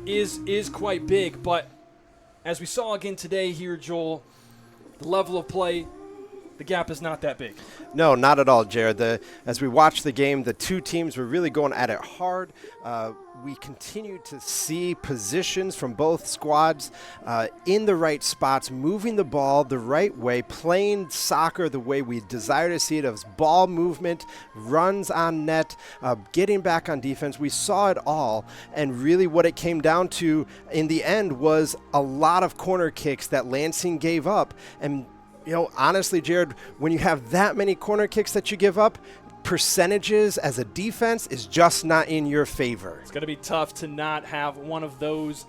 is quite big, but as we saw again today here, Joel, the level of play, the gap is not that big. No, not at all, Jared. As we watched the game, the two teams were really going at it hard. We continued to see positions from both squads in the right spots, moving the ball the right way, playing soccer the way we desire to see it, as ball movement, runs on net, getting back on defense. We saw it all, and really what it came down to in the end was a lot of corner kicks that Lansing gave up. And honestly, Jared, when you have that many corner kicks that you give up, percentages as a defense is just not in your favor. It's going to be tough to not have one of those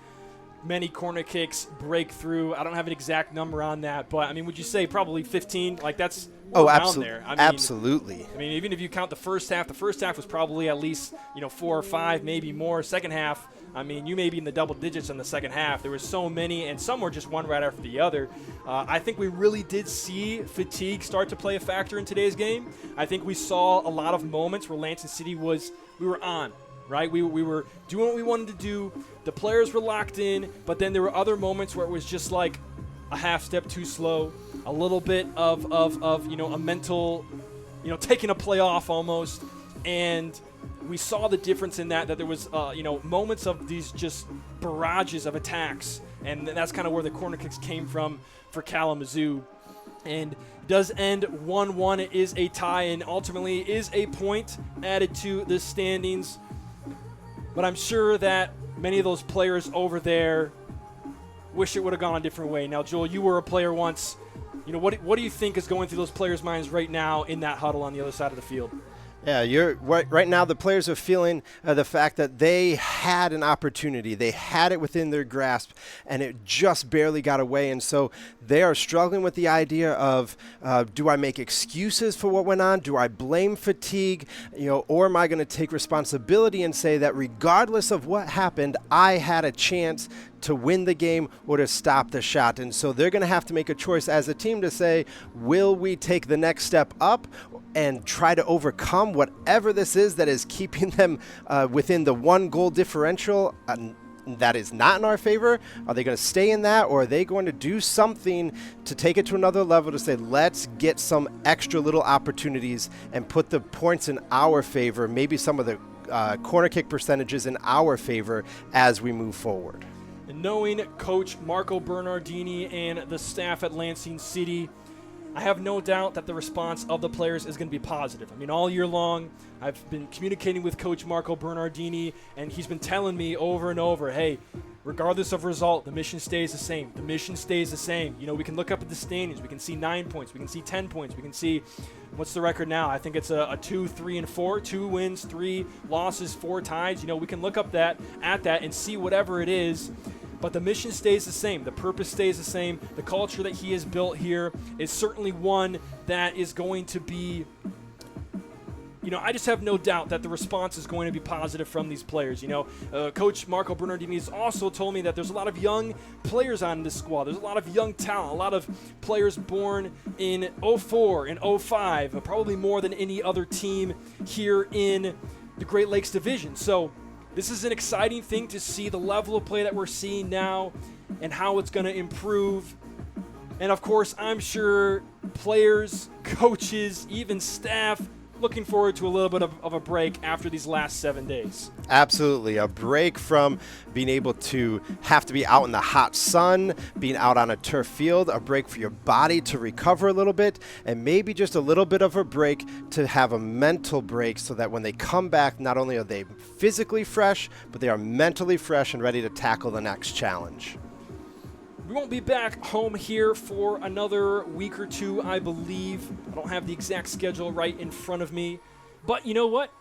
many corner kicks break through. I don't have an exact number on that, but, would you say probably 15? Like, that's around there. Absolutely. Even if you count the first half was probably at least, 4 or 5, maybe more. Second half, you may be in the double digits in the second half. There were so many, and some were just one right after the other. I think we really did see fatigue start to play a factor in today's game. I think we saw a lot of moments where Lansing City we were on, right? We were doing what we wanted to do. The players were locked in, but then there were other moments where it was just like a half step too slow, a little bit of a mental, taking a play off almost, and we saw the difference in that there was, moments of these just barrages of attacks, and that's kind of where the corner kicks came from for Kalamazoo. And it does end 1-1. It is a tie, and ultimately is a point added to the standings. But I'm sure that many of those players over there wish it would have gone a different way. Now, Joel, you were a player once. What do you think is going through those players' minds right now in that huddle on the other side of the field? Yeah, right now the players are feeling the fact that they had an opportunity. They had it within their grasp, and it just barely got away. And so they are struggling with the idea of, do I make excuses for what went on? Do I blame fatigue? Or am I going to take responsibility and say that regardless of what happened, I had a chance to win the game or to stop the shot? And so they're going to have to make a choice as a team to say, will we take the next step up and try to overcome whatever this is that is keeping them within the 1-goal differential that is not in our favor? Are they going to stay in that, or are they going to do something to take it to another level to say, let's get some extra little opportunities and put the points in our favor, maybe some of the corner kick percentages in our favor as we move forward? And knowing Coach Marco Bernardini and the staff at Lansing City, I have no doubt that the response of the players is going to be positive. All year long, I've been communicating with Coach Marco Bernardini, and he's been telling me over and over, hey, regardless of result, the mission stays the same. The mission stays the same. We can look up at the standings. We can see 9 points. We can see 10 points. We can see, what's the record now? I think it's a 2, 3, and 4. 2 wins, 3 losses, 4 ties. We can look up at that and see whatever it is. But the mission stays the same. The purpose stays the same. The culture that he has built here is certainly one that is going to be, I just have no doubt that the response is going to be positive from these players. Coach Marco Bernardini has also told me that there's a lot of young players on this squad. There's a lot of young talent, a lot of players born in 04 and 05, probably more than any other team here in the Great Lakes Division. So this is an exciting thing to see, the level of play that we're seeing now and how it's going to improve. And, of course, I'm sure players, coaches, even staff looking forward to a little bit of a break after these last 7 days. Absolutely. A break from being able to have to be out in the hot sun, being out on a turf field, a break for your body to recover a little bit, and maybe just a little bit of a break to have a mental break so that when they come back, not only are they physically fresh, but they are mentally fresh and ready to tackle the next challenge. We won't be back home here for another week or two, I believe. I don't have the exact schedule right in front of me. But you know what?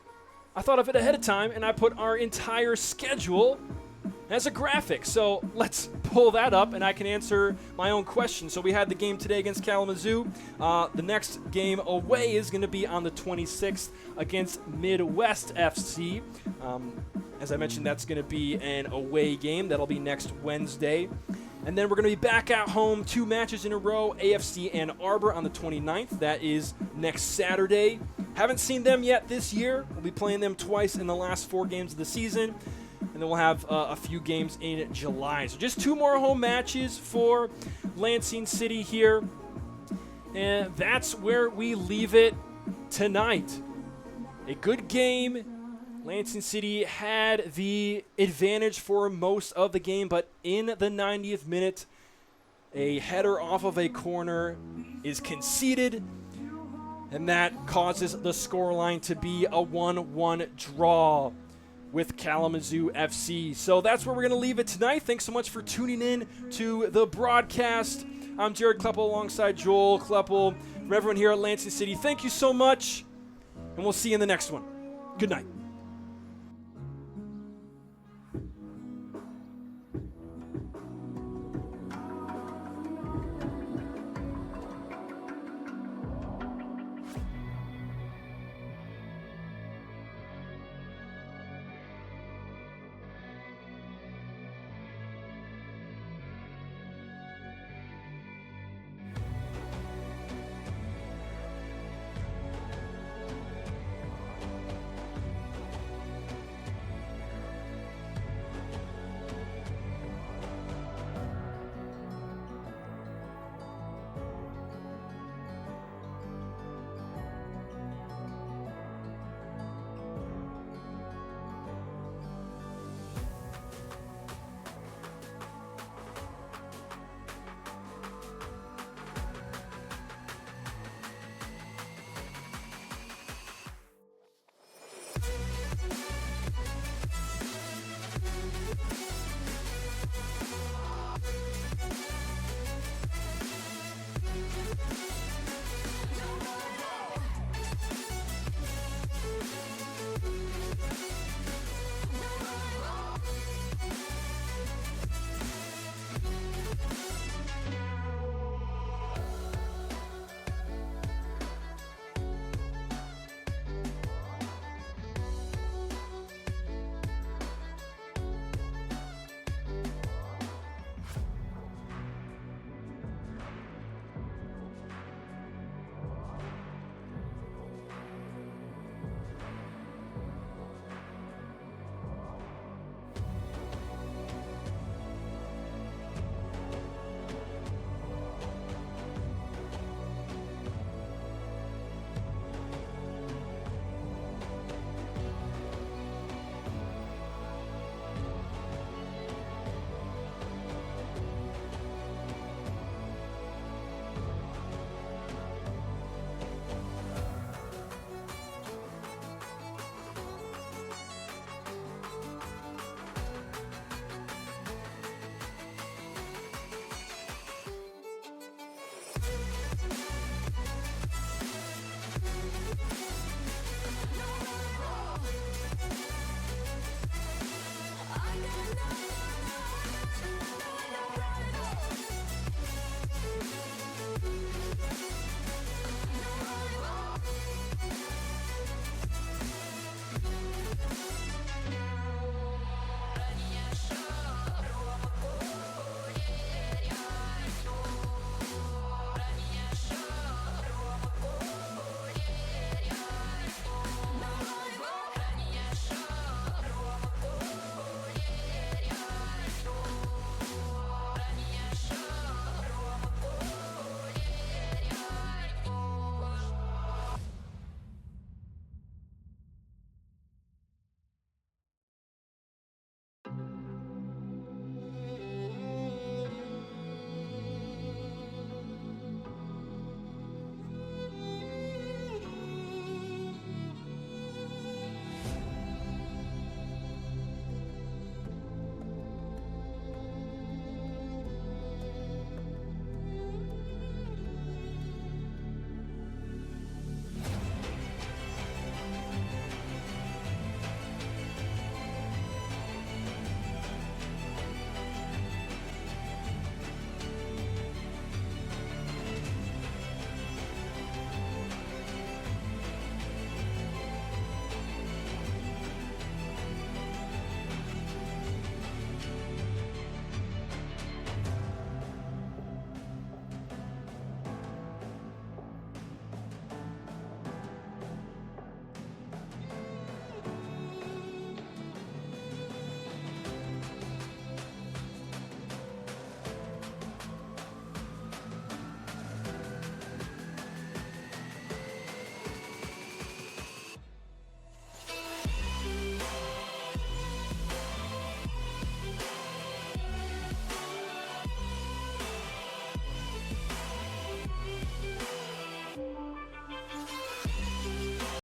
I thought of it ahead of time, and I put our entire schedule as a graphic. So let's pull that up, and I can answer my own question. So we had the game today against Kalamazoo. The next game away is going to be on the 26th against Midwest FC. As I mentioned, that's going to be an away game. That'll be next Wednesday. And then we're going to be back at home 2 matches in a row, AFC Ann Arbor on the 29th. That is next Saturday. Haven't seen them yet this year. We'll be playing them twice in the last 4 games of the season. And then we'll have a few games in July. So just 2 more home matches for Lansing City here. And that's where we leave it tonight. A good game. Lansing City had the advantage for most of the game, but in the 90th minute, a header off of a corner is conceded, and that causes the scoreline to be a 1-1 draw with Kalamazoo FC. So that's where we're going to leave it tonight. Thanks so much for tuning in to the broadcast. I'm Jared Kleppel alongside Joel Kleppel. From everyone here at Lansing City, thank you so much, and we'll see you in the next one. Good night.